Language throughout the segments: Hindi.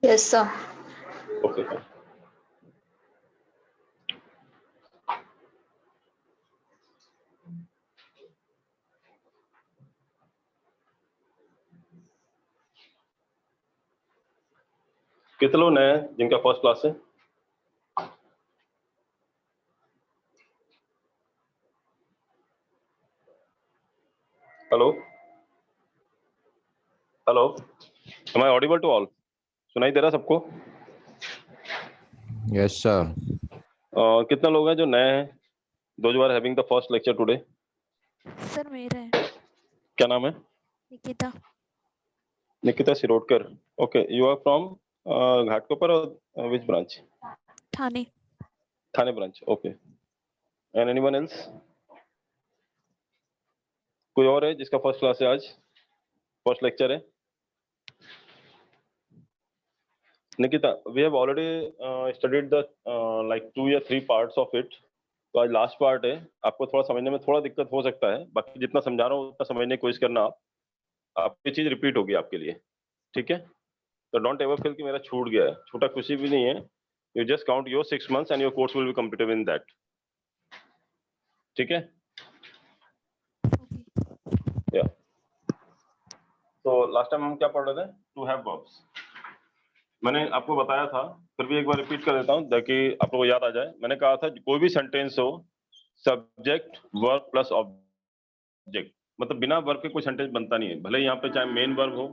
Yes, sir. Okay, fine. कितने लोग नए हैं जिनका फर्स्ट क्लास है? Hello hello, am I audible to all? सुनाई दे रहा सबको? Yes, sir. कितने लोग हैं जो नए हैं? Those who are having the first lecture today. Sir मेरा है क्या नाम है? Nikita. Nikita Shirodkar. Okay, you are from Ghatkopar or which branch? Thane. Thane branch. Okay. And anyone else? कोई और है जिसका फर्स्ट क्लास है आज? फर्स्ट लेक्चर है? Nikita, we have already studied the like 2 या 3 parts of it. तो आज लास्ट पार्ट है. आपको थोड़ा समझने में थोड़ा दिक्कत हो सकता है, बाकी जितना समझा रहा हूँ उतना समझने की कोशिश करना. आपकी चीज रिपीट होगी आपके लिए, ठीक है? तो डोंट एवर फील कि मेरा छूट गया है. छूटा कुछ भी नहीं है. You just count your 6 months and your course will be completed in that. ठीक है? या तो लास्ट टाइम हम क्या पढ़ रहे थे? To have verbs. मैंने आपको बताया था, फिर भी एक बार रिपीट कर देता हूँ ताकि आप लोगों को याद आ जाए. मैंने कहा था कोई भी सेंटेंस हो, सब्जेक्ट वर्ब प्लस ऑब्जेक्ट, मतलब बिना वर्ब के कोई सेंटेंस बनता नहीं है. भले यहाँ पे चाहे मेन वर्ब हो,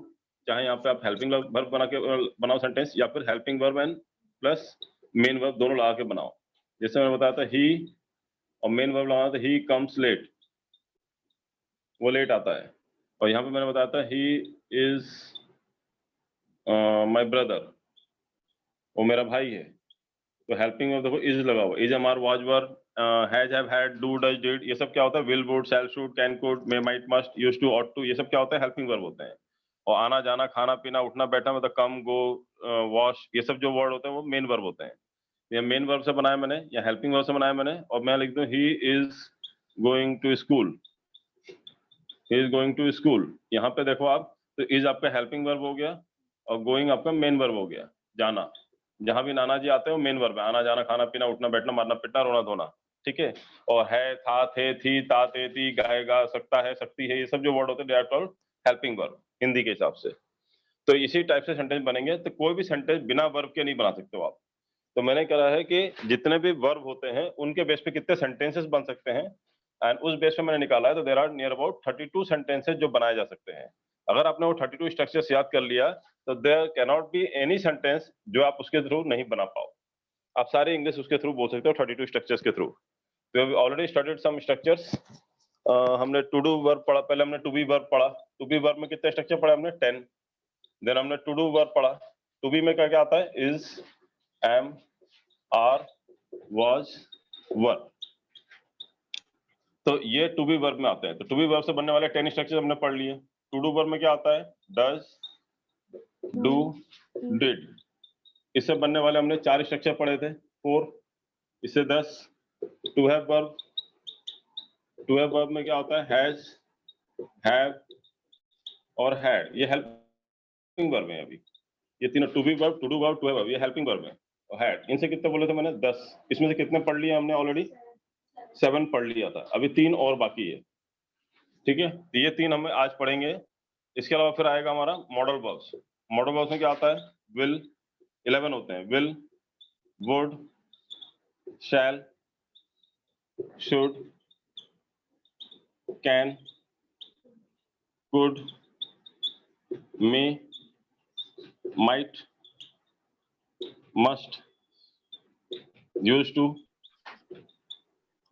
चाहे यहाँ पे आप हेल्पिंग वर्ब बना के बनाओ सेंटेंस, या फिर helping verb and plus main verb दोनों लगा के बनाओ. जैसे मैंने बताया था ही और मेन वर्ब लगाना था ही कम्स लेट, वो लेट आता है. और यहाँ पे मैंने बताया था ही इज माई ब्रदर, वो मेरा भाई है. तो हेल्पिंग वर्ब देखो इज लगा हुआ. इज हमारा was were, has have had do does did, ये सब क्या होता है? Will would shall should can could may might must used to ought to, ये सब क्या होता है? हेल्पिंग वर्ब होते हैं. और आना जाना खाना पीना उठना बैठना मतलब कम गो वॉश, ये सब जो वर्ड होते हैं वो मेन वर्ब होते हैं. ये मेन वर्ब से बनाया मैंने या हेल्पिंग वर्ब से बनाया मैंने. और मैं लिख दूं he is going to school, he is going to school. यहाँ पे देखो आप, तो इज आपका हेल्पिंग वर्ब हो गया और गोइंग आपका मेन वर्ब हो गया. जाना, जहां भी नाना जी आते हैं वो मेन वर्ब है. आना जाना खाना पीना उठना बैठना मारना पिटना रोना धोना, ठीक है? और है था थे थी ता ते ती गाएगा सकता है सकती है, ये सब जो वर्ड होते हैं they are called helping verb Hindi के हिसाब से. तो इसी टाइप से सेंटेंस बनेंगे. तो कोई भी सेंटेंस बिना वर्ब के नहीं बना सकते हो आप. तो मैंने कहा है कि जितने भी वर्ब होते हैं उनके बेस पे कितने सेंटेंसेस बन सकते हैं, एंड उस बेस पे मैंने निकाला है. तो there are near about 32 sentences जो बनाए जा सकते हैं. अगर आपने वो 32 स्ट्रक्चर्स याद कर लिया तो there can not be any sentence जो आप उसके थ्रू नहीं बना पाओ. आप सारे इंग्लिश उसके थ्रू बोल सकते हो 32 स्ट्रक्चर्स के थ्रू. We have already studied some structures. हमने टू डू वर्ब पढ़ा, पहले हमने टू बी वर्ब पढ़ा. टू बी वर्ब में कितने स्ट्रक्चर पढ़े हमने? 10. देन हमने टू डू वर्ब पढ़ा. टू बी में क्या क्या आता है? Is, am, are, was, were. तो ये टू बी वर्ब में आते हैं. तो टू बी वर्ब से बनने वाले 10 स्ट्रक्चर हमने पढ़ लिए. टू डू वर्ब में क्या आता है? Does, do, did. इससे बनने वाले हमने 4 स्ट्रक्चर पढ़े थे, 4. इससे 10. To have verb, to have verb में क्या होता है? हैज, हैव और हैड. ये हेल्पिंग वर्ब है. अभी ये तीनों to be verb, to do verb, to have verb, ये हेल्पिंग वर्ब है. और हैड, इनसे कितने बोले थे मैंने? 10. इसमें से कितने पढ़ लिए हमने? ऑलरेडी 7 पढ़ लिया था. अभी 3 और बाकी है, ठीक है? तो ये 3 हमें आज पढ़ेंगे. इसके अलावा फिर आएगा हमारा मॉडल वर्ब्स. मॉडल वर्ब्स में क्या आता है? विल, 11 होते हैं. Will, would, shall, should, can, could, may, might, must, used to,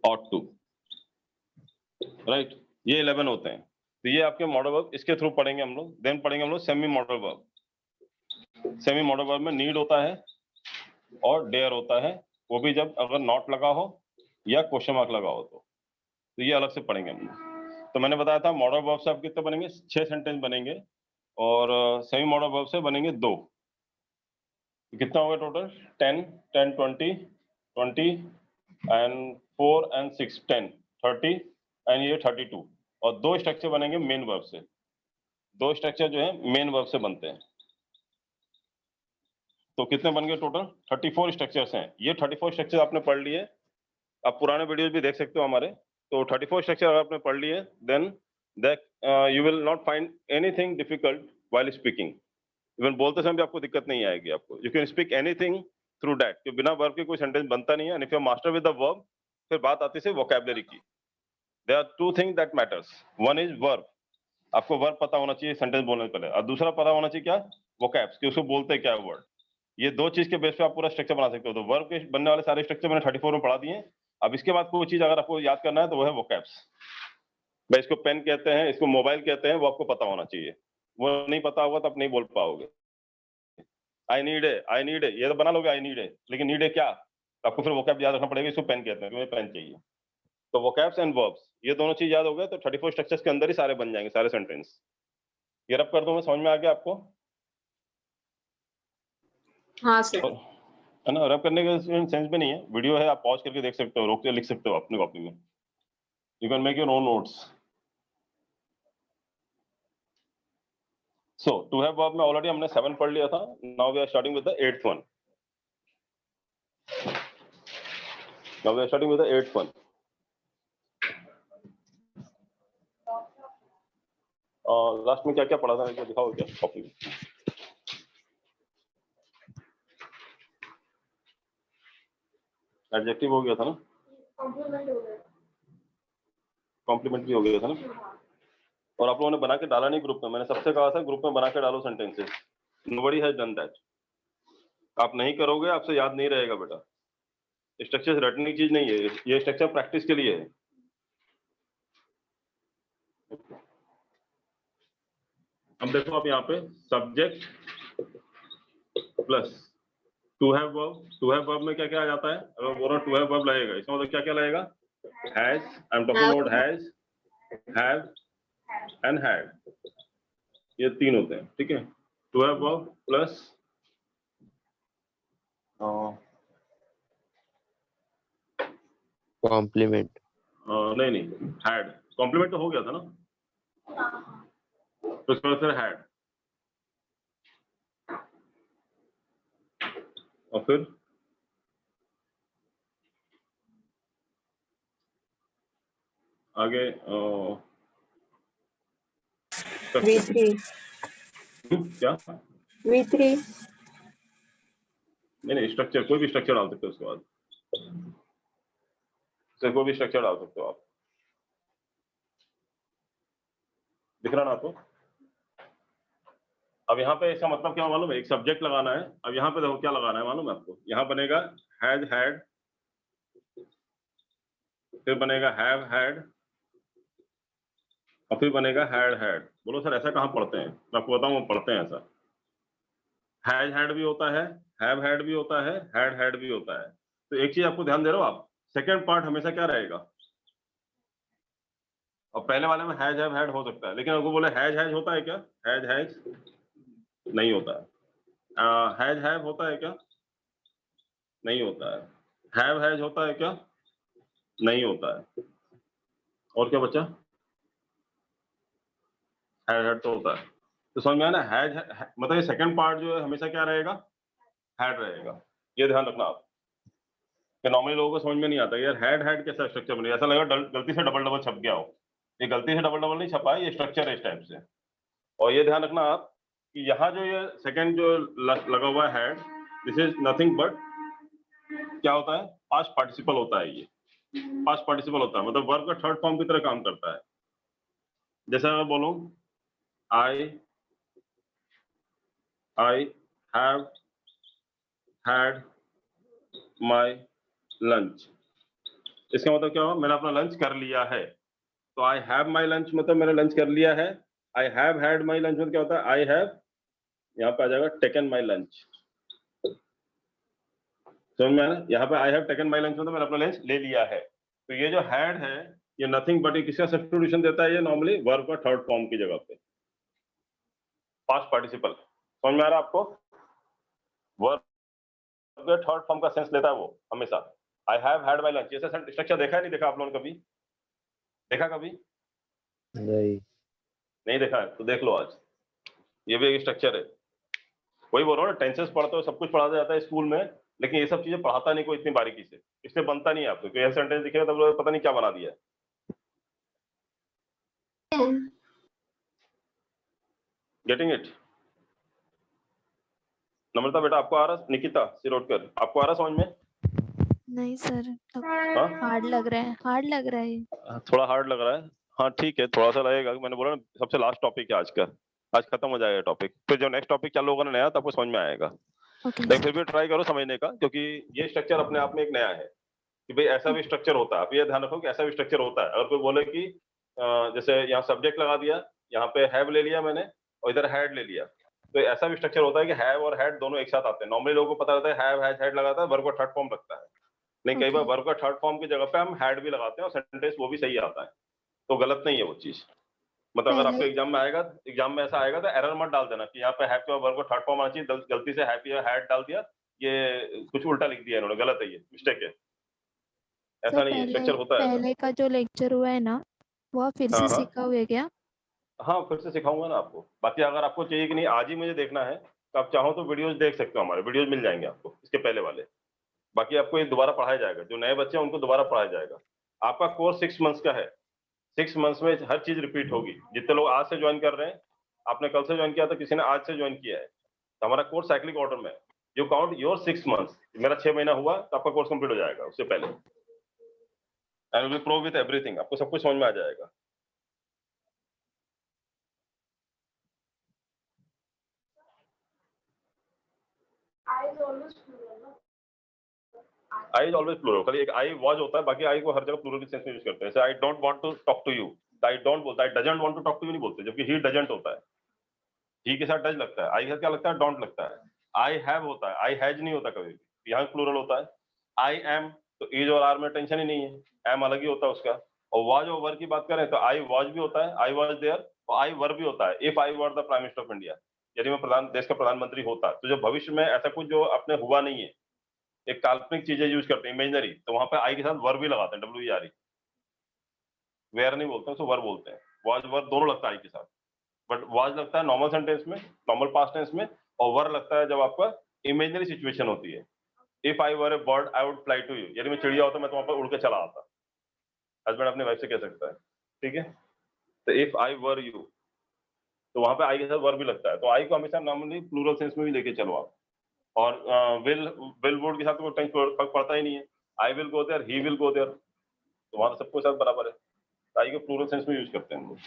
ought to. Right, ये 11 होते हैं. तो ये आपके मॉडल वर्ब, इसके थ्रू पढ़ेंगे हम लोग. देन पढ़ेंगे हम लोग semi modal verb. Semi modal verb में नीड होता है और डेयर होता है, वो भी जब अगर नॉट लगा हो या क्वेश्चन मार्क लगा हो तो ये अलग से पढ़ेंगे हम लोग. तो मैंने बताया था मॉडल वर्ब से आप कितने बनेंगे? 6 सेंटेंस बनेंगे. और सेमी मॉडल वर्ब से बनेंगे 2. कितना होगा टोटल? 10, 10, 20, 20 एंड 4 एंड 6, 10, 30 एंड ये 32. और 2 स्ट्रक्चर बनेंगे मेन वर्ब से. 2 स्ट्रक्चर जो है मेन वर्ब से बनते हैं. तो कितने बन गए टोटल? 34 स्ट्रक्चर्स हैं। ये 34 स्ट्रक्चर आपने पढ़ लिए। आप पुराने वीडियोस भी देख सकते हो हमारे। तो 34 स्ट्रक्चर अगर आपने पढ़ लिए, then that you will not find anything difficult while speaking. Even बोलते समय भी आपको दिक्कत नहीं आएगी आपको। You can speak anything through that, कि बिना वर्ब के कोई सेंटेंस बनता नहीं है। And if you master with the verb, फिर बात आती है वोकैबुलरी की। There are two things that matters. One is verb, आपको वर्ब पता होना चाहिए सेंटेंस बोलने से पहले, और दूसरा पता होना चाहिए क्या? वोकैब्स, कि उसको बोलते क्या है वर्ड। ये दो चीज के बेस पे आप पूरा स्ट्रक्चर बना सकते हो। तो वर्ब के बनने वाले सारे स्ट्रक्चर मैंने 34 में पढ़ा दिए। अब इसके बाद कोई चीज अगर आपको याद करना है तो वो है वोकैब्स। भाई इसको पेन कहते हैं, इसको मोबाइल कहते हैं, वो आपको पता होना चाहिए। वो नहीं पता होगा तो आप नहीं बोल पाओगे। आई नीड है ये तो बना लोगे आई नीड है, लेकिन नीड है क्या? आपको फिर वोकैब याद रखना पड़ेगा, इसको पेन कहते हैं, तुम्हें पेन चाहिए। तो वोकैब्स एंड वर्ब्स, ये दोनों चीज याद हो गए तो 34 स्ट्रक्चर्स के अंदर ही सारे बन जाएंगे, सारे सेंटेंस। ये रब कर दूं मैं, समझ में आ गया आपको? हाँ सर। है ना? रब करने का सेंस भी नहीं है। वीडियो है, आप पॉज करके देख सकते हो, रोक के लिख सकते हो अपनी कॉपी में। You can make your own notes. So to have verb में ऑलरेडी हमने 7 पढ़ लिया था। Now we are starting with the 8th one. Now we are starting with the 8th one. Last में क्या क्या पढ़ा था, क्या दिखाओ क्या कॉपी में? एडजेक्टिव हो गया था ना, कॉम्प्लीमेंट भी हो गया था ना। और आप लोगों ने बना के डाला नहीं ग्रुप में। मैंने सबसे कहा था ग्रुप में बना के डालो sentences. Nobody has done that. आप नहीं करोगे, आपसे याद नहीं रहेगा बेटा। स्ट्रक्चर रटने की चीज नहीं है, ये स्ट्रक्चर प्रैक्टिस के लिए है। अब देखो आप यहाँ पे subject plus to have verb. To have verb में क्या क्या आ जाता है? अगर बोलो टू हैव वर्ब लगेगा, इसका मतलब क्या क्या लगेगा? Has, I am talking about has, have and had. ये 3 होते हैं, ठीक है। To have verb plus complement. नहीं हैड। कॉम्प्लीमेंट तो हो गया था ना, तो इसका फिर हैड, और फिर आगे V3 क्या? V3 नहीं स्ट्रक्चर, कोई भी स्ट्रक्चर डाल सकते हो उसके बाद, कोई भी स्ट्रक्चर डाल सकते हो आप। दिख रहा ना आपको? अब यहाँ पे इसका मतलब क्या मालूम है? एक सब्जेक्ट लगाना है। अब यहाँ पे देखो क्या लगाना है मालूम है आपको? यहाँ बनेगा हैज हैड, फिर बनेगा हैव हैड, और फिर बनेगा हैड हैड। बोलो सर ऐसा कहाँ पढ़ते हैं? मैं आपको बताऊँ, पढ़ते हैं ऐसा। हैज हैड भी होता है, हैव हैड भी होता है, हैड हैड भी होता है। तो एक चीज आपको ध्यान दे रहे हो आप, सेकंड पार्ट हमेशा क्या रहेगा? और पहले वाले में हैज हैव हैड हो सकता है, लेकिन अगर बोले हैज हैज होता है क्या? हैज हैज नहीं होता है। हैज हैव होता है क्या? नहीं होता है। हैव हैज होता है क्या? नहीं होता है। और क्या बचा? हैड हैड तो होता है। तो समझ में आया ना? हैज मतलब ये सेकंड पार्ट जो है हमेशा क्या रहेगा? हैड रहेगा। ये ध्यान रखना आप, कि नॉर्मली लोगों को समझ में नहीं आता यार हैड हैड कैसा स्ट्रक्चर बनेगा। ऐसा लगा गलती से डबल डबल छप गया हो। ये गलती से डबल डबल नहीं छपा है, ये स्ट्रक्चर है इस टाइप से। और ये ध्यान रखना आप कि यहाँ जो ये सेकंड जो लगा हुआ है had, this is nothing but क्या होता है? पास्ट पार्टिसिपल होता है। ये पास्ट पार्टिसिपल होता है, मतलब वर्ब का थर्ड फॉर्म की तरह काम करता है। जैसे मैं बोलूं I have had my lunch, इसका मतलब क्या हुआ? मैंने अपना लंच कर लिया है। तो आई हैव माई लंच मतलब मैंने लंच कर लिया है। I have had my lunch मतलब क्या होता है? आई हैव, यहाँ पे आ जाएगा टेकन माई लंच। समझ में आया? यहाँ पे I have taken my lunch मतलब मैंने अपना लंच ले लिया है। तो ये जो हैड है ये नथिंग बट किसका सब्स्टिट्यूशन देता है? ये नॉर्मली वर्ब का थर्ड फॉर्म की जगह पे पास्ट पार्टिसिपल। समझ में आ रहा है आपको? वर्ब का थर्ड फॉर्म का सेंस लेता है वो हमेशा। I have had my lunch, ऐसा स्ट्रक्चर देखा है नहीं देखा आप लोगों ने कभी? देखा कभी? नहीं। नहीं देखा है तो देख लो आज। ये भी एक स्ट्रक्चर है। वही बोल रहा हूँ ना, टेंसेस पढ़ते हो, सब कुछ पढ़ाया जाता है स्कूल में, लेकिन ये सब चीजें पढ़ाता नहीं कोई इतनी बारीकी से, इसलिए बनता नहीं है आपको। कोई ऐसा सेंटेंस दिखेगा तब लोग पता नहीं क्या बना दिया है। Getting it? नम्रता बेटा आपको आ रहा? निकिता सिरोडकर आपको आ रहा समझ में? नहीं सर, हाँ हार्ड लग रहा है, हार्ड लग रहा है। थोड़ा हार्ड लग रहा है, हाँ ठीक है, थोड़ा सा लगेगा। मैंने बोला ना सबसे लास्ट टॉपिक है आज का, आज खत्म हो जाएगा टॉपिक, फिर जब नेक्स्ट टॉपिक चालू होगा ना नया, तो आपको समझ में आएगा। ओके लेकिन फिर भी ट्राई करो समझने का, क्योंकि ये स्ट्रक्चर अपने आप में एक नया है कि भाई ऐसा भी स्ट्रक्चर होता है। आप ये ध्यान रखो कि ऐसा भी स्ट्रक्चर होता है। अगर कोई बोले कि जैसे यहाँ सब्जेक्ट लगा दिया, यहाँ पे हैव ले लिया मैंने और इधर हैड ले लिया, तो ऐसा भी स्ट्रक्चर होता है कि हैव और हैड दोनों एक साथ आते हैं। नॉर्मली लोगों को पता रहता है हैव हैज हैड लगाता है, वर्ब का थर्ड फॉर्म लगता है, नहीं कई बार वर्ब का थर्ड फॉर्म की जगह पे हम हैड भी लगाते हैं और सेंटेंस वो भी सही आता है, तो गलत नहीं है वो चीज। मतलब अगर आपको एग्जाम में आएगा, एग्जाम में ऐसा आएगा तो एरर मत डाल देना कि यहाँ पे हैव के वर्ब का थर्ड फॉर्म आना चाहिए, गलती से हैव या हैड डाल दिया, ये कुछ उल्टा लिख दिया इन्होंने, गलत है, ये मिस्टेक है, ऐसा नहीं है, स्ट्रक्चर होता है ऐसा। पहले का जो लेक्चर हुआ है ना, वो फिर से हाँ हाँ सीखा हुआ है क्या? हाँ फिर से सिखाऊंगा ना आपको। बाकी अगर आपको चाहिए कि नहीं आज ही मुझे देखना है, तो आप चाहो तो वीडियोज देख सकते हो, हमारे वीडियोज मिल जाएंगे आपको इसके पहले वाले। बाकी आपको ये दोबारा पढ़ाया जाएगा, जो नए बच्चे हैं उनको दोबारा पढ़ाया जाएगा। आपका कोर्स 6 मंथ्स का है, 6 मंथ्स में हर चीज रिपीट होगी। जितने लोग आज से ज्वाइन कर रहे हैं, आपने कल से ज्वाइन किया था, किसी ने आज से ज्वाइन किया है, तो हमारा कोर्स साइक्लिक ऑर्डर में, यू काउंट योर 6 मंथ्स। मेरा 6 महीना हुआ तो आपका कोर्स कंप्लीट हो जाएगा उससे पहले। And will prove with everything, आपको सब कुछ समझ में आ जाएगा। आई इज ऑलवेज प्लूरल, खाली एक आई वाज होता है, बाकी आई को हर जगह प्लूरल के सेंस में यूज करते हैं। जैसे I don't want to talk to you, I don't बोलता है, doesn't want to talk to you नहीं बोलते, जबकि ही डजंट होता है। ही के साथ डज लगता है, आई के साथ क्या लगता है, डोंट लगता है। आई हैव होता है, आई हैज नहीं होता कभी भी, यहाँ प्लूरल होता है। आई एम, तो इज और आर में टेंशन ही नहीं है, एम अलग ही होता है उसका। और वाज और वर की बात करें तो आई वाज भी होता है, आई वाज देयर, और आई वर भी होता है, if I were the prime minister of India, यदि मैं प्रधान देश का प्रधानमंत्री होता। तो जो भविष्य में ऐसा कुछ जो अपने हुआ नहीं है, एक काल्पनिक चीजें यूज करते हैं, इमेजिनरी, तो वहां पे आई के साथ वर भी लगाते हैं, WER, वेयर नहीं बोलते हैं, उसको वर बोलते हैं। वाज वर दोनों लगता है आई के साथ, बट वाज लगता है नॉर्मल सेंटेंस में, नॉर्मल पास्ट टेंस में, और वर लगता है जब आपका इमेजिनरी सिचुएशन होती है। If I were a bird I would fly to you, यदि मैं चिड़िया होता मैं तो वहां पर उड़ के चला आता। हस्बैंड अपने वाइफ से कह सकता है, ठीक है। तो इफ आई वर यू, तो वहां पे आई के साथ वर भी लगता है, तो आई को हमेशा नॉर्मली प्लूरल सेंस में भी लेके चलो आप। और विल वुड के साथ तो कोई फर्क पड़ता ही नहीं है, I will go there, he will go there, तो वहां सबको साथ बराबर है। तो आई को प्लूरल सेंस में यूज करते हैं हम लोग।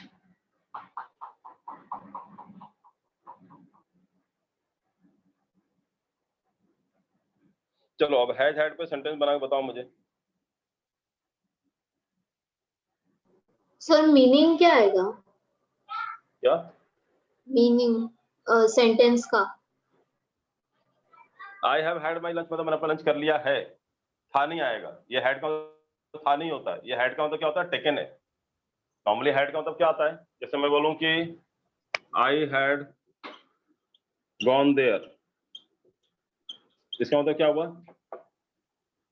चलो अब हैज हैड पे सेंटेंस बना के बताओ मुझे। सर मीनिंग क्या आएगा? क्या मीनिंग सेंटेंस का? I have had my lunch, मतलब मैंने अपना लंच कर लिया है, था नहीं आएगा। ये हैड का मतलब था नहीं होता है, ये हैड का मतलब क्या होता है, टेकन है। नॉर्मली हैड का मतलब क्या आता है, जैसे मैं बोलूं कि आई हैड गॉन देयर, इसका मतलब क्या हुआ,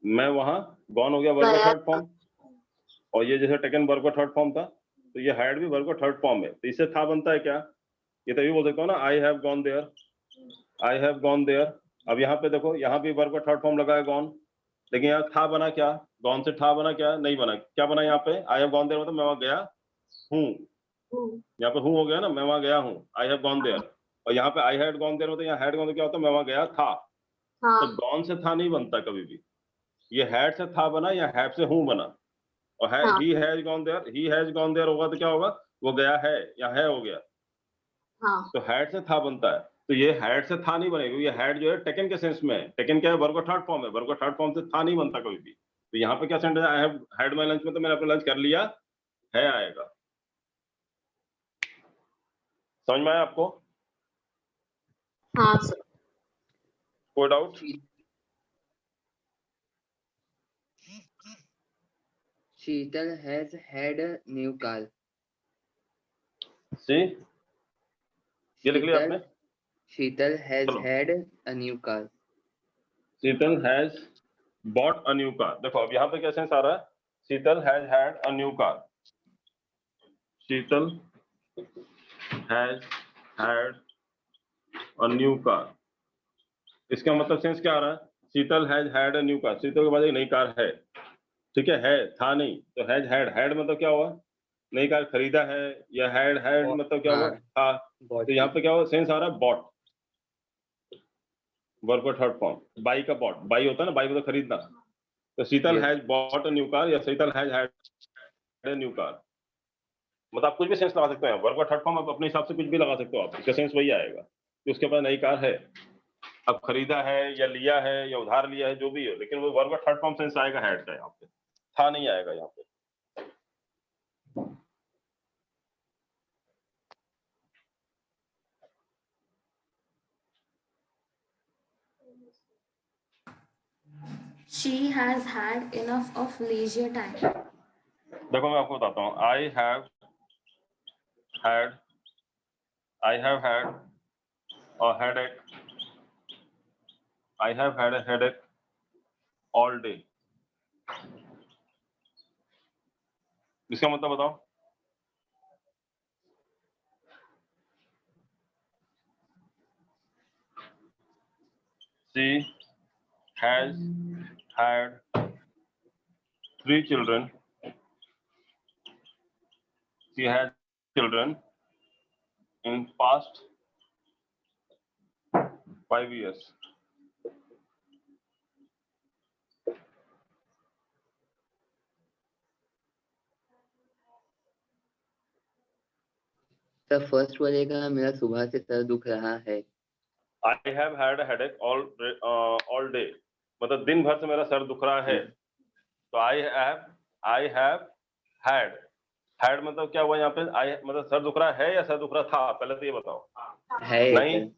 मैं वहां, गॉन हो गया वर्ब का थर्ड फॉर्म, और ये जैसे टेकन वर्ब का थर्ड फॉर्म था, तो ये हैड भी वर्ब का थर्ड फॉर्म है, तो इससे था बनता है क्या, ये तभी बोल सकता हूँ ना, I have gone there, I have gone there. अब यहाँ पे देखो, यहाँ भी वर्ब का थर्ड फॉर्म लगा है गॉन, लेकिन यहाँ था बना क्या, गॉन से था बना क्या, नहीं बना, क्या बना यहाँ पे, आई हैव गॉन देयर मतलब मैं वहां गया हूँ, यहाँ पे हूँ हो गया ना, मैं वहां गया हूँ, आई हैव गॉन देयर। और यहाँ पे आई हैड गॉन देयर मतलब यहाँ हैड गॉन क्या होता है, मैं वहां गया था। तो गॉन से था नहीं बनता कभी भी, ये हैड से था बना या हैव से हूँ बना। और he has gone there, he has gone there होगा तो क्या होगा, वो गया है या है हो गया। तो हैड से था बनता है, तो ये हैड से था नहीं बनेगा, ये हैड जो है टेकन के सेंस में है। टेकन क्या है, वर्ब का थर्ड फॉर्म है, वर्ब का थर्ड फॉर्म से था नहीं बनता कभी भी। तो यहाँ पे क्या sentence, I have had my lunch में तो मैंने अपना लंच कर लिया है आएगा। समझ में आया आपको? हाँ सर। कोई doubt? Sheetal has had a new car. सी ये लिख लिया आपने? Sheetal has चलो। had a new car. Sheetal has bought a new car. देखो अब यहाँ पे क्या सेंस आ रहा है, Sheetal has had a new car, Sheetal has had a new car. इसका मतलब सेंस क्या आ रहा है? Sheetal has had a new car, Sheetal के पास एक नई कार है, ठीक है था नहीं, तो हैज हैड मतलब क्या हुआ? नई कार खरीदा है, या हैड मतलब क्या हुआ? हाँ, था। bought तो यहाँ पे क्या हुआ? सेंस आ रहा है बॉट, वर्ब का थर्ड फॉर्म। बाई का बॉट, बाई होता है ना, बाई मतलब खरीदना। तो Sheetal Yes. Has bought a new car, या Sheetal has had a new car. मतलब आप कुछ भी सेंस लगा सकते हैं, वर्ब का थर्ड फॉर्म आप अपने हिसाब से कुछ भी लगा सकते हो, आप इसका सेंस वही आएगा कि उसके पास नई कार है, अब खरीदा है या लिया है या उधार लिया है, जो भी है, लेकिन वो वर्ब का थर्ड फॉर्म सेंस आएगा हैड का, यहाँ पे था नहीं आएगा यहाँ पे। She has had enough of leisure time. देखो मैं आपको बताता हूँ, आई हैव हैड और headache, I have had a headache all day. इसका मतलब बताओ। She has had 3 children. She had children in past 5 years. Sir first वाले का मेरा सुबह से सर दुख रहा है। I have had a headache all day. मतलब दिन भर से मेरा सर दुख रहा है। तो I have had मतलब क्या हुआ यहाँ पे? मतलब सर दुख रहा है या सर दुख रहा था? पहले तो ये बताओ। है नहीं सर।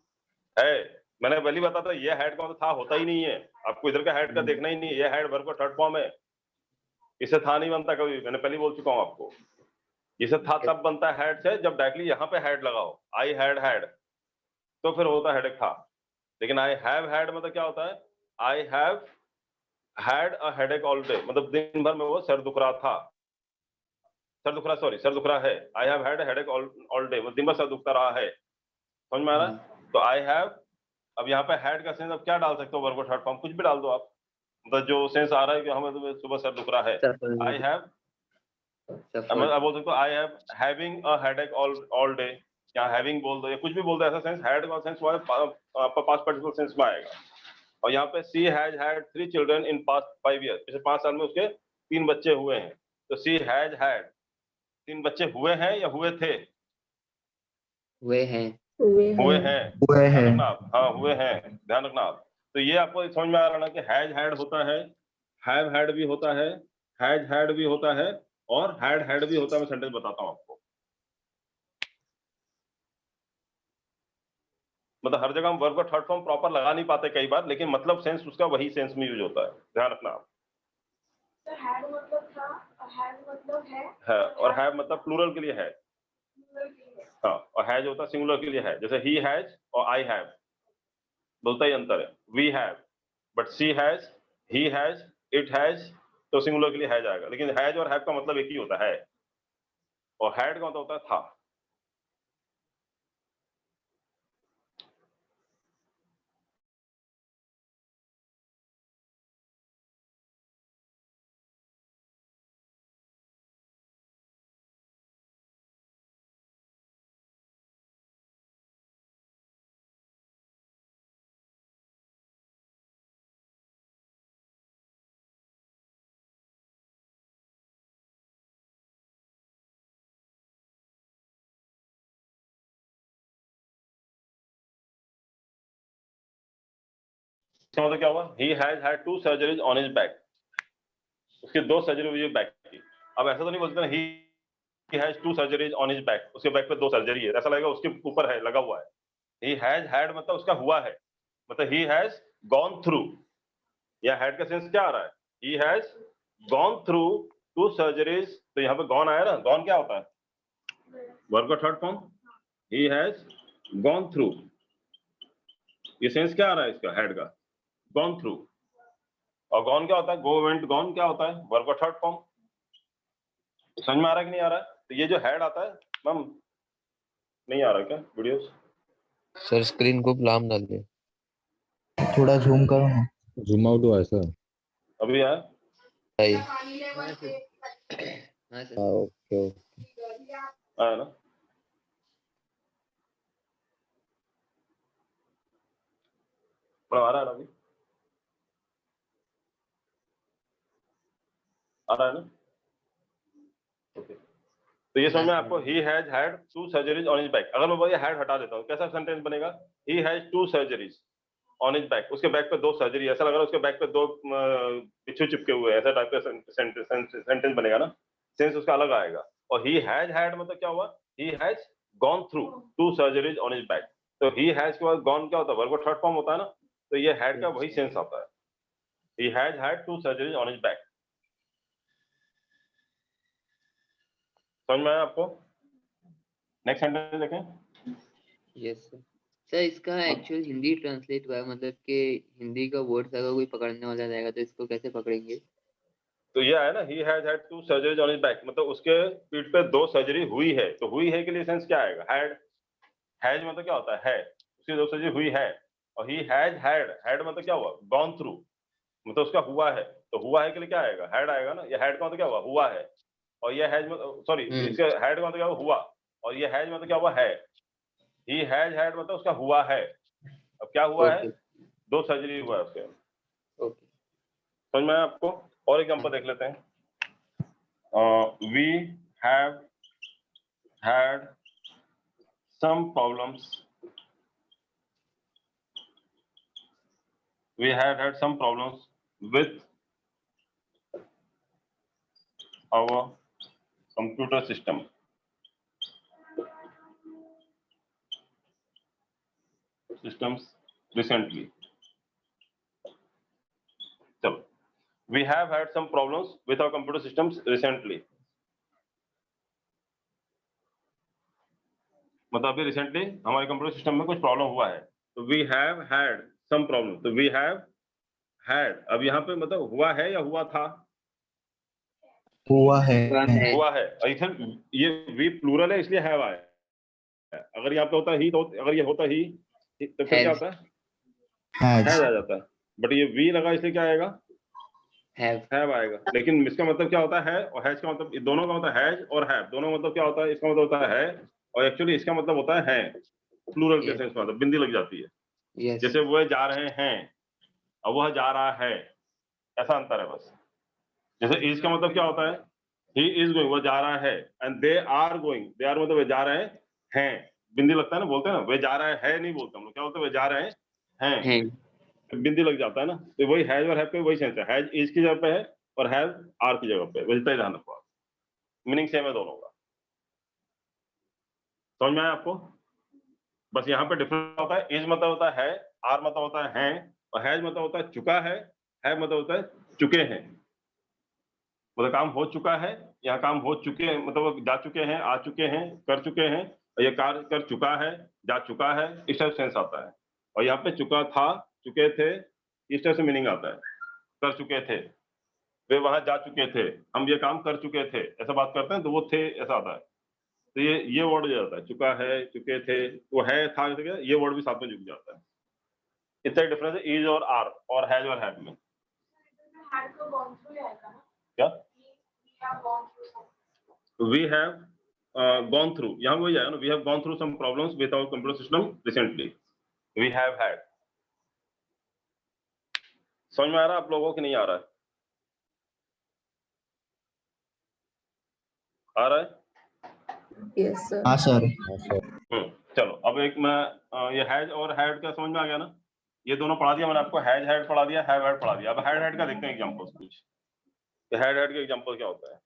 है, मैंने पहले बता था, ये हैड का मतलब था होता ही नहीं है, आपको इधर का हैड का देखना ही नहीं है, ये हैड वर्ब का थर्ड फॉर्म है, इसे था नहीं बनता कभी, मैंने पहले बोल चुका हूँ आपको। इसे था तब बनता है हैड से जब डायरेक्टली यहाँ पे हैड लगाओ, आई हैड तो फिर होता है हेडेक था। लेकिन आई हैव हैड मतलब क्या होता है? I have had a headache all day, मतलब दिन भर में वो सर दुख रहा था, सर दुख रहा है। I have had a headache all day, वो दिन भर सर दुखता रहा है। समझ में आ रहा है? तो आई हैव, अब यहाँ पे हैड का सेंस अब क्या डाल सकते हो? वर्ब का थर्ड फॉर्म कुछ भी डाल दो आप, मतलब जो सेंस आ रहा है कि हमें तो सुबह सर दुख रहा है। आई हैव, मैं बोल सकता हूँ I have having a headache all day, या हैविंग बोल दो या कुछ भी बोल दो, ऐसा सेंस हैड का सेंस आपका पास्ट पार्टिसिपल सेंस में आएगा। और यहाँ पे she has had 3 children in past 5 years, पिछले 5 साल में उसके 3 बच्चे हुए हैं। तो सी हैज हैड 3 बच्चे हुए हैं या हुए थे? हुए हैं। हुए हैं आप, हाँ हुए हैं, ध्यान रखना आप। तो ये आपको समझ में आ रहा ना कि हैज हैड होता है, हैव हैड भी होता है, हैज हैड भी होता है, और हैड भी होता है। मैं सेंटेंस बताता हूँ आपको। मतलब हर जगह हम वर्ब का थर्ड फॉर्म प्रॉपर लगा नहीं पाते कई बार, लेकिन मतलब सेंस उसका वही सेंस में यूज होता है, ध्यान रखना आप। हैड मतलब था, हैड मतलब है, और हैव मतलब प्लूरल के लिए है। हाँ, और हैज होता सिंगुलर के लिए है, जैसे ही हैज और आई हैव, बोलता ही अंतर है। We have, but she has, he has, it has, तो सिंगुलर के लिए हैज आएगा। लेकिन हैज और हैव का मतलब एक ही होता है, और हैड का मतलब होता है था। इसका मतलब क्या हुआ? He has had 2 surgeries on his back, उसके 2 सर्जरी हुई है बैक की। अब ऐसा तो नहीं बोलते ना he has 2 surgeries on his back, उसके बैक पे 2 सर्जरी है, ऐसा लगेगा उसके ऊपर है, लगा हुआ है। ही हैज हैड मतलब उसका हुआ है, मतलब ही हैज गॉन थ्रू, या हैड का सेंस क्या आ रहा है? He has gone through 2 surgeries, तो यहाँ पे गॉन आया ना, गॉन क्या होता है? वर्ब का third form. He has gone through, ये सेंस क्या आ रहा है इसका? हैड का गॉन थ्रू। और गॉन क्या होता है? गो वेंट गॉन क्या होता है? वर्ब का थर्ड फॉर्म। समझ में आ रहा है कि नहीं आ रहा है? तो ये जो हैड आता है मैम, नहीं आ रहा क्या वीडियोस? सर स्क्रीन को गुलाम डाल दे। थोड़ा जूम करो ना। जूम आउट हुआ है सर। अभी आया? भाई हाँ सर। हाँ सर। ओके आया ना? आ रहा है ना अभी? आ रहा है ना? ओके, तो ये समझ में आपको ही has had 2 surgeries on his back. अगर मैं ये हैड हटा देता हूँ कैसा सेंटेंस बनेगा? He has 2 surgeries on his back. उसके बैक पे 2 सर्जरी, ऐसा लग रहा है उसके बैक पे 2 बिच्छू चिपके हुए हैं, ऐसा टाइप का सेंटेंस बनेगा ना, सेंस उसका अलग आएगा। और ही हैज हैड मतलब क्या हुआ? He has gone through 2 surgeries on his back. तो ही हैज के बाद गॉन क्या होता है? वर्ब का थर्ड फॉर्म होता है ना, तो ये हैड का वही सेंस आता है। He has had 2 surgeries on his back. समझ में आया आपको? नेक्स्ट सेंटेंस देखें। Yes sir. सर इसका एक्चुअल हिंदी ट्रांसलेट हुआ है, मतलब कि हिंदी का वर्ड अगर कोई पकड़ने वाला रहेगा तो इसको कैसे पकड़ेंगे? तो ये आया ना, ही has had 2 surgeries on his back, मतलब उसके पीठ पे 2 सर्जरी हुई है। तो हुई है के लिए सेंस क्या आएगा? हैड। हैज मतलब क्या होता है? उसकी 2 सर्जरी हुई है। और ही हैज हैड, हैड मतलब क्या हुआ? गॉन थ्रू, मतलब उसका हुआ है। तो हुआ है के लिए क्या आएगा? हैड आएगा ना। ये हैड का मतलब क्या हुआ? हुआ है। और ये हैज मतलब, सॉरी, इसके हैड का मतलब क्या हुआ? और ये हैज मतलब क्या हुआ? है। ही हैज हैड मतलब उसका हुआ है। अब क्या हुआ है? 2 सर्जरी हुआ है उसके। ओके। समझ में आया आपको? और एग्जांपल देख लेते हैं। We have had some problems. We had had some problems with our computer system. Systems recently. So, we have had some problems with our computer systems recently. मतलब अभी रिसेंटली हमारे कंप्यूटर सिस्टम में कुछ प्रॉब्लम हुआ है। तो we have had some problem, तो वी हैव हैड, अब यहाँ पे मतलब हुआ है या हुआ था? हुआ है। हुआ है। और इधर ये वी प्लूरल है इसलिए हैव आया है। अगर यहाँ पे होता ही, तो अगर ये होता ही तो फिर क्या होता है? हैज हैज आ जाता है। बट ये वी लगा इसलिए क्या आएगा? हैव आएगा। लेकिन इसका मतलब क्या होता है? और हैज का मतलब, दोनों का मतलब हैज और हैव, दोनों का मतलब क्या होता है? इसका मतलब होता है, और एक्चुअली इसका मतलब होता है प्लूरल के सेंस में, मतलब बिंदी लग जाती है। यस। जैसे वो जा रहे हैं और वह जा रहा है, ऐसा अंतर है बस। जैसे इज का मतलब क्या होता है? ही इज गोइंग, वो जा रहा है। And they are going, they are मतलब वे जा रहे हैं। बिंदी लगता है ना, बोलते हैं ना, वे जा रहे हैं नहीं बोलते हम लोग, क्या बोलते हैं? वे जा रहे हैं। बिंदी लग जाता है ना। तो वही हैज और हैव पे वही सेंस है। हैज इज की जगह पे है और हैव आर की जगह पे है। वैसे ही ध्यान रखो, मीनिंग सेम है दोनों का। समझ में आया आपको? बस यहाँ पे डिफरेंस होता है, इज मतलब होता है, आर मतलब होता है हैं, और हैज मतलब होता है चुका है मतलब होता है चुके हैं। मतलब काम हो चुका है, यहाँ काम हो चुके हैं, मतलब वो जा चुके हैं, आ चुके हैं, कर चुके हैं, और ये कार्य कर चुका है, जा चुका है, इस टाइप सेंस आता है। और यहाँ पे चुका था, चुके थे, इस टाइप से मीनिंग आता है। कर चुके थे, वे वहां जा चुके थे, हम ये काम कर चुके थे, ऐसा बात करते हैं तो वो थे ऐसा आता है। तो ये वर्ड जो आता है, चुका है, चुके थे, वो है, था, ये वर्ड भी साथ में जुड़ जाता है। इतना डिफरेंस है इज और आर और हैज और हैव में। हैड को गॉन थ्रू आएगा ना? क्या? We have gone through some. We have gone through, यहाँ वही आया ना, we have gone through some problems with our computer system recently. We have had. समझ में आ रहा है आप लोगों को कि नहीं आ रहा है? आ रहा है? Yes, sir. हाँ सर। चलो अब एक मैं ये हैज और हैड का समझ में आ गया ना? ये दोनों पढ़ा दिया मैंने आपको, हैज हैड पढ़ा दिया, हैव हैड पढ़ा दिया। अब हैड हैड का देखते हैं एग्जांपल्स कुछ। तो हैड हैड का एग्जांपल क्या होता है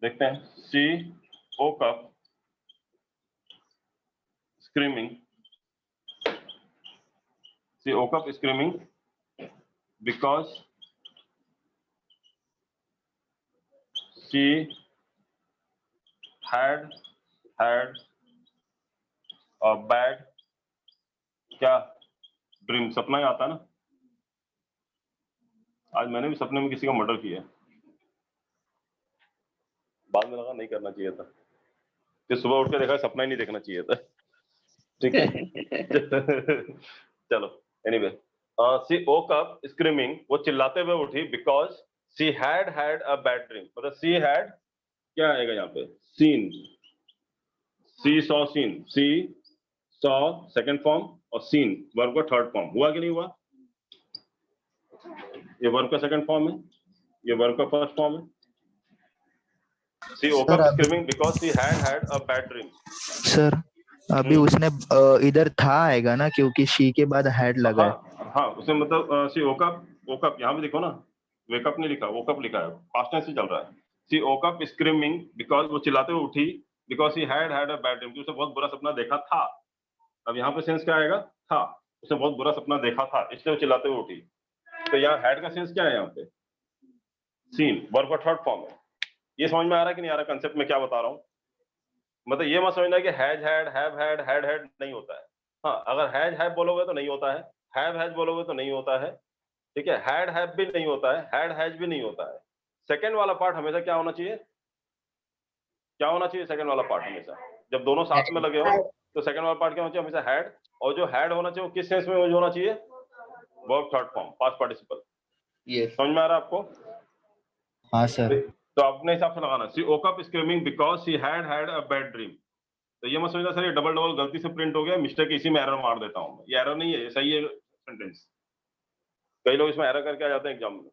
देखते हैं। She woke up screaming. She woke up screaming because she had a bad क्या ड्रीम, सपना ही आता है ना। आज मैंने भी सपने में किसी का मर्डर किया, बाद में लगा नहीं करना चाहिए था, फिर सुबह उठ के देखा सपना ही नहीं देखना चाहिए था। ठीक है। चलो anyway she woke up screaming, वो चिल्लाते हुए उठी because she had had a bad dream, मतलब she had क्या आएगा यहाँ पे seen, she saw seen, she saw second form और seen वर्ब का थर्ड फॉर्म, हुआ कि नहीं हुआ? ये वर्ब का सेकंड फॉर्म है, ये वर्ब का फर्स्ट फॉर्म है। She woke up screaming because she had had a bad dream. Sir अभी उसने इधर था आएगा ना, क्योंकि शी के बाद हैड लगा है। हाँ उसमें मतलब सी woke up यहाँ पे देखो ना, wake up नहीं लिखा, woke up लिखा है, पास्ट टेंस से चल रहा है। She woke up screaming because वो चिल्लाते हुए उठी because she had had a bad dream, उसने बहुत बुरा सपना देखा था। अब यहाँ पे सेंस क्या आएगा? था, उसने बहुत बुरा सपना देखा था इसलिए वो चिल्लाते हुए उठी। तो यहाँ हैड का सेंस क्या है? यहाँ पे सीन वर्ब का थर्ड फॉर्म है। ये समझ में आ रहा है कि नहीं आ रहा कंसेप्ट में क्या बता रहा हूँ? मतलब ये मत समझना कि has had, have had, had had नहीं होता है। हाँ, अगर हैज हैव बोलोगे तो नहीं होता है, हैव हैज बोलोगे तो नहीं होता है, ठीक है, हैड हैव भी नहीं होता है, हैड हैज भी नहीं होता है। सेकंड वाला पार्ट हमेशा क्या होना चाहिए? क्या होना चाहिए सेकंड वाला पार्ट? हमेशा जब दोनों साथ में लगे हो तो सेकंड वाला पार्ट क्या होना चाहिए? हमेशा हैड, और जो हैड होना चाहिए वो किस सेंस में होना चाहिए? Verb third form, past participle. Yes समझ में आ रहा है आपको? हाँ सर। तो अपने हिसाब से लगाना, she woke up screaming because she had had a bad dream। तो ये मत समझना सर ये डबल डबल गलती से प्रिंट हो गया, मिस्टेक इसी में एरर मार देता हूँ। ये एरर नहीं है, ये सही है सेंटेंस। कई लोग इसमें एरर करके आ जाते हैं एग्जाम में,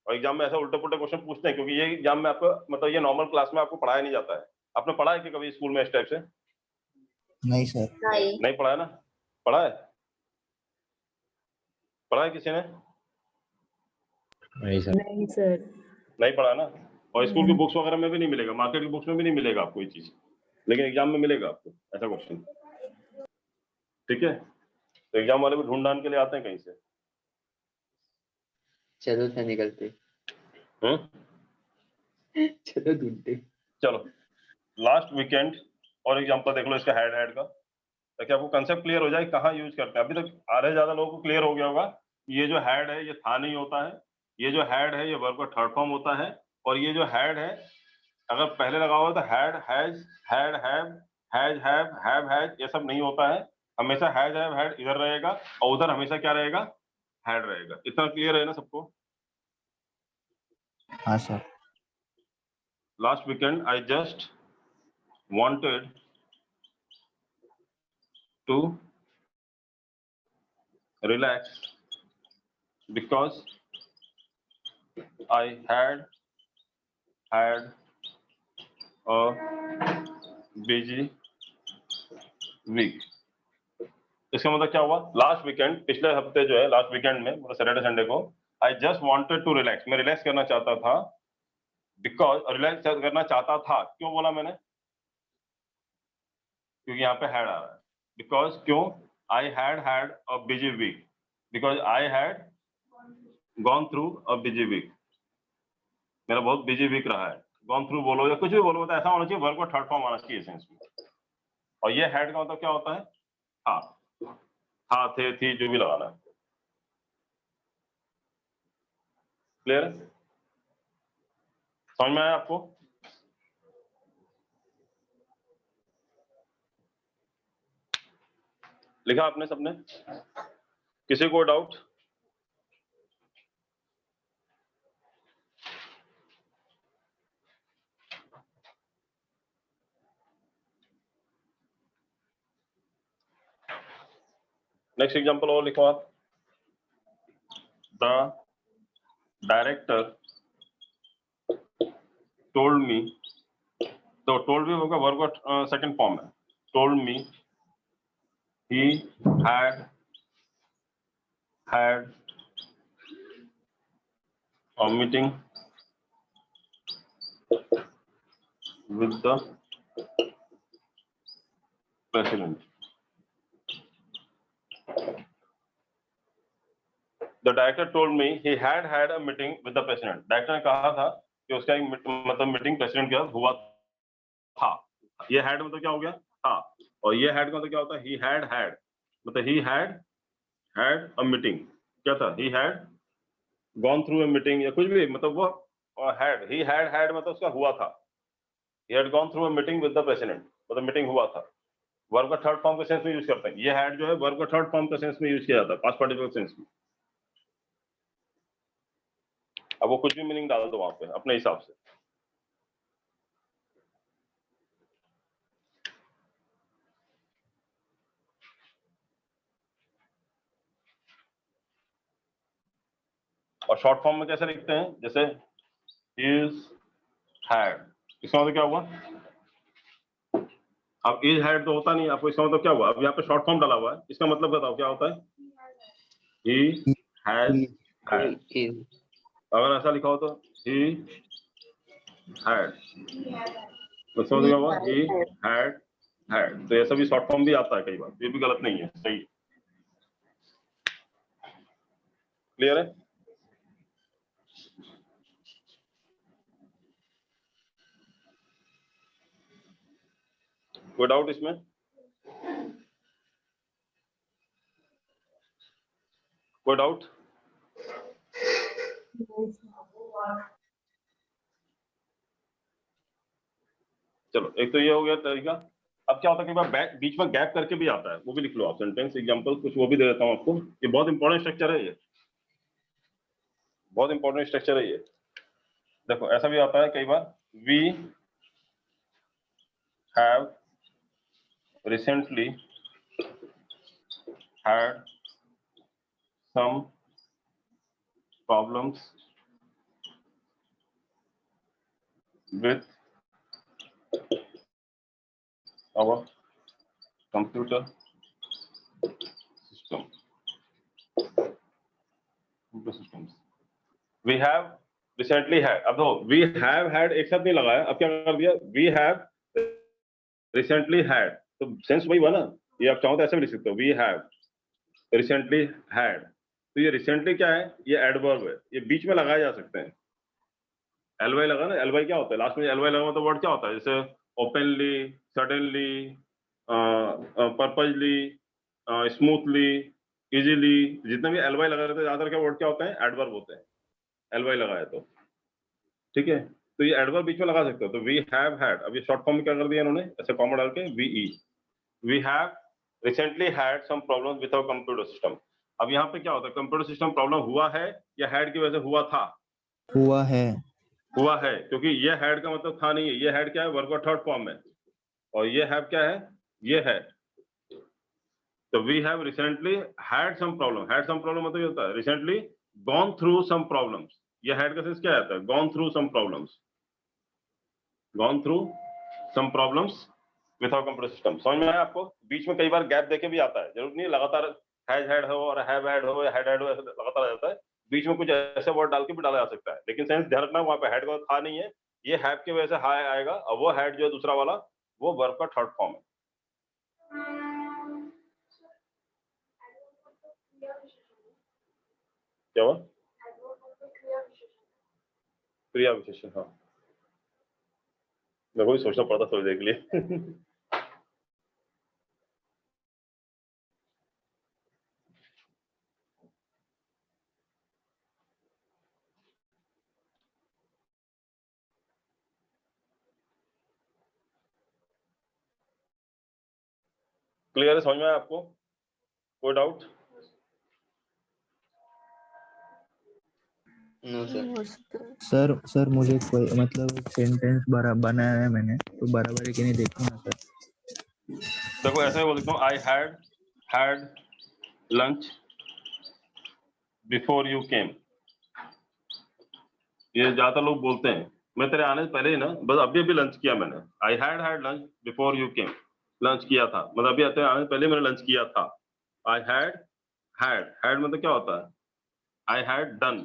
और एग्जाम में ऐसा उल्टे पुल्टे क्वेश्चन पूछते हैं, क्योंकि ये एग्जाम में आपको मतलब ये नॉर्मल क्लास में आपको पढ़ाया नहीं जाता है। आपने पढ़ा है कि कभी स्कूल में इस टाइप से? नहीं सर। नहीं पढ़ा है ना? पढ़ा है? पढ़ा है किसी ने? नहीं सर। नहीं सर। नहीं पढ़ा ना? और स्कूल की बुक्स वगैरह में भी नहीं मिलेगा, मार्केट की बुक्स में भी नहीं मिलेगा आपको ये चीज, लेकिन एग्जाम में मिलेगा आपको ऐसा क्वेश्चन। ठीक है, तो एग्जाम वाले भी ढूंढ ढांड के लिए आते हैं कहीं से। चलो था निकलते। चलो ढूंढते। चलो लास्ट वीकेंड और एग्जांपल देख लो इसका हैड का, ताकि आपको कंसेप्ट क्लियर हो जाए कहाँ यूज करते हैं। अभी तक आधे ज्यादा लोगों को क्लियर हो गया होगा ये जो हैड है ये था नहीं होता है, ये जो हैड है ये वर्ब का थर्ड फॉर्म होता है, और ये जो हैड है अगर पहले लगा हुआ तो had, has, had, have, has, have, has ये सब नहीं होता है। हमेशा हैज, हैव, हैड इधर रहेगा और उधर हमेशा क्या रहेगा? हैड रहेगा। इतना क्लियर है ना सबको? हाँ sir. Last weekend I just wanted to relax because I had a busy week। इसका मतलब क्या हुआ? लास्ट वीकेंड, पिछले हफ्ते जो है लास्ट वीकेंड में मतलब सैटरडे संडे को I just wanted to relax, मैं रिलैक्स करना चाहता था। बिकॉज रिलैक्स करना चाहता था, क्यों बोला मैंने? क्योंकि यहाँ पे हैड आ रहा है। बिकॉज क्यों? I had a busy week, because I had gone through a busy week, मेरा बहुत बिजी वीक रहा है। गॉन थ्रू बोलो या कुछ भी बोलो, मतलब ऐसा होना चाहिए वर्ब का थर्ड फॉर्म आना चाहिए सेंस में। और ये हैड का मतलब क्या होता है? हाँ थे, थी, जो भी लगाना है। क्लियर है? समझ में आया आपको? लिखा आपने सबने? किसी को डाउट? नेक्स्ट एग्जांपल और लिखो आप। द डायरेक्टर टोल्ड मी, तो टोल्ड मी होगा वर्ब का सेकंड फॉर्म है। Told me he had a meeting with the president। The director told me he had a meeting with the president। Director ने कहा था कि उसका एक मतलब मीटिंग प्रेसिडेंट के साथ हुआ था। ये हैड मतलब क्या हो गया? था। और ये हैड का मतलब क्या होता है? he had मतलब he had a meeting, क्या था? he had gone through a meeting या कुछ भी, मतलब वो had, he had मतलब उसका हुआ था। he had gone through a meeting with the president, मतलब मीटिंग हुआ था। वर्ब का थर्ड फॉर्म के सेंस में यूज करते हैं। ये हैड जो है वर्ब का थर्ड फॉर्म के सेंस में यूज किया जाता है, पास्ट पार्टिसिपल सेंस में। अब वो कुछ भी मीनिंग डाल दो वहां पे अपने हिसाब से। और शॉर्ट फॉर्म में कैसे लिखते हैं, जैसे इज हैड, इसका मतलब क्या हुआ? अब इज हैड तो होता नहीं, आपको इसका मतलब क्या हुआ? अब यहाँ पे शॉर्ट फॉर्म डाला हुआ है, इसका मतलब बताओ क्या होता है? He has had. is अगर ऐसा लिखा हो तो ही हैड, तो इसका मतलब क्या हुआ? He had had. तो ऐसा भी शॉर्ट फॉर्म भी आता है कई बार, ये भी गलत नहीं है, सही है। क्लियर है? कोई डाउट इसमें? कोई डाउट? चलो, एक तो ये हो गया तरीका। अब क्या होता है, कई बार बीच में गैप करके भी आता है, वो भी लिख लो आप, सेंटेंस एग्जांपल कुछ वो भी दे देता हूँ आपको। ये बहुत इंपॉर्टेंट स्ट्रक्चर है, ये बहुत इंपॉर्टेंट स्ट्रक्चर है ये। देखो ऐसा भी आता है कई बार, we have recently had some problems with our computer systems. We have recently had, अब देखो we have had एक साथ नहीं लगाया, अब क्या कर दिया? We have recently had, तो सेंस वही हुआ ना। ये आप चाहो तो ऐसे भी लिख सकते हो, we have recently had। तो ये recently क्या है? ये एडवर्ब है, ये बीच में लगाए जा सकते हैं। ly लगा ना, ly क्या होता है? लास्ट में ly लगा तो वर्ड क्या होता है? जैसे openly, suddenly, purposely, smoothly, easily, जितने भी ly लगा रहते हैं ज्यादातर क्या वर्ड क्या होते हैं? एडवर्ब होते हैं, ly लगाए तो। ठीक है, तो ये एडवर्ब बीच में लगा सकते हो। तो वी हैव हैड, अब ये शॉर्ट फॉर्म में क्या कर दिया इन्होंने, ऐसे कॉमा डाल के we have recently had some problem with our computer system. अब यहाँ पे क्या होता है? कंप्यूटर सिस्टम प्रॉब्लम हुआ है या हैड की वजह से हुआ था? हुआ है। हुआ है, क्योंकि ये हैड का मतलब था नहीं है। ये हैड क्या है? वर्ब का थर्ड फॉर्म है। और ये हैव क्या है? ये है। तो we have recently had some problem. Had some problem मतलब ये होता है recently gone through some problems. ये हैड का सेंस क्या आता है? Gone through some problems, gone through some problems with our computer system. समझ में आया आपको? बीच में कई बार गैप देके भी आता है, जरूर नहीं लगातार हैज हैड हो और हैव हैड हो या हैड हैड हो ऐसे लगातार आ जाता है। बीच में कुछ ऐसे वर्ड डाल के भी डाला जा सकता है, लेकिन सेंस ध्यान रखना वहां पे हैड का था नहीं है, ये हैव की वजह से हाय आएगा। और वो हैड जो है दूसरा वाला, वो वर्ब का थर्ड फॉर्म है। क्या हुआ? क्रिया विशेषण, हाँ मेरे को भी सोचना पड़ता थोड़ी देर के लिए। क्लियर है? समझ में आया आपको? कोई डाउट? No sir. सर मुझे कोई मतलब सेंटेंस बनाया है मैंने, तो बराबर है कि नहीं देखो ना सर। देखो ऐसे ही बोल देता हूँ, I had lunch before you came. ये ज्यादातर लोग बोलते हैं, मैं तेरे आने से पहले ही ना, बस अभी लंच किया मैंने। I had lunch before you came, lunch किया था मतलब अभी तेरे आने से पहले मैंने लंच किया था। आई हैड मतलब क्या होता है? आई हैड डन,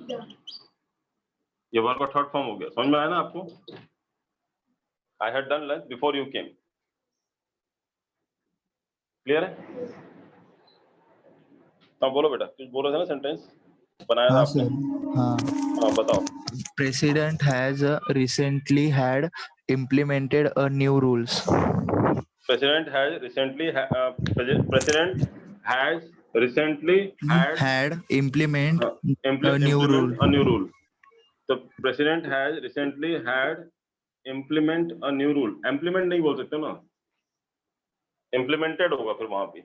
ये वर्ब का थर्ड फॉर्म हो गया। समझ में आया ना आपको? I had done lunch before you came. Clear है? हाँ बोलो बेटा, कुछ बोल रहे थे ना, सेंटेंस बनाया था हाँ आपने। सर, हाँ। हाँ बताओ। President has recently had implemented a new rules. President has recently Had implement a new rule. a new rule. The president has recently had implement a new rule. Implement नहीं बोल सकते ना, इम्प्लीमेंटेड होगा फिर वहां पे,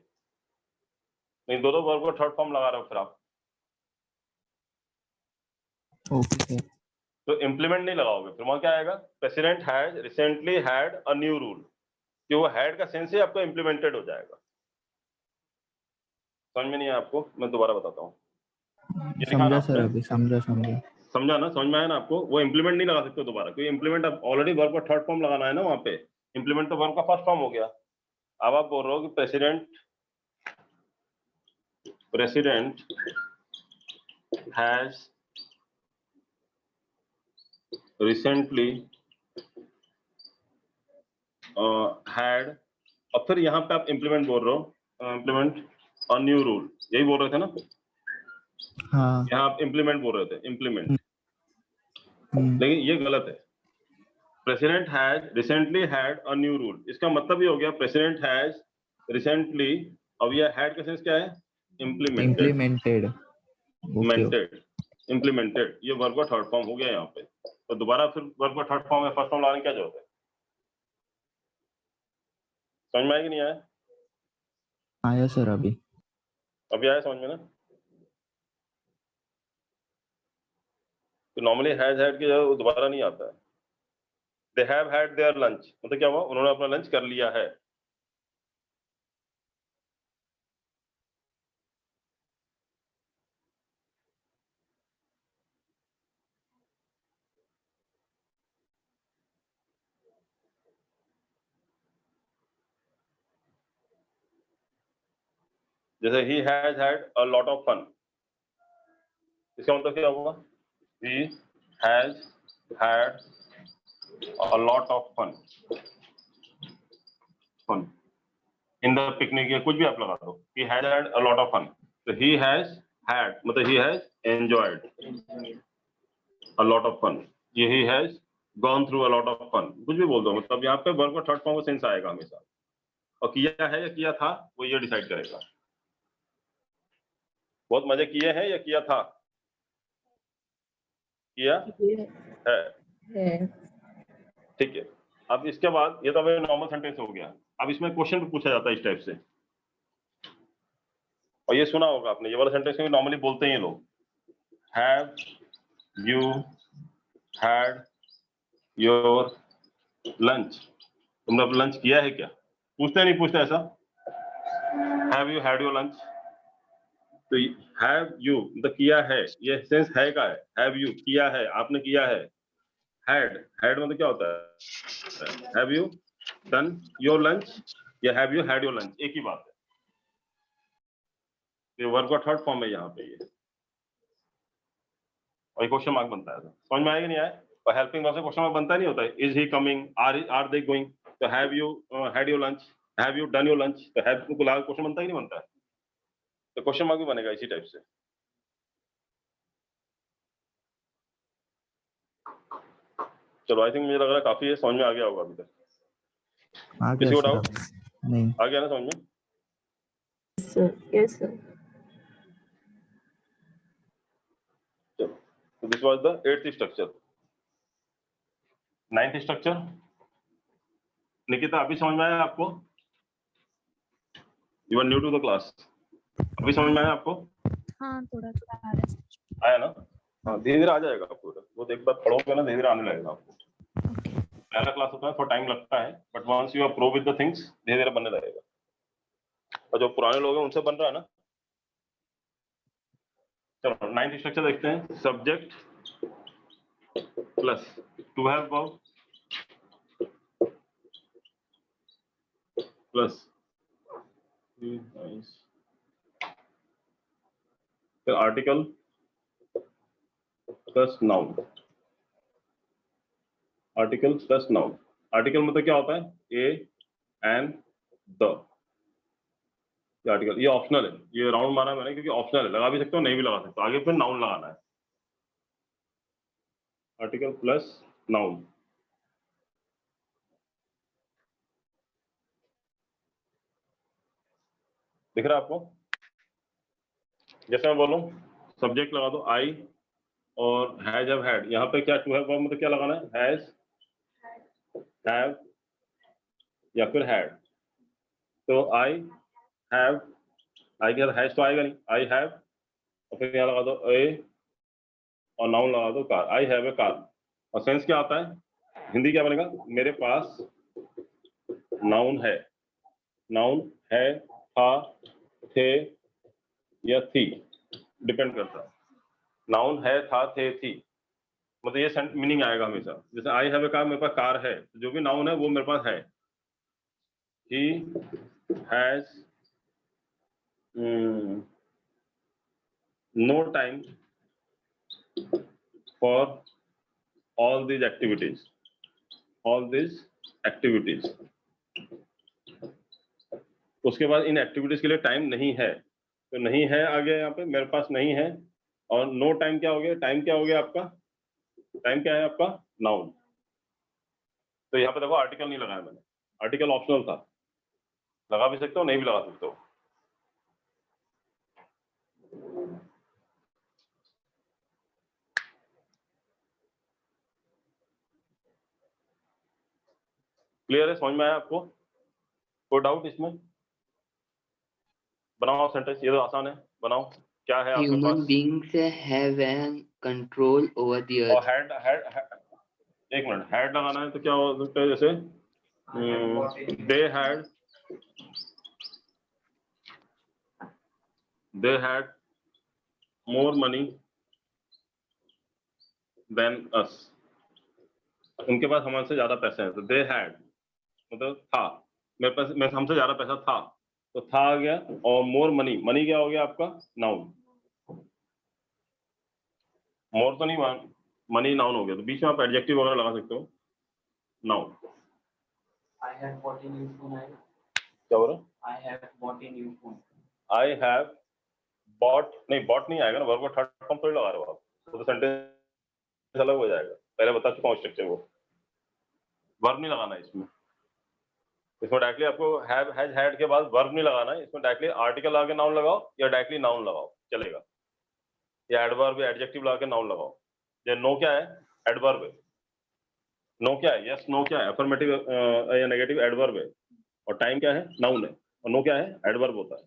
नहीं दोनों वर्ब को थर्ड फॉर्म लगा रहे हो फिर आप, ओके सर। तो इम्प्लीमेंट नहीं लगाओगे, फिर वहां क्या आएगा, president has recently had a new rule, कि वो हैड का सेंस ही आपको इम्प्लीमेंटेड हो जाएगा। समझ में नहीं आया आपको, मैं दोबारा बताता हूँ, ये लिखा ना समझा सर, आपने? अभी समझा। समझा ना, समझ में आया ना आपको? वो इम्प्लीमेंट नहीं लगा सकते हो दोबारा, क्योंकि इम्प्लीमेंट अब ऑलरेडी वर्ब का थर्ड फॉर्म लगाना है ना वहां पे, इम्प्लीमेंट तो वर्ब का फर्स्ट फॉर्म हो गया। अब आप बोल रहे हो कि प्रेसिडेंट हैज रिसेंटली हैड, अब फिर यहाँ पे आप इम्प्लीमेंट बोल रहे हो, इम्प्लीमेंट अ न्यू रूल, यही बोल रहे थे ना? हाँ। यहाँ आप इम्प्लीमेंट बोल रहे थे, इम्प्लीमेंट, हम्म, लेकिन ये गलत है। President has recently had a new rule, इसका मतलब ये हो गया प्रेसिडेंट हैज रिसेंटली, अब ये हैड का सेंस क्या है, इम्प्लीमेंटेड, इम्प्लीमेंटेड। ओके। इम्प्लीमेंटेड, ये वर्ब का थर्ड फॉर्म हो गया यहाँ पे, तो दोबारा फिर वर्ब का थर्ड फॉर्म है फर्स्ट फॉर्म लाने की क्या जरूरत है? समझ में आया कि नहीं आया? आया सर अभी। अभी आया समझ में ना? तो नॉर्मली हैज हैड की जगह वो दोबारा नहीं आता है। They have had there lunch, मतलब क्या हुआ, उन्होंने अपना लंच कर लिया है। जैसे he has had a lot of fun, इसका मतलब क्या हुआ, he has had a lot of fun, fun in the picnic, या कुछ भी आप लगा दो, he has had a lot of fun, तो ही हैज हैड मतलब he has enjoyed a lot of fun, ये he has gone through a lot of fun, कुछ भी बोल दो, मतलब यहाँ पे वर्ब का थर्ड फॉर्म का सेंस आएगा हमेशा, और किया है या किया था वो ये डिसाइड करेगा। बहुत मजे किए हैं या किया था, किया है, ठीक है। अब इसके बाद ये तो अभी नॉर्मल सेंटेंस हो गया, अब इसमें क्वेश्चन भी पूछा जाता है इस टाइप से, और ये सुना होगा आपने, ये वाला सेंटेंस में नॉर्मली बोलते हैं लोग, have you had your lunch, तुमने अपना लंच किया है क्या, पूछते नहीं पूछते ऐसा, have you had your lunch, तो हैव यू मतलब किया है, ये सेंस है का है, हैव यू किया है, आपने किया है, हैड हैड मतलब क्या होता है, have you done your lunch या have you had your lunch, एक ही बात है, ये वर्ब का थर्ड फॉर्म है यहाँ पे ये, और ये क्वेश्चन मार्क बनता है, समझ में आएगा नहीं आया? और हेल्पिंग वर्ब से क्वेश्चन मार्क बनता नहीं होता है, is he coming, are they going, तो have you had your lunch, have you done your lunch, तो हैव को बुला क्वेश्चन बनता ही नहीं बनता है, तो क्वेश्चन मार्क भी बनेगा इसी टाइप से। चलो आई थिंक मुझे लग रहा है काफी है, समझ में आ गया होगा अभी तक, आ किसी गया को सर डाउट? अभी। नहीं। आ गया ना समझ में? Yes, sir. चलो, तो this was the 8th structure. 9th structure Nikita अभी समझ में आया आपको? You are new to the class, अभी समझ में आया आपको? हाँ थोड़ा थोड़ा आ रहा है। आया ना? हाँ धीरे धीरे आ जाएगा आपको, वो एक बार पढ़ोगे ना धीरे धीरे आने लगेगा आपको, पहला क्लास होता है थोड़ा टाइम लगता है, but once you are pro with the things धीरे धीरे बनने लगेगा, और जो पुराने लोग हैं उनसे बन रहा है ना। चलो 9th स्ट्रक्चर देखते हैं, subject plus to have verb plus फिर article plus noun, article plus noun, article मतलब क्या होता है, ए एंड द, ये आर्टिकल ये ऑप्शनल है, ये राउंड मारा मैंने क्योंकि ऑप्शनल है, लगा भी सकते हो नहीं भी लगा सकते हो, आगे फिर नाउन लगाना है, आर्टिकल प्लस नाउन। दिख रहा है आपको? जैसे मैं बोलूं सब्जेक्ट लगा दो आई और हैज हैव हैड, यहाँ पे क्या टू हैव वर्ब मतलब क्या लगाना है, हैज हैव या फिर हैड, तो आई हैव, आई के साथ हैज तो आएगा नहीं, आई हैव और फिर यहाँ लगा दो ए और नाउन लगा दो car, I have a car. और सेंस क्या आता है, हिंदी क्या बनेगा, मेरे पास नाउन है, नाउन है, था, थे या थी, डिपेंड करता है। नाउन है, था, थे, थी, मतलब ये मीनिंग आएगा हमेशा। जैसे आई हैव ए कार, मेरे पास कार है, जो भी नाउन है वो मेरे पास है। He has no time for all these activities, all these activities. उसके बाद इन एक्टिविटीज के लिए टाइम नहीं है, तो नहीं है आ गया यहाँ पे, मेरे पास नहीं है। और नो टाइम क्या हो गया, टाइम क्या हो गया आपका, टाइम क्या है आपका, नाउन। तो यहाँ पे देखो आर्टिकल नहीं लगाया मैंने, आर्टिकल ऑप्शनल था, लगा भी सकते हो नहीं भी लगा सकते हो। क्लियर है, समझ में आया आपको, कोई डाउट इसमें? बनाओ सेंटेंस, ये तो आसान है, बनाओ। क्या है आपके Human pass? beings have an control over the और earth. एक मिनट, हैड लगाना है तो क्या हो सकता है, जैसे they had more money than us, उनके पास हमसे ज्यादा पैसे हैं, तो they had मतलब था, मेरे पास हमसे ज्यादा पैसा था, तो था आ गया। और मोर मनी, मनी क्या हो गया आपका, नाउन। मोर तो नहीं, मनी नाउन हो गया, तो बीच में आप एडजेक्टिव वगैरह लगा सकते हो, noun. I have bought a new phone. क्या बोल रहे हो? I have bought a new phone. I have bought, नहीं बॉट नहीं आएगा ना, वर्ब का थर्ड फॉर्म थोड़ी लगा रहे हो आप, तो सेंटेंस अलग हो जाएगा। पहले बता चुका हूँ स्ट्रक्चर, वो वर्ब नहीं लगाना है इसमें। इसमें डायरेक्टली आपको हैव, हैज, हैड के बाद वर्ब नहीं लगाना है, इसमें डायरेक्टली आर्टिकल आके नाउन लगाओ या डायरेक्टली नाउन लगाओ चलेगा, या एडवर्ब या एडजेक्टिव लगा के नाउन लगाओ। ये नो क्या है, एडवर्ब है। नो क्या है, यस नो क्या है, अफर्मेटिव या नेगेटिव एडवर्ब है। और टाइम क्या है, नाउन है। और नो क्या है, एडवर्ब होता है।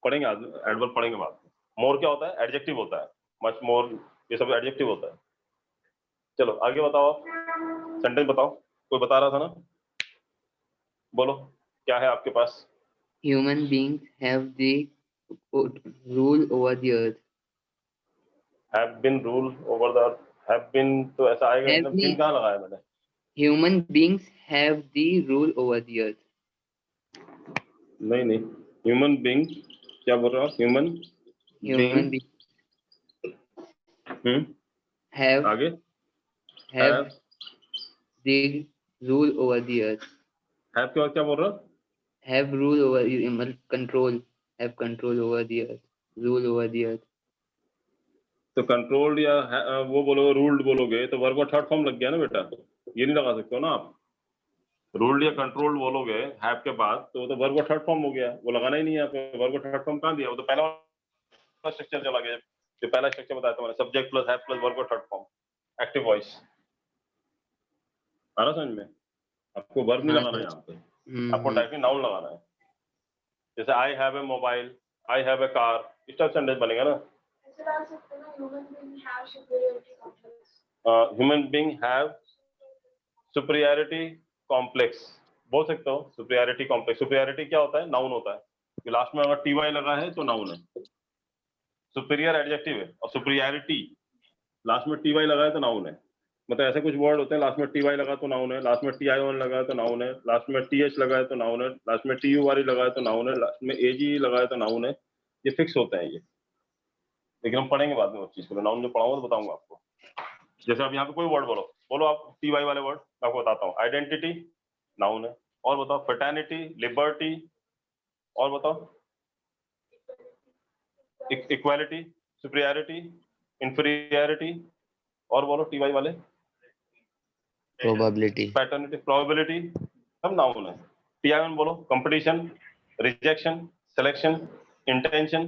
पढ़ेंगे आज, एडवर्ब पढ़ेंगे बाद में। मोर क्या होता है, एडजेक्टिव होता है, मच मोर, ये सब एडजेक्टिव होता है। चलो आगे बताओ, आप सेंटेंस बताओ, कोई बता रहा था ना, बोलो क्या है आपके पास। Human beings have the rule over the earth. Have been rule over the earth, have been तो ऐसा आएगा, Have एकदम been. बीन कहाँ लगाया मैंने। Human beings have the rule over the earth. नहीं, ह्यूमन बीइंग क्या बोल रहा हूँ, ह्यूमन Human beings have आगे have the rule over the earth. Have के बाद क्या बोल रहा हूँ, Have rule over, मतलब control, have control over the earth, rule over the earth. तो कंट्रोल्ड या वो बोलो, रूल्ड बोलोगे तो वर्ब का थर्ड फॉर्म लग गया ना बेटा, ये नहीं लगा सकते हो ना आप। रूल्ड या कंट्रोल्ड बोलोगे हैव के बाद तो वो तो वर्ब का थर्ड फॉर्म हो गया, वो लगाना ही नहीं है आपको। वर्ब का थर्ड फॉर्म कहाँ दिया, वो तो पहला स्ट्रक्चर चला गया, जो पहला स्ट्रक्चर बताया था मैंने, subject plus have plus verb का थर्ड फॉर्म, एक्टिव वॉइस। आ रहा समझ में, आपको वर्ब नहीं लगाना है यहाँ पे, आपको डायरेक्टली नाउन लगाना है। जैसे I have a mobile, I have a car, इस टाइप सेंटेंस बनेगा ना। Human being have superiority complex बोल सकते हो, सुपीरियरिटी कॉम्प्लेक्स। सुपीरियरिटी क्या होता है, नाउन होता है, लास्ट में अगर टी वाई लगा है तो नाउन है। सुपीरियर एडजेक्टिव है और सुपीरियरिटी लास्ट में टी वाई लगा है तो नाउन है। मतलब ऐसे कुछ वर्ड होते हैं लास्ट में टी वाई लगा तो नाउन है, लास्ट में टी आई वन लगा है तो नाउन है, लास्ट में टी एच लगा है तो नाउन है, लास्ट में टी यू वाली लगा है तो नाउन है, लास्ट में ए जी लगा है तो नाउन है। ये फिक्स होते हैं ये, लेकिन हम पढ़ेंगे बाद में उस चीज को, नाउन जो पढ़ाऊंगा तो बताऊंगा आपको। जैसे अब यहाँ पे कोई वर्ड बोलो आप टी वाई वाले वर्ड, मैं आपको बताता हूँ। आइडेंटिटी नाउन है, और बताओ फ्रेटर्निटी, लिबर्टी, और बताओ इक्वालिटी, सुपीरियरिटी, इंफीरियरिटी, और बोलो टी वाई वाले, Probability. पैटर्निटी, प्रोबेबिलिटी, सब नाउन है। टी आई वन बोलो, कंपटीशन, रिजेक्शन, सिलेक्शन, इंटेंशन,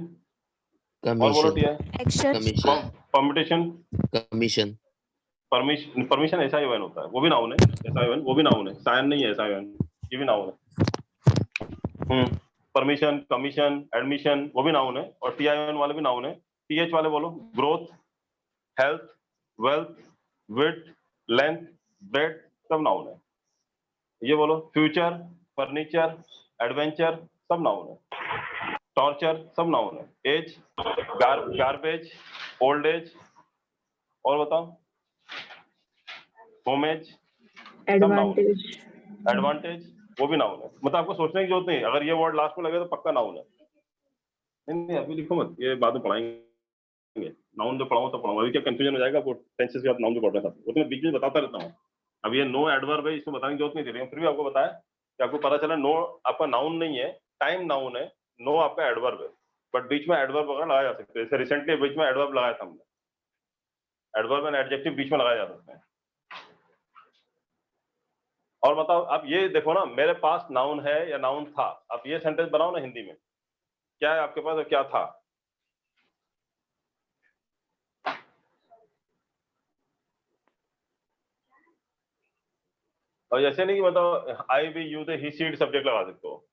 और बोलो T I, Action. Commission. Permutation, Commission. Permission ऐसा इवन होता है, वो भी नाउन है। ऐसा इवन वो भी नाउन है, साइन नहीं है ऐसा इवन, ये भी नाउन है। परमिशन, कमीशन, एडमिशन वो भी नाउन है, और TION वाले भी नाउन है। TH वाले बोलो, growth, health, wealth, width, length, breadth, सब नाउन है। ये बोलो, फ्यूचर, फर्नीचर, एडवेंचर, सब नाउन है। टॉर्चर, सब नाउन है। एज, गार्बेज, ओल्ड एज, और बताओ, होमेज, एडवांटेज, एडवांटेज, वो भी नाउन है। मतलब आपको सोचने की जरूरत नहीं, अगर ये वर्ड लास्ट में लगे तो पक्का नाउन है। नहीं अभी लिखो मत, ये बाद में पढ़ाएंगे। नाउन जो पढ़ाऊं तो पढ़ाऊंगा, अभी क्या कंफ्यूजन हो जाएगा आपको टेंसेस के साथ नाउन जो पढ़ रहे थे, वो तो मैं बीच में बताता रहता हूँ। अब ये नो एडवर्ब है, इसको बताने की जरूरत नहीं थी, लेकिन फिर भी आपको बताया कि आपको पता चला नो आपका नाउन नहीं है, टाइम नाउन है, नो आपका एडवर्ब है। बट बीच में एडवर्ब वगैरह लगाया जा सकता है, जैसे रिसेंटली बीच में एडवर्ब लगाया था हमने, एडवर्ब एंड एडजेक्टिव बीच में लगाया जा सकते हैं। और बताओ, आप ये देखो ना, मेरे पास नाउन है या नाउन था, आप ये सेंटेंस बनाओ ना हिंदी में, क्या है आपके पास और क्या था। और जैसे नहीं कि मतलब I we you he she subject लगा सकते हो।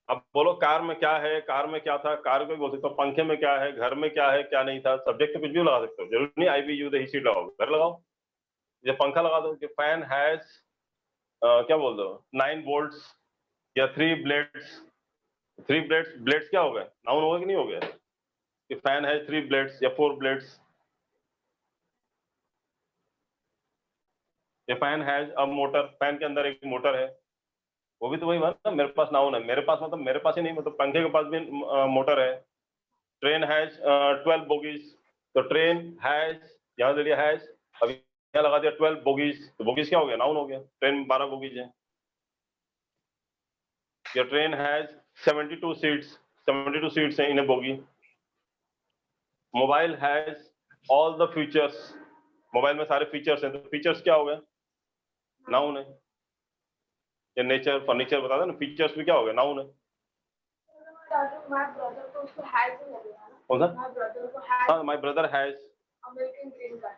अब बोलो कार में क्या है, कार में क्या था, कार को भी बोल सकते हो। पंखे में क्या है, घर में क्या है, क्या नहीं था, सब्जेक्ट तो कुछ भी लगा सकते हो, जरूरी नहीं आई वी यू ही सीड लगाओ, घर लगाओ। ये पंखा लगा दो कि फैन हैज क्या बोल दो 9 वोल्ट्स या 3 ब्लेड्स। 3 ब्लेड्स क्या हो गए, नाउन हो गया कि नहीं हो गया, कि फैन हैज 3 ब्लेड्स या 4 ब्लेड्स। ये fan has a motor, fan के अंदर एक मोटर है, वो भी तो वही बात ना, मेरे पास नाउन है। मेरे पास मतलब मेरे पास ही नहीं, मतलब पंखे के पास भी मोटर है। ट्रेन हैज 12 बोगीज, तो ट्रेन हैज, यहाँ से लिया हैज, अब यहाँ लगा दिया 12 बोगीज, तो बोगीज क्या हो गया, नाउन हो गया। ट्रेन में 12 बोगीज है। या ट्रेन हैज 72 सीट्स, 72 सीट्स है in a bogie. Mobile has all the features, mobile में सारे फीचर्स हैं, तो फीचर्स क्या हो गए, नाउन है। या नेचर, फर्नीचर बता दो ना, फीचर्स भी क्या हो गया, नाउन है। My brother को उसको has ही लगेगा ना। कौन सा? My brother को has हाँ, my brother has American green card.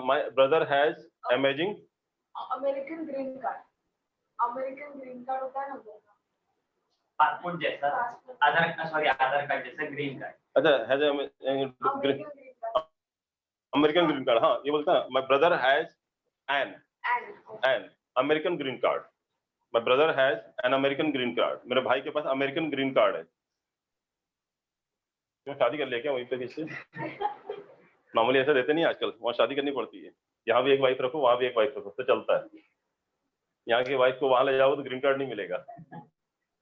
my brother has amazing American green card. American green card होता है ना वो। पासपोर्ट जैसा, आधार कार्ड जैसा ग्रीन कार्ड। अच्छा has American green card. American green card, हाँ ये बोलता है my brother has an And American green card, my brother has an American green card, मेरे भाई के पास अमेरिकन ग्रीन कार्ड है। क्यों, शादी कर लिया क्या वहीं पे किससे? नॉर्मली ऐसा देते नहीं आजकल, वहाँ शादी करनी पड़ती है। यहाँ भी एक वाइफ रखो, वहाँ भी एक वाइफ रखो, तो चलता है। यहाँ की वाइफ को वहाँ ले जाओ तो ग्रीन कार्ड नहीं मिलेगा,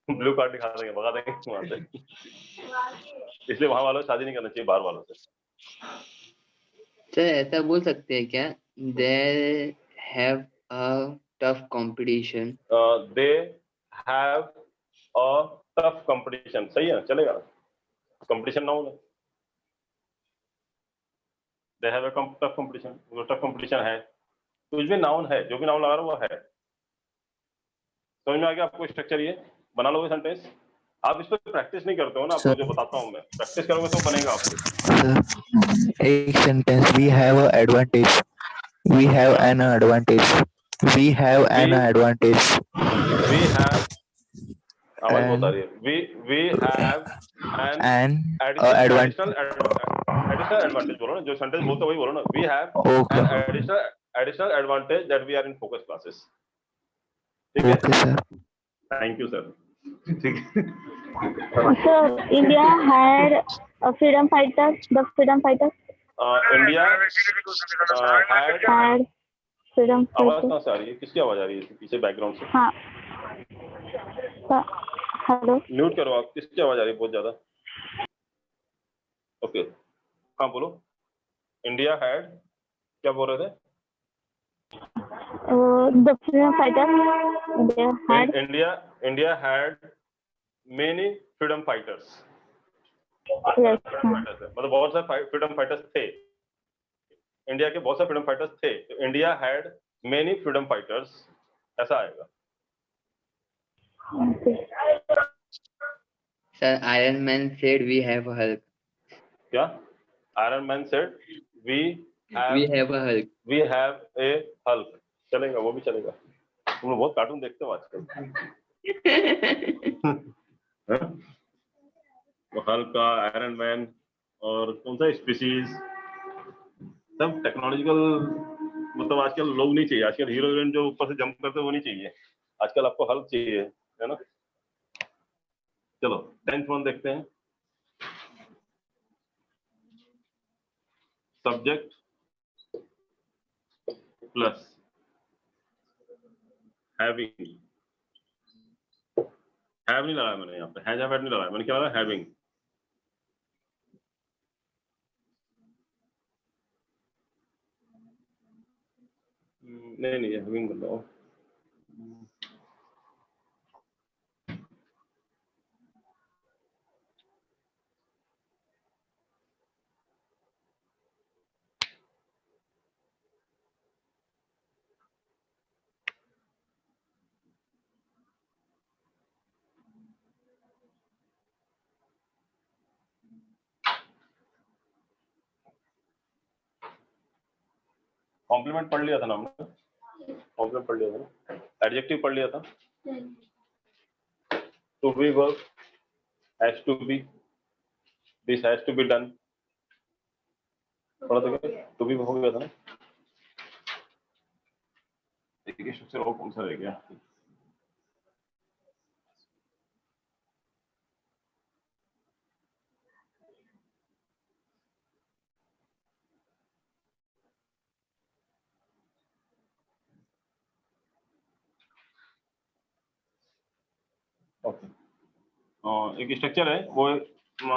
ब्लू कार्ड दिखा देंगे, भगा देंगे वहाँ से। इसलिए वहाँ वालों से शादी नहीं करना चाहिए, बाहर वालों से। सर ऐसा बोल सकते हैं क्या, they have a tough competition? They have a tough competition, सही है, चलेगा। कंपटीशन नाउन है, they have a tough competition, वो टफ कंपटीशन है, कुछ भी नाउन है, जो भी नाउन लगा रहा वो है। समझ में आ गया आपको स्ट्रक्चर, ये बना लोगे सेंटेंस। आप इस पर प्रैक्टिस नहीं करते हो ना, आपको जो बताता हूँ मैं, प्रैक्टिस करोगे तो बनेगा आपको। एक sentence, we have a advantage, we have an advantage, we have an advantage, we have, आवाज बहुत आ रही है, we have an additional advantage बोलो ना, जो सेंटेंस बोलते वही बोलो ना, we have an additional advantage that we are in focus classes. ठीक है, okay sir, thank you sir. ठीक है, So India had freedom fighters. The freedom fighters India had, had freedom आवाज fighters. कहाँ से आ रही है, किसकी आवाज आ रही है पीछे बैकग्राउंड से? हाँ. Hello. म्यूट करो आप, किसकी आवाज आ रही है बहुत ज्यादा? ओके, हाँ बोलो। इंडिया हैड, क्या बोल रहे थे? The freedom fighters. They had. India had many freedom fighters. Yes. मतलब बहुत सारे फ्रीडम फाइटर्स थे, इंडिया के बहुत सारे फ्रीडम फाइटर्स थे, तो India had many freedom fighters, ऐसा आएगा। Sir, Iron Man said we have a Hulk. क्या? Iron Man said we We have a Hulk. A Hulk, चलेगा, वो भी चलेगा। तुम लोग बहुत कार्टून देखते हो आजकल। हाँ? तो हल्का, आयरन मैन और कौन सा स्पीसीज, सब टेक्नोलॉजिकल, मतलब आजकल लोग नहीं चाहिए, आजकल हीरो हीरोइन जो ऊपर से जंप करते हैं वो नहीं चाहिए, आजकल आपको हल्क चाहिए, है ना। चलो 10th वन देखते हैं। सब्जेक्ट प्लस हैविंग, हैव नहीं लगाया मैंने यहाँ पे, हैज हैव हैड नहीं लगाया मैंने, क्या लगाया, हैविंग। नहीं नहीं, हैविंग बताओ। कॉम्प्लीमेंट पढ़ लिया था ना हमने, कॉम्प्लीमेंट पढ़ लिया था ना, एडजेक्टिव पढ़ लिया था। To be verb, has to be, this has to be done, पढ़ा था क्या, टू बी हो गया था ना। देखिए स्ट्रक्चर और कौन सा रह गया। ओके, एक स्ट्रक्चर है, वो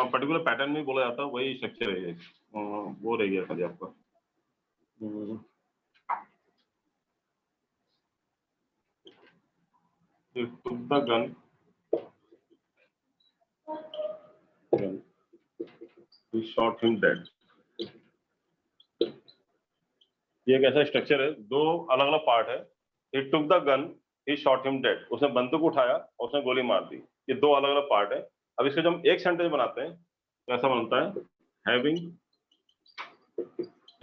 पर्टिकुलर पैटर्न में बोला जाता है, वही स्ट्रक्चर है ये। वो रह गया खाली आपका। He took the gun, he shot him dead। ये एक ऐसा स्ट्रक्चर है, दो अलग अलग पार्ट है। He took the gun, he shot him dead। उसने बंदूक उठाया और उसने गोली मार दी। ये दो अलग अलग पार्ट है। अब इसको जब हम एक सेंटेंस बनाते हैं तो ऐसा बनता है, having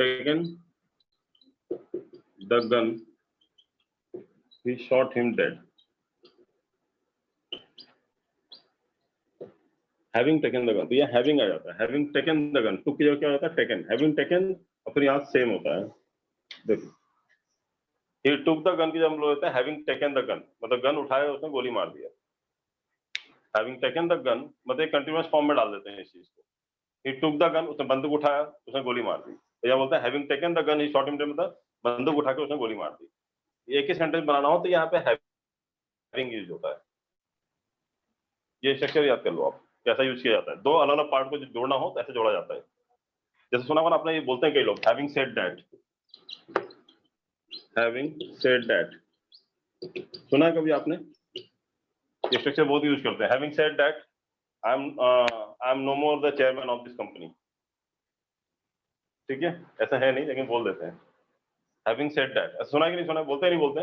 taken the gun, he shot him dead। Having taken the gun, तो ये having आ जाता है। Having taken the gun, took की जगह क्या हो जाता है, taken। Having taken और फिर यहाँ सेम होता है। देखो, he took the gun की जब हम लोग होता है having taken the gun, मतलब गन उठाया उसने गोली मार दिया। Having taken the gun मतलब कंटिन्यूअस फॉर्म में डाल देते हैं इस चीज को। He took the gun, उसने बंदूक उठाया, उसने गोली मार दी। तो यह बोलता है having taken the gun, he shot him dead, मतलब बंदूक उठा के उसने गोली मार दी। एक ही सेंटेंस बनाना हो तो यहाँ पे having यूज होता है। ये स्ट्रक्चर याद कर लो आप, कैसा यूज किया जाता है। दो अलग अलग पार्ट को जोड़ना हो तो ऐसे जोड़ा जाता है। जैसे सुना होगा आपने, ये बोलते हैं कई लोग, having said that, having said that, सुना है कभी आपने? ये स्ट्रक्चर बहुत यूज करते हैं। Having said that, I am no more the chairman of this company। ठीक है, ऐसा है नहीं लेकिन बोल देते हैं having said that। ऐसा सुना है कि नहीं सुना? बोलते हैं नहीं बोलते?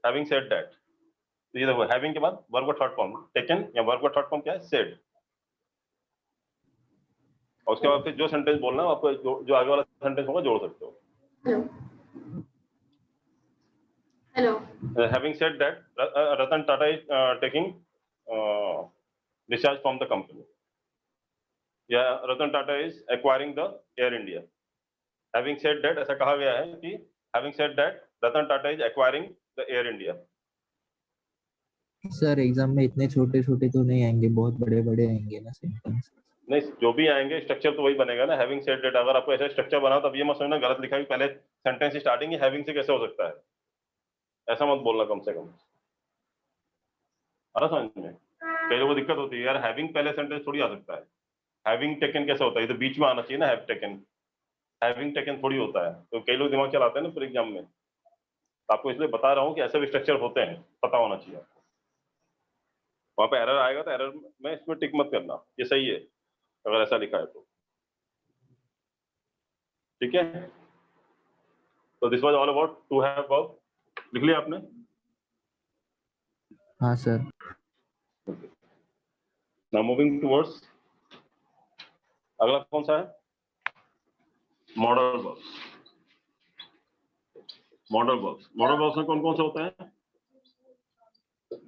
Having said that, तो ये देखो, having के बाद वर्ब का थर्ड फॉर्म taken, या वर्ब का थर्ड फॉर्म क्या है, said। और उसके बाद फिर जो सेंटेंस बोलना है आपको, जो आगे वाला सेंटेंस होगा जोड़ सकते हो। Hello. Having said that, Ratan Tata is taking discharge from the company। या Ratan Tata is acquiring the Air India। Having said that, ऐसा कहा गया है कि having said that, Ratan Tata is acquiring the Air India। Sir exam में इतने छोटे छोटे तो नहीं आएंगे, बहुत बड़े बड़े आएंगे ना सेंटेंस। नहीं, जो भी आएंगे स्ट्रक्चर तो वही बनेगा ना। हैविंग सेड दैट, अगर आपको ऐसा स्ट्रक्चर बना तब ये मत समझना गलत लिखा है, पहले सेंटेंस की स्टार्टिंग ही हैविंग से कैसे हो सकता है, ऐसा मत बोलना कम से कम। आ रहा समझ में? कई लोगों को दिक्कत होती है, यार हैविंग पहले सेंटेंस थोड़ी आ सकता है, हैविंग टेकन कैसे होता है, ये तो बीच में आना चाहिए ना, हैव टेकन। हैविंग टेकन थोड़ी होता है, तो कई लोग दिमाग चलाते हैं ना फिर एग्जाम में। तो आपको इसलिए बता रहा हूँ कि ऐसे भी स्ट्रक्चर होते हैं, पता होना चाहिए आपको। वहां पे एरर आएगा तो एरर में इसमें टिक मत करना, ये सही है अगर ऐसा लिखा है तो। ठीक है, तो this was all about to have verb. लिख लिया आपने? हाँ सर। नाउ मूविंग टुवर्ड्स, अगला कौन सा है, modal verbs. Modal verbs, modal verbs में कौन कौन से होते हैं,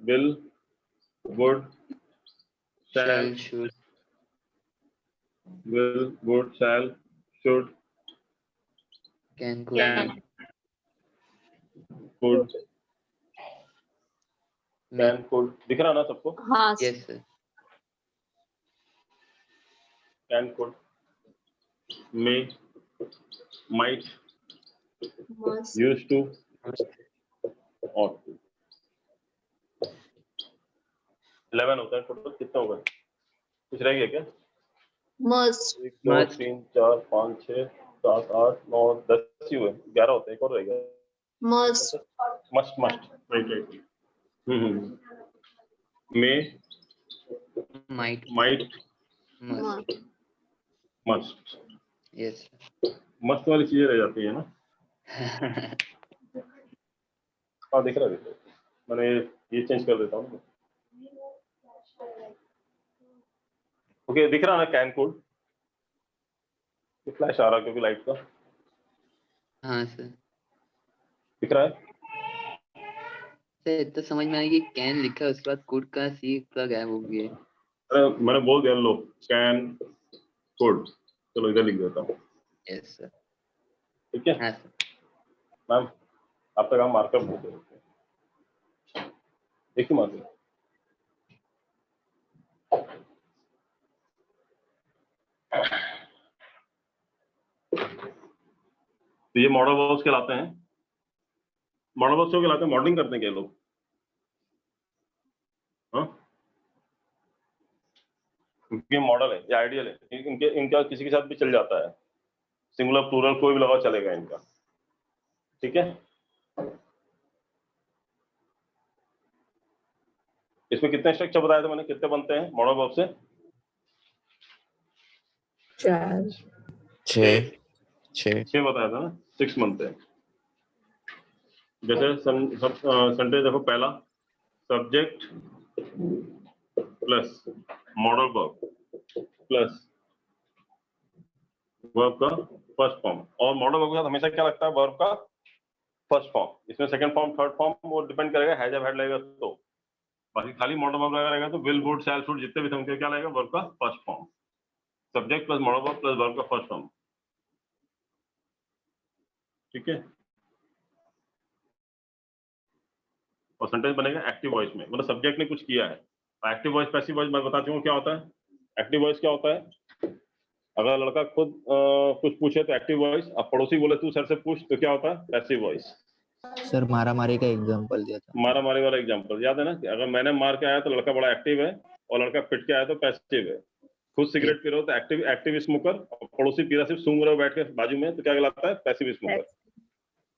will, would, shall, should, will, would, shall, should, can, could, can, may. could, can, could. दिख रहा ना सबको? हाँ Yes, sir. Can, could, may, might, must used to, ought to. 11 होता है टोटल, कितना होगा? कुछ रह गया क्या? must 1 2 Must. 3 4 5 6 7 8 9 10 ही हुए, 11 होते हैं, एक और रह गया। must मस्ट राइट मे, Might. Might, Must. Must. Yes. मस्त वाली चीजें रह जाती है ना। हाँ दिख रहा है, मैंने ये चेंज कर देता हूँ। ओके दिख रहा ना कैन कोड? फ्लैश आ रहा क्योंकि लाइट का हाँ सर। दिख रहा है। सर इतना समझ में आया कि कैन लिखा है उसके बाद कोड का सी पूरा गायब हो गया। अरे मैंने बोल दिया लो कैन कोड, चलो इधर लिख देता हूँ। Yes sir. ठीक है हाँ सर। मैम आपका काम मार्कअप बोल दो, एक ही मार्कअप। तो ये मॉडल वर्ब्स कहलाते हैं। मॉडल वर्ब्स क्यों कहलाते हैं? मॉडलिंग करते हैं क्या लोग? हाँ ये मॉडल है, ये आइडियल है, इनका किसी के साथ भी चल जाता है, सिंगुलर प्लूरल कोई भी लगा चलेगा इनका। ठीक है इसमें कितने स्ट्रक्चर बताया था मैंने, कितने बनते हैं मॉडल वर्ब से? 4 6 बताया था ना, 6 बनते हैं। जैसे सेंटेंस देखो, पहला subject plus modal verb plus verb का फर्स्ट फॉर्म, और मॉडल वर्ब के साथ हमेशा क्या लगता है? वर्ब का फर्स्ट फॉर्म। इसमें सेकंड फॉर्म थर्ड फॉर्म वो डिपेंड करेगा, हैज हैव हैड लगेगा तो, बाकी खाली मॉडल वर्ब रहेगा तो विल वुड शैल शुड जितने भी थे क्या लगेगा? वर्ब का first form. Subject plus modal verb plus verb का फर्स्ट फॉर्म। ठीक है और सेंटेंस बनेगा एक्टिव वॉइस में, मतलब सब्जेक्ट ने कुछ किया है। एक्टिव वॉइस पैसिव वॉइस मैं बताती हूँ क्या होता है। एक्टिव वॉइस क्या होता है? अगर लड़का खुद कुछ पूछे तो एक्टिव वॉइस, अब पड़ोसी बोले तू सर से पूछ तो क्या होता है? Passive voice. सर मारा मारी का एग्जांपल दिया था। मारा मारी वाला एग्जांपल याद है ना कि अगर मैंने मार के आया तो लड़का बड़ा एक्टिव है, और लड़का पिट के आया तो पैसिव है। खुद सिगरेट पी रहे हो तो एक्टिव स्मोकर, और पड़ोसी पी रहा सिर्फ सूंघ रहे हो बैठ के बाजू में तो क्या कहलाता है? Passive smoker.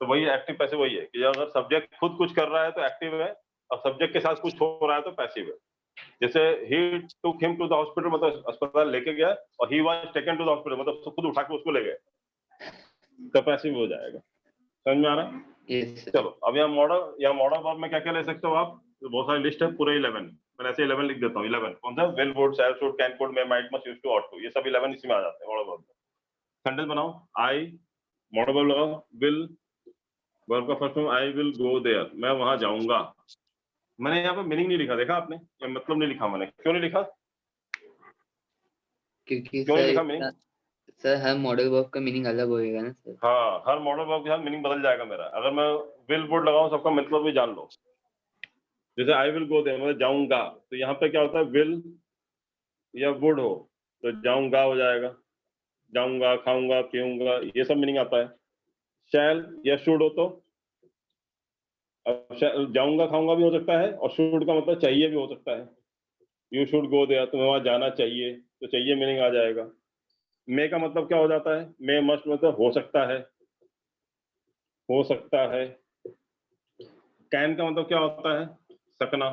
तो वही एक्टिव पैसिव वही है कि अगर सब्जेक्ट खुद कुछ कर रहा है तो एक्टिव है, और सब्जेक्ट के साथ कुछ हो रहा है तो पैसिव है। जैसे he took him to the hospital, मतलब अस्पताल लेके गया, और he was taken to the hospital, मतलब खुद उठा के उसको ले गए, तो पैसिव हो जाएगा। समझ में आ रहा है? यस। चलो अब यहाँ मॉडल वर्ब में क्या क्या ले सकते हो आप? तो बहुत सारी लिस्ट है, पूरे 11। मैंने ऐसे 11 लिख देता हूँ। 11 कौन सा? Will would shall should can could may might must used to ought to, ये सब 11 इसी में आ जाते हैं मॉडल वर्ब में। सेंटेंस बनाओ, आई मॉडल वर्ब लगाओ, विल वर्ब का first form I will go there, मैं वहां जाऊंगा। मैंने यहाँ पे मीनिंग नहीं लिखा, देखा आपने? या मतलब नहीं लिखा मैंने, क्यों नहीं लिखा? क्योंकि क्यों नहीं लिखा मीनिंग? सर हर मॉडल वर्ब का मीनिंग अलग होएगा ना सर। हाँ हर मॉडल वर्ब के साथ मीनिंग बदल जाएगा मेरा। अगर मैं विल वुड लगाऊं सबका मतलब भी जान लो। जैसे आई विल गो देयर मतलब जाऊंगा, तो यहाँ पे क्या होता है? विल या वुड हो तो जाऊंगा हो जाएगा, जाऊंगा, खाऊंगा, पीऊंगा, ये सब मीनिंग आता है। शैल या शुड हो तो अब जाऊंगा खाऊंगा भी हो सकता है, और शुड का मतलब चाहिए भी हो सकता है। यू शुड गो देयर, तुम्हें वहां जाना चाहिए, तो चाहिए मीनिंग आ जाएगा। मे का मतलब क्या हो जाता है? मे मस्ट मतलब हो सकता है, हो सकता है। कैन का मतलब क्या होता है? सकना,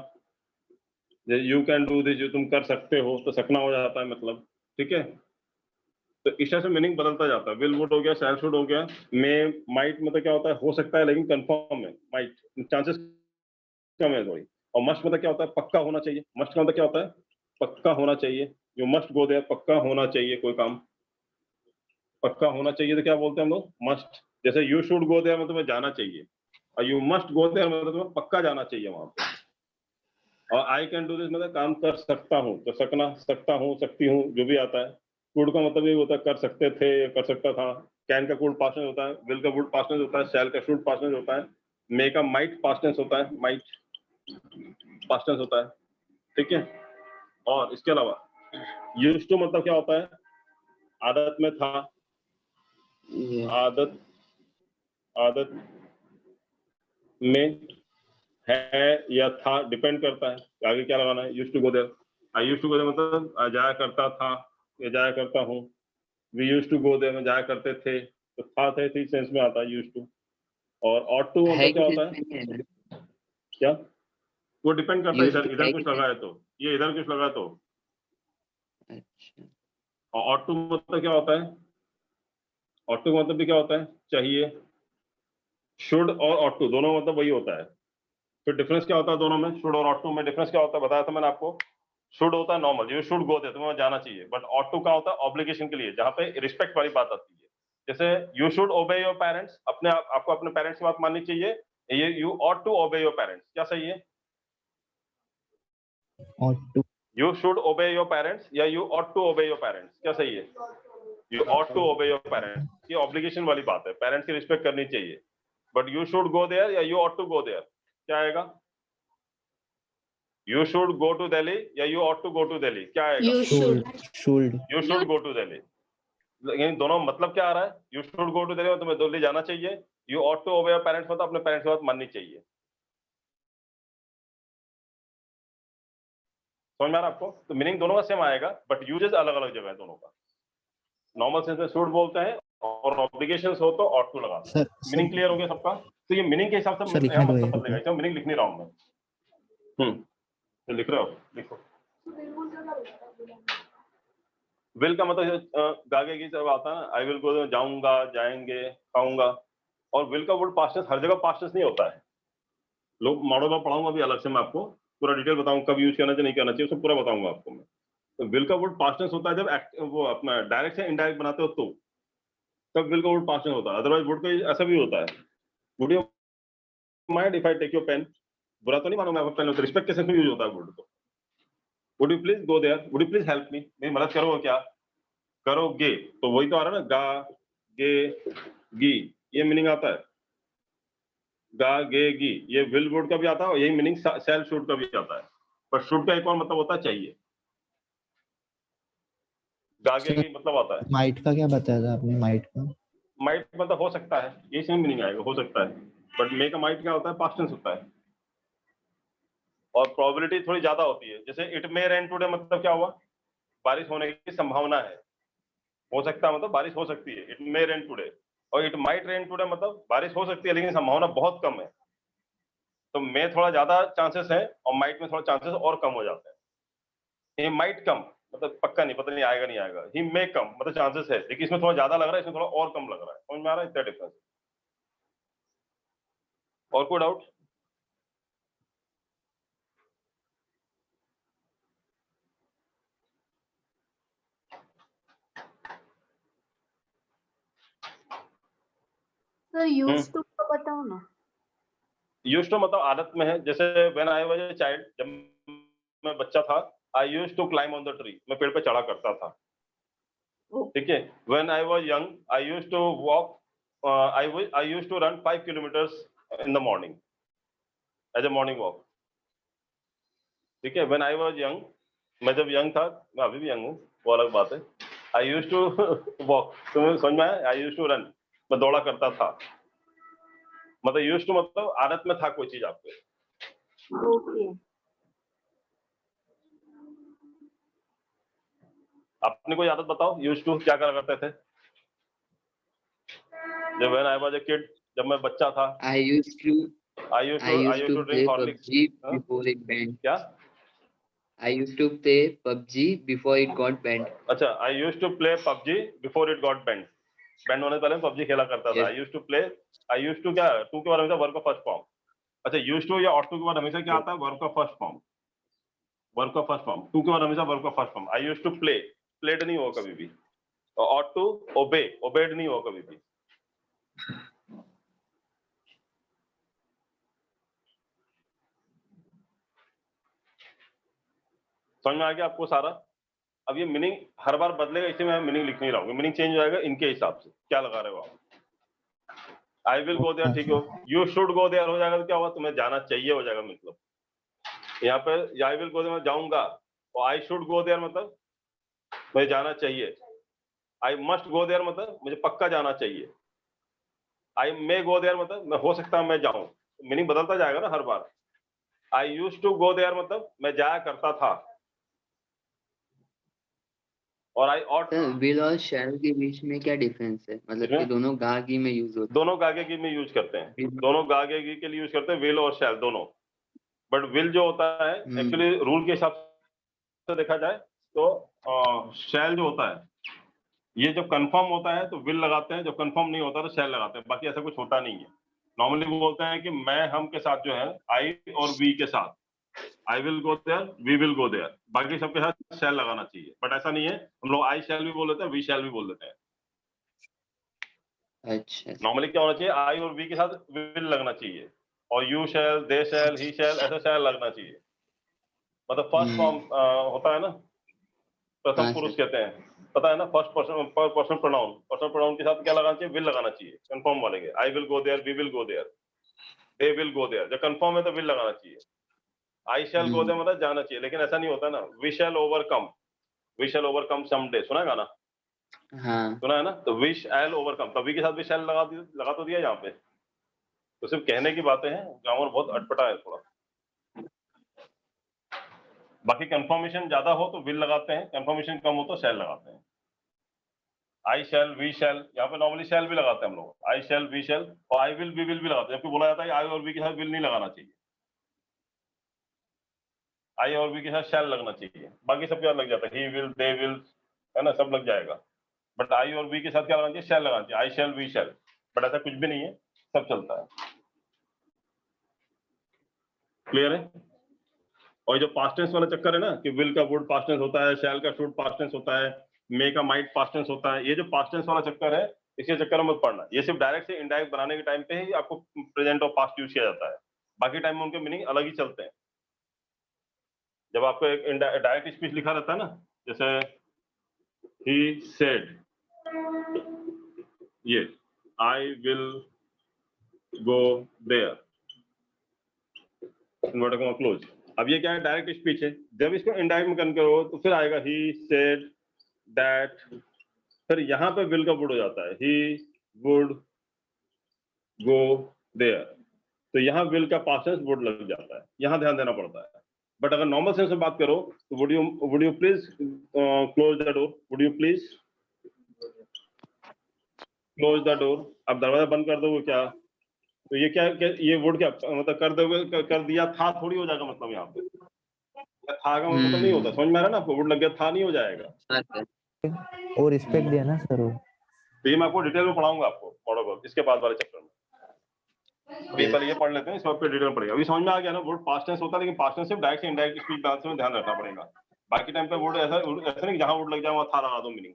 यू कैन डू दिस, जो तुम कर सकते हो, तो सकना हो जाता है मतलब। ठीक है तो इस तरह से मीनिंग बदलता जाता है। विल वुड हो गया, शैल शुड हो गया। मे माइट मतलब क्या होता है? हो सकता है लेकिन कंफर्म है, माइट चांसेस कम है थोड़ी। और मस्ट मतलब क्या होता है? पक्का होना चाहिए। मस्ट का मतलब क्या होता है? पक्का होना चाहिए। यू मस्ट गो देयर, पक्का होना चाहिए कोई काम, पक्का होना चाहिए तो क्या बोलते हैं हम लोग? मस्ट। जैसे यू शुड गो देयर मतलब जाना चाहिए, और यू मस्ट गो देयर मतलब पक्का जाना चाहिए वहां पे। और आई कैन डू दिस मतलब काम कर सकता हूँ, तो सकता हूँ, सकती हूँ, जो भी आता है। कुड का मतलब ये होता है कर सकते थे या कर सकता था। कैन का कुड पास्ट टेंस होता है, विल का वुड पास्ट टेंस होता है, शैल का शुड पास्ट टेंस होता है, मे का माइट पास्ट टेंस होता है, माइट पास्ट टेंस होता है, ठीक है। और इसके अलावा यूज्ड टू मतलब क्या होता है, आदत में था, आदत में है या था, डिपेंड करता है आगे क्या लगाना है। Used to go there, I used to go there मतलब जाया करता था या जाया करता हूँ। We used to go there में जाया करते थे, तो था थे इस सेंस में आता है यूज्ड टू। और ऑट टू है मतलब क्या कि होता है, नहीं है ना? क्या वो डिपेंड करता है, Used इधर to इधर है कुछ कि लगा है तो, ये इधर कुछ लगा तो। अच्छा, और ऑट टू मतलब क्या होता है, ऑट टू मतलब भी क्या होता है, चाहिए। शुड और ऑट टू दोनों मतलब वही होता है। फिर डिफरेंस क्या होता है दोनों में, शुड और ऑट टू में डिफरेंस क्या होता है बताया था मैंने आपको। शुड होता है normal, you should go there, तुम्हें जाना चाहिए। बट ऑट टू का होता है ऑब्लिगेशन के लिए, जहाँ पे रिस्पेक्ट वाली बात आती है। जैसे you should obey your parents, अपने आपको अपने पेरेंट्स की बात माननी चाहिए। ये you ought to obey your parents, क्या सही है? ought to, you should obey your parents या you ought to obey your parents, क्या सही है? You ought to obey your parents, ये ऑब्लिगेशन वाली बात है, पेरेंट्स की रिस्पेक्ट करनी चाहिए। But you should go there या you ought to go there, क्या आएगा? You should go to Delhi या you ought to go to Delhi, क्या आएगा? You should. You should go to Delhi. लेकिन दोनों मतलब क्या आ रहा है, you should go to Delhi तुम्हें दिल्ली जाना चाहिए, you ought to obey your parents मतलब अपने पेरेंट्स की बात माननी चाहिए। समझ में आ रहा है आपको? तो मीनिंग दोनों का सेम आएगा, बट यूजेस अलग अलग जगह है दोनों का। नॉर्मल सेंस में शुड बोलते हैं और ऑब्लिगेशंस हो तो ऑट टू लगाते हैं। मीनिंग क्लियर हो गया सबका? तो ये मीनिंग के हिसाब से सर, लिखने यहाँ दो मतलब ये बदलेगा, इसमें मीनिंग लिख नहीं रहा हूँ मैं। तो लिख रहे हो, लिखो। बिल्कुल जगह लिखा है। विल का मतलब गागे की जब आता है ना, आई विल गो, जाऊंगा, जाएंगे, खाऊंगा। और विल का वर्ड पास्ट टेंस हर जगह पास्ट टेंस नहीं होता है। लोग मॉडल में पढ़ाऊंगा अभी अलग से, मैं आपको पूरा डिटेल बताऊंगा कब यूज करना चाहिए नहीं करना चाहिए, उसको पूरा बताऊंगा आपको मैं। तो विल का वर्ड पास्ट टेंस होता है जब वो अपना डायरेक्ट से इनडायरेक्ट बनाते हो तो, तब विल का वर्ड पास्ट टेंस होता है। अदरवाइज वर्ड का ऐसा भी होता है, would you mind if I take your pen, बुरा तो नहीं मानो मैं पेन, रिस्पेक्ट के सेंस में यूज होता है वर्ड को। Would you please go there, would you please help me, मेरी मदद करोगे क्या, करोगे, तो वही तो आ रहा है ना, गा गे गी, ये मीनिंग आता है। गा गे गी, ये विल वर्ड का भी आता है और यही मीनिंग शैल शुड का भी आता है। पर शुड का एक और मतलब होता है चाहिए। गा गे गी मतलब आता है, माइट का क्या बताया था आपने, माइट का? माइट मतलब हो सकता है, ये सेम मीनिंग आएगा, हो सकता है। बट मे का माइट क्या होता है, पास्ट टेंस होता है। और प्रोबेबिलिटी थोड़ी ज्यादा होती है। जैसे इट मे रेन टुडे मतलब क्या हुआ, बारिश होने की संभावना है, हो सकता है मतलब बारिश हो सकती है, इट मे रेन टुडे। और इट माइट रेन टुडे मतलब बारिश हो सकती है लेकिन संभावना बहुत कम है। तो मे थोड़ा ज्यादा चांसेस है और माइट में थोड़ा चांसेस और कम हो जाते हैं। ही माइट कम मतलब पक्का नहीं, पता नहीं आएगा नहीं आएगा। ही मे कम मतलब चांसेस है, लेकिन इसमें थोड़ा ज्यादा लग रहा है, इसमें थोड़ा और कम लग रहा है। समझ में आ रहा है इतना डिफरेंस? और कोई डाउट? Sir, used to का बताओ ना. यूज्ड टू मतलब आदत में है। जैसे when I was a child, जब मैं बच्चा था, I used to climb on the tree, मैं पेड़ पे चढ़ा करता था। ठीक है। When I was young, I used to walk, I used to run 5 kilometres in the morning as a morning walk. ठीक है। व्हेन आई वाज यंग, मैं जब यंग था, मैं अभी भी यंग हूँ, वो अलग बात है। आई यूज्ड टू वॉक, तुम्हें समझ में आया? आई यूज्ड टू रन, मैं दौड़ा करता था। मतलब यूज्ड टू मतलब आदत में था कोई चीज आपके। Okay. अपनी कोई आदत बताओ, यूज्ड टू क्या करा करते थे? जब when I was a kid, जब मैं बच्चा था, I used to I used to drink play Horlicks. PUBG हाँ? before it banned. क्या? I used to play PUBG before it got banned. अच्छा, I used to play PUBG before it got banned. Banned होने से पहले पबजी खेला करता था। Yes. I used to play, I used to क्या, टू के बाद हमेशा वर्ब का फर्स्ट फॉर्म। अच्छा, यूज्ड टू या ऑट टू के बाद हमेशा क्या आता है, वर्ब का फर्स्ट फॉर्म। वर्ब का फर्स्ट फॉर्म, टू के बाद हमेशा वर्ब का first form. I used to play, played नहीं होगा कभी भी। और ऑट टू ओबे, ओबेड नहीं होगा कभी भी। समझ में आ गया आपको सारा? अब ये मीनिंग हर बार बदलेगा, इसी में मीनिंग लिख नहीं रहा हूँ, मीनिंग चेंज हो जाएगा इनके हिसाब से। क्या लगा रहे हो आप? आई विल गो देयर, ठीक हो, यू शुड गो देयर हो जाएगा तो क्या होगा, तुम्हें जाना चाहिए हो जाएगा। मतलब यहाँ पे आई विल गो देयर मैं जाऊंगा, और आई शुड गो देयर मतलब मुझे जाना चाहिए। आई मस्ट गो देयर मतलब मुझे पक्का जाना चाहिए। आई मे गो देयर मतलब मैं हो सकता है मैं जाऊं, मीनिंग बदलता जाएगा ना हर बार। आई यूज टू गो देयर मतलब मैं जाया करता था, और आई ऑट। सर विल और शैल के बीच में क्या डिफरेंस है? मतलब कि दोनों गागी में यूज होते दोनों गागे में यूज करते हैं, दोनों गागे के लिए यूज करते हैं, विल और शैल दोनों। बट विल जो होता है एक्चुअली रूल के हिसाब से देखा जाए तो शैल जो होता है ये जब कंफर्म होता है तो विल लगाते हैं, जब कंफर्म नहीं होता तो शैल लगाते हैं। बाकी ऐसा कुछ होता नहीं है। नॉर्मली वो बोलते हैं कि मैं हम के साथ जो है आई और वी के साथ, I will go there, we will go there, बाकी सबके साथ शैल लगाना चाहिए। बट ऐसा नहीं है, हम लोग आई शैल भी बोल देते हैं, वी शैल भी बोल देते हैं। अच्छा नॉर्मली क्या होना चाहिए, आई और वी के साथ विल लगना चाहिए, और यू शैल, दे शैल, ही शैल, ऐसा शैल लगना चाहिए। मतलब फर्स्ट फॉर्म होता है ना, प्रथम हाँ, पुरुष सर। कहते हैं, पता है ना, first person pronoun, personal pronoun के साथ क्या लगाना चाहिए, विल लगाना चाहिए कंफर्म वाले के। I will go there, we will go there, they will go there, जब कंफर्म है तो विल लगाना चाहिए। आई शैल गो देयर मतलब जाना चाहिए, लेकिन ऐसा नहीं होता ना। We shall overcome, we shall overcome someday, सुना है गाना? हाँ सुना है ना? तो वी शैल ओवरकम, तभी के साथ भी शैल लगा तो दिया यहाँ पे। तो सिर्फ कहने की बातें हैं, ग्रामर बहुत अटपटा है थोड़ा। बाकी कंफर्मेशन ज्यादा हो तो विल लगाते हैं, कंफर्मेशन कम हो तो शैल लगाते हैं। आई शैल, वी शैल, यहाँ पे नॉर्मली शैल भी लगाते हैं हम लोग, आई शैल, वी शैल, और आई विल, वी विल भी लगाते हैं। जबकि बोला जाता है आई और वी के साथ विल नहीं लगाना चाहिए, आई और वी के साथ शैल लगना चाहिए। बाकी सब क्या लग जाता है, ही विल, दे विल, है ना, सब लग जाएगा। बट आई और वी के साथ क्या लगाना चाहिए, शैल लगाना चाहिए, आई शैल, वी शैल। बट ऐसा कुछ भी नहीं है, सब चलता है। क्लियर है? और जो पास्ट टेंस वाला चक्कर है ना कि विल का वुड पास्ट टेंस होता है, शैल का शुड पास्ट टेंस होता है, मे का माइट पास्ट टेंस होता है, ये जो पास्ट टेंस वाला चक्कर है, इसके चक्कर में मत पड़ना। ये सिर्फ डायरेक्ट से इनडायरेक्ट बनाने के टाइम पे ही आपको प्रेजेंट और पास्ट यूज किया जाता है, बाकी टाइम में उनके मीनिंग अलग ही चलते हैं। जब आपको एक डायरेक्ट स्पीच लिखा रहता है ना, जैसे ही सेड, ये I will go there, inverted comma close. अब ये क्या है, डायरेक्ट स्पीच है। जब इसको इनडायरेक्ट में कन्वर्ट करो तो फिर आएगा ही सेड दैट, फिर यहाँ पे विल का वुड हो जाता है, ही वुड गो देयर। तो यहाँ विल का पास्ट टेंस वुड लग जाता है, यहाँ ध्यान देना पड़ता है। बट अगर नॉर्मल सेंस में बात करो तो would you please close the door, would you please close the door. अब दरवाजा बंद कर दोगे क्या, तो ये क्या, ये वुड क्या मतलब कर दोगे, कर दिया था थोड़ी हो जाएगा। मतलब यहाँ पे था का मतलब नहीं होता, समझ में आ रहा है ना आपको? वुड लग गया था नहीं हो जाएगा। हाँ सर। और रिस्पेक्ट दिया ना सर वो। तो ये मैं आपको डिटेल में पढ़ाऊंगा आपको मॉडल इसके बाद वाले चैप्टर में। अभी पहले ये पढ़ लेते हैं, इस बात पे डिटेल में पढ़ेगा। अभी समझ में आ गया ना, वुड पास्ट टेंस होता है, लेकिन पास्ट टेंस सिर्फ डायरेक्ट से इनडायरेक्ट स्पीच बैलेंस में ध्यान रखना पड़ेगा। बाकी टाइम पे वुड ऐसा नहीं जहां वुड लग जाए वहां था लगा दो मीनिंग।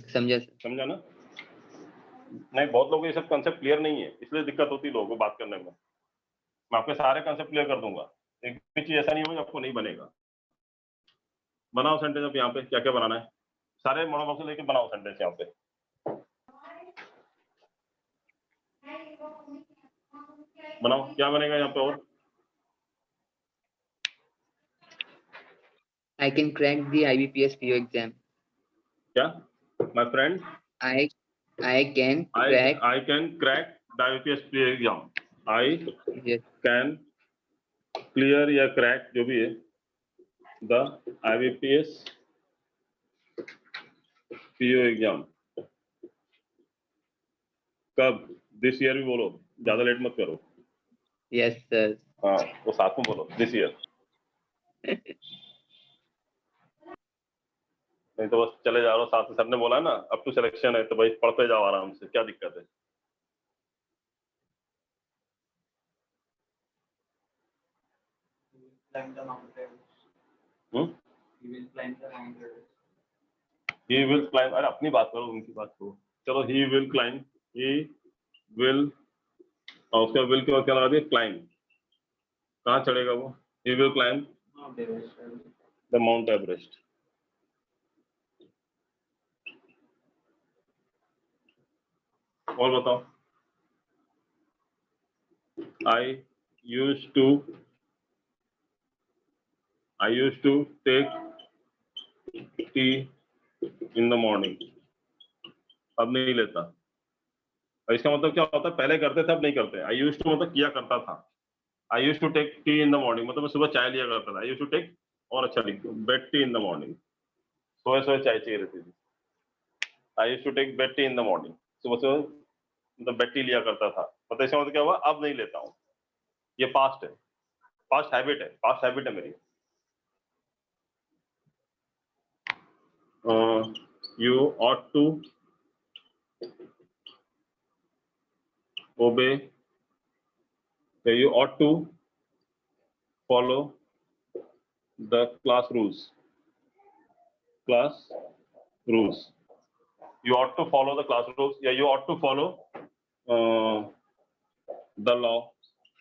समझा सर। समझा ना? नहीं, बहुत लोगों को ये सब कंसेप्ट क्लियर नहीं है, इसलिए दिक्कत होती है लोगों को बात करने में। मैं आपके सारे कंसेप्ट क्लियर कर दूंगा, एक भी चीज ऐसा नहीं होगा आपको नहीं बनेगा। बनाओ सेंटेंस अब यहाँ पे क्या क्या बनाना है, सारे मॉडल बॉक्स लेके बनाओ सेंटेंस यहाँ पे। बनाओ, क्या बनेगा यहाँ पे? और I can crack the IBPS PO exam. क्या? My friend, I can crack. I can crack the IBPS exam. I Yes. can clear या crack जो भी है the IBPS PO एग्जाम। कब? दिस ईयर भी बोलो, ज्यादा लेट मत करो। Yes sir. हाँ, वो साथ में बोलो, दिस ईयर। नहीं तो बस चले जा रहा हूँ साथ में, सर ने बोला ना अप टू सिलेक्शन है, तो भाई पढ़ते जाओ आराम से, क्या दिक्कत है? Climb the mountain. He will climb the mountain. He will climb, अरे अपनी बात करो, उनकी बात करो। चलो, he will climb, he will, और उसका will के बाद क्या लगा दिया, climb। कहाँ चढ़ेगा वो? He will climb the mount Everest. और बताओ। I used to take tea in the morning। अब नहीं लेता। और इसका मतलब क्या होता है, पहले करते थे अब नहीं करते। I used to मतलब किया करता था। I used to take tea in the morning मतलब मैं सुबह चाय लिया करता था। I used to take, और अच्छा लिख दो, bed tea in the morning। सुबह सुबह चाय चाहिए रहती थी। I used to take bed tea in the morning। सुबह सुबह मतलब बेड टी लिया करता था। मतलब इसका मतलब क्या हुआ, अब नहीं लेता हूँ। ये पास्ट है, पास्ट हैबिट है, पास्ट हैबिट है मेरी। You ought to obey, you ought to follow the class rules। You ought to follow the class rules, या you ought to follow the law।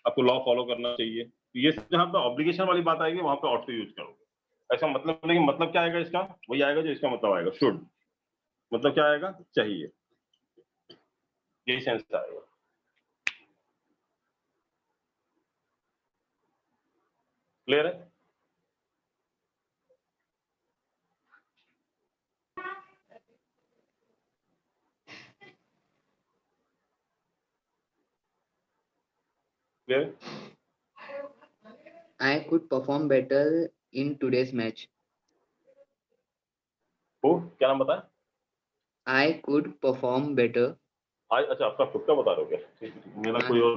आपको लॉ फॉलो करना चाहिए। ये जहाँ पे ऑब्लिगेशन वाली बात आएगी वहां पे ought to यूज करोगे। ऐसा मतलब नहीं, मतलब क्या आएगा इसका, वही आएगा जो इसका मतलब आएगा, शुड। मतलब क्या आएगा, चाहिए, यही सेंस आएगा। क्लियर है? Clear? I could perform better in today's match। वो क्या नाम बताया? I could perform better। आज अच्छा आपका खुद का बता रहे हो क्या? ठीक है, मेरा कोई और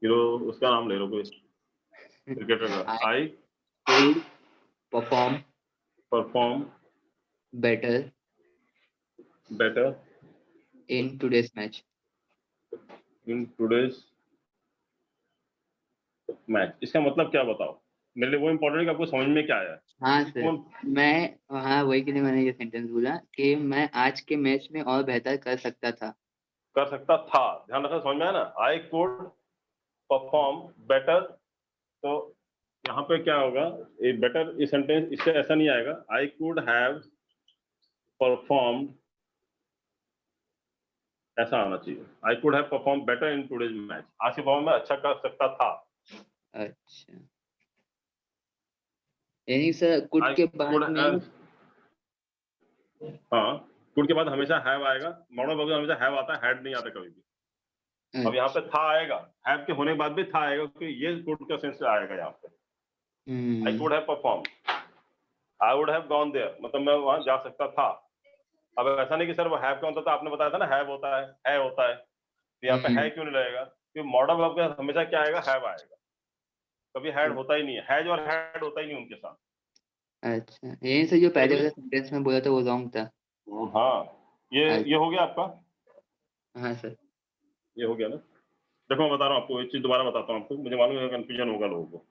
हीरो उसका नाम ले लो, कोई क्रिकेटर का। I could perform better in today's match। इसका मतलब क्या बताओ मेरे लिए, वो इम्पोर्टेंट है कि आपको समझ में क्या आया है। हाँ सर, हाँ वही के लिए मैंने ये सेंटेंस बोला कि मैं आज के मैच में और बेहतर कर सकता था। ध्यान रखना, समझ में आया ना। आई कुड परफॉर्म बेटर, तो यहाँ पे क्या होगा, ये बेटर इस सेंटेंस इससे ऐसा नहीं आएगा। आई कुड हैव परफॉर्म, ऐसा आना चाहिए। आई could have perform better in today's match. आज के परफॉर्म में अच्छा कर सकता था। अच्छा, यानी सर कुड के बाद में, हाँ कुड के बाद हमेशा हैव आएगा। मॉडर्न वर्ब में हमेशा हैव आता है, हैड नहीं आता कभी भी। अब यहाँ पे था आएगा, हैव के होने के बाद भी था आएगा, क्योंकि ये कुड का सेंस आएगा यहाँ पे। I could have perform, I would have gone there, मतलब मैं वहां जा सकता था। अब ऐसा नहीं कि सर वो हैव का होता था, आपने बताया था ना हैव होता है होता है, तो यहाँ पे है क्यों नहीं लगेगा, क्योंकि मॉडर्न वर्ब के साथ हमेशा क्या आएगा, हैव आएगा। कभी हैड होता ही नहीं है, हैज और हैड होता ही नहीं उनके साथ। अच्छा यही सर जो पहले वाला सेंटेंस में बोला था वो रॉन्ग था। हाँ ये हो गया आपका। हाँ सर, ये हो गया ना। देखो मैं बता रहा हूँ आपको, एक चीज दोबारा बताता हूँ आपको, मुझे मालूम है कंफ्यूजन होगा लोगों को,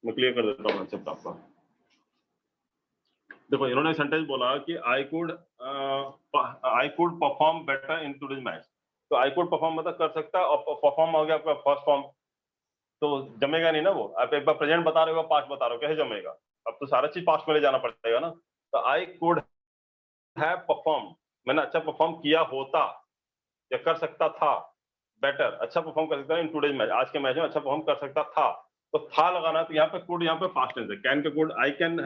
मैं क्लियर कर देता हूँ कंसेप्ट आपका। देखो इन्होंने सेंटेंस बोला कि I could perform better in today's match. तो आई कुड परफॉर्म मतलब कर सकता है, और परफॉर्म हो गया आपका फर्स्ट फॉर्म, तो जमेगा नहीं ना वो। आप एक बार प्रेजेंट बता रहे हो, पास्ट बता रहे हो, कैसे जमेगा? अब तो सारा चीज पास्ट में ले जाना पड़ेगा ना। तो आई कुड हैव परफॉर्म, मैंने अच्छा परफॉर्म किया होता या कर सकता था, बेटर अच्छा परफॉर्म कर सकता है इन टुडेज मैच, आज के मैच में अच्छा परफॉर्म कर सकता था। तो था लगाना, तो यहाँ पे कुड, यहाँ पे पास्ट टेंस है। कैन के कुड, आई कैन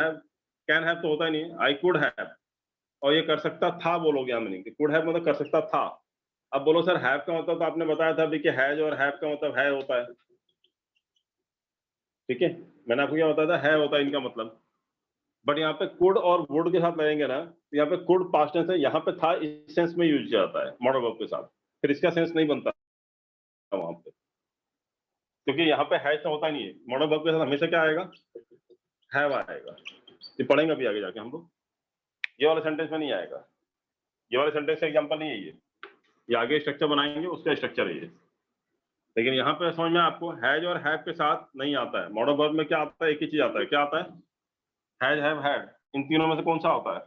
हैव तो होता ही नहीं, आई कुड हैव, और ये कर सकता था बोलोगे यहाँ मीनिंग, कुड हैव मतलब कर सकता था। अब बोलो सर हैव का मतलब, तो आपने बताया था अभी कि हैज और हैव का मतलब है होता है, ठीक है, मैंने आपको क्या बताया था, है होता है इनका मतलब। बट यहाँ पे कुड और वुड के साथ लगेंगे ना, तो यहाँ पे कुड पास्ट टेंस है, यहाँ पे था इस सेंस में यूज किया जाता है मॉडर्न वर्ब के साथ, फिर इसका सेंस नहीं बनता वहां पे, क्योंकि यहाँ पे हैज तो होता नहीं है। मॉडर्न वर्ब के साथ हमेशा क्या आएगा, हैव आएगा। ये पढ़ेंगे अभी आगे जाके हम लोग, ये वाले सेंटेंस में नहीं आएगा। ये वाले सेंटेंस का एग्जाम्पल नहीं है ये आगे स्ट्रक्चर बनाएंगे उसका स्ट्रक्चर है ये। लेकिन यहाँ पे समझ में आपको हैज और हैव के साथ नहीं आता है। मॉडर्न वर्ब में क्या आता है, एक ही चीज आता है, क्या आता है, हैज हैव हैड। इन तीनों में से कौन सा होता है?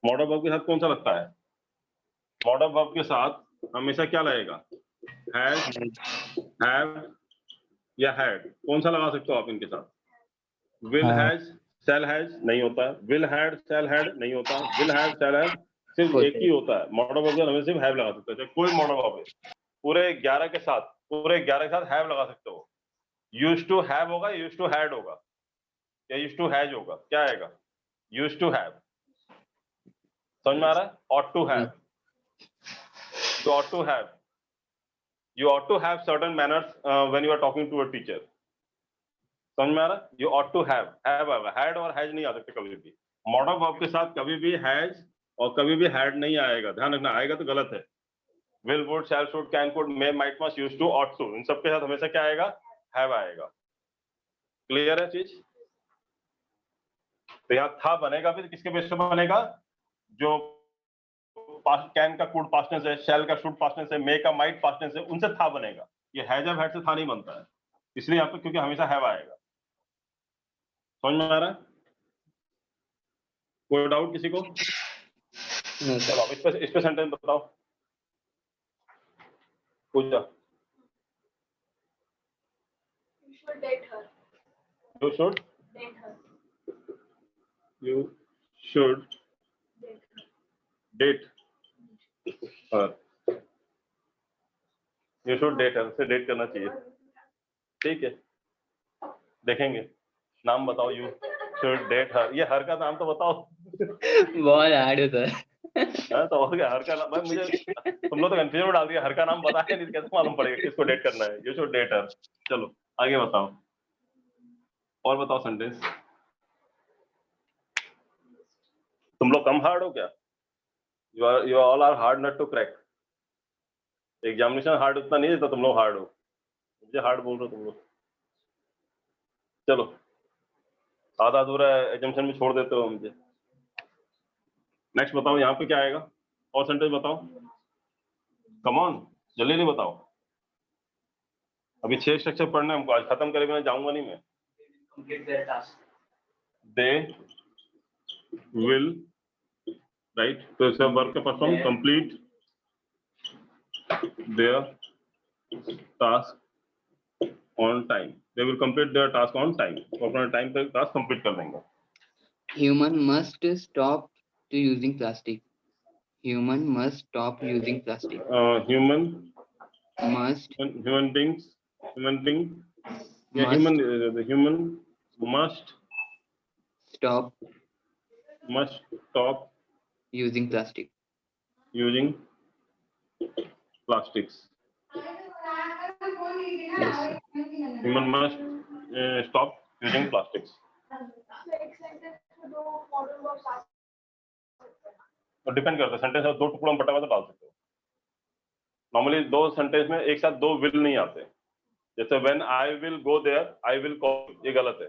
मॉडर्न वर्ब के साथ कौन सा लगता है? मॉडर्न वर्ब के साथ हमेशा क्या लगेगा, हैज, हैव या हैड, कौन सा लगा सकते हो आप इनके साथ? will हाँ। has shall has नहीं होता है, will had shall had नहीं होता है, will have shall have सिर्फ होता एक ही होता है। मॉडल वर्ब हमें सिर्फ have लगा सकते हैं, कोई मॉडल वर्ब पूरे 11 के साथ have लगा सकते हो। used to have होगा, used to had होगा या used to has होगा, क्या आएगा? used to have, समझ में आ रहा है? ought to have, you ought to have, you ought to have certain manners when you are talking to a teacher, समझ में आ रहा है? you ought to have आएगा, had और has नहीं आ सकते कभी भी। मॉडल वर्ब के साथ कभी भी has और कभी भी had नहीं आएगा, ध्यान रखना, आएगा तो गलत है। will, would, shall, should, can, could, may, might, must, used to, ought to, इन सब के साथ हमेशा क्या आएगा? have आएगा। क्लियर है चीज? तो यहाँ था बनेगा भी किसके बेस पे बनेगा? जो कैन का could past tense है, shall का should past tense है, may का might past tense है, उनसे था बनेगा। ये has और had से था नहीं बनता है, इसलिए यहाँ पे क्योंकि हमेशा have आएगा। समझ में आ रहा है? कोई डाउट किसी को? चलो अब इस पे सेंटेंस बताओ। पूजा। You should date her. You should. Date her. You should Date her. date her. You should date her, से डेट करना चाहिए। ठीक है, देखेंगे। नाम बताओ। You should date her, ये हर का नाम तो बताओ। बहुत हार्ड होता है। हाँ, तो हो गया हर का नाम। भाई मुझे तुम लोग तो कंफ्यूजन में डाल दिया, हर का नाम पता है नहीं, कैसे मालूम पड़ेगा किसको डेट करना है? You should date her। चलो आगे बताओ, और बताओ सेंटेंस। तुम लोग कम हार्ड हो क्या? You all are hard nut to crack। Examination hard उतना नहीं है तो तुम लोग हार्ड हो, मुझे हार्ड बोल रहे हो तुम लोग। चलो आधा अधूरा एजम्पशन में छोड़ देते हो मुझे। नेक्स्ट बताओ, यहाँ पे क्या आएगा? और सेंटेंस बताओ, कम ऑन, जल्दी नहीं बताओ। अभी 6 स्ट्रक्चर पढ़ना है हमको, आज खत्म करे बिना जाऊंगा नहीं मैं। Complete their task. They will, right, तो इसका वर्ब का first form complete their task on time। They will complete their task on time। वो अपना टाइम पे टास्क कंप्लीट कर देंगे। Human must stop to using plastic. Human must stop using plastic. Human Must being, yeah, Must. the human must stop stop using plastic. using plastics। Yes, sir. Human must stop using plastics। So एक sentence में दो modal verbs आ सकते हैं। तो डिपेंड करता है, सेंटेंस में 2 टुकड़ों में बटा हुआ तो डाल सकते हो। नॉर्मली 2 सेंटेंस में एक साथ 2 विल नहीं आते। जैसे when I will go there, I will call, ये गलत है।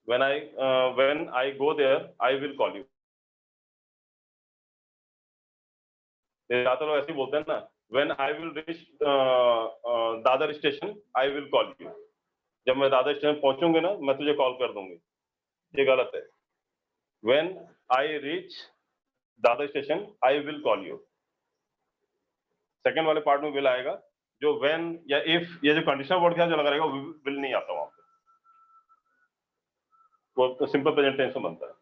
When I go there, I will call you, ज्यादातर लोग ऐसे ही बोलते हैं ना, when I will reach Dadar station, I will call you. जब मैं दादर स्टेशन पहुंचूंगी ना, मैं तुझे कॉल कर दूंगी, ये गलत है। When I reach Dadar station, I will call you. Second वाले पार्ट में विल आएगा, जो व्हेन या इफ, ये जो कंडीशनल वर्ड जो लगा रहेगा वो विल नहीं आता वहां पे, वो तो सिंपल प्रेजेंट टेंस में बनता है।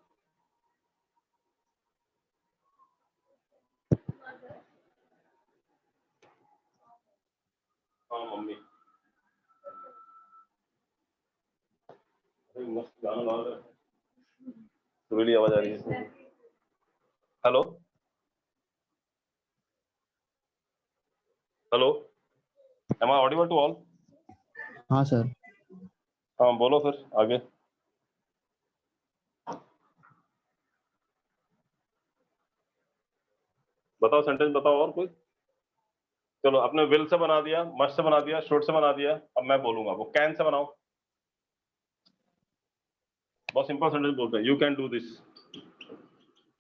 हाँ मम्मी, मस्त गाना गा रहा है, सुरीली आवाज आ रही है। Hello hello, am I audible to all? हाँ सर। हाँ बोलो फिर आगे। बताओ सेंटेंस बताओ और कोई। चलो आपने विल से बना दिया, मस्ट से बना दिया, शुड से बना दिया, अब मैं बोलूंगा, वो कैन से बनाओ। बहुत सिंपल सेंटेंस बोलते हैं, you can do this,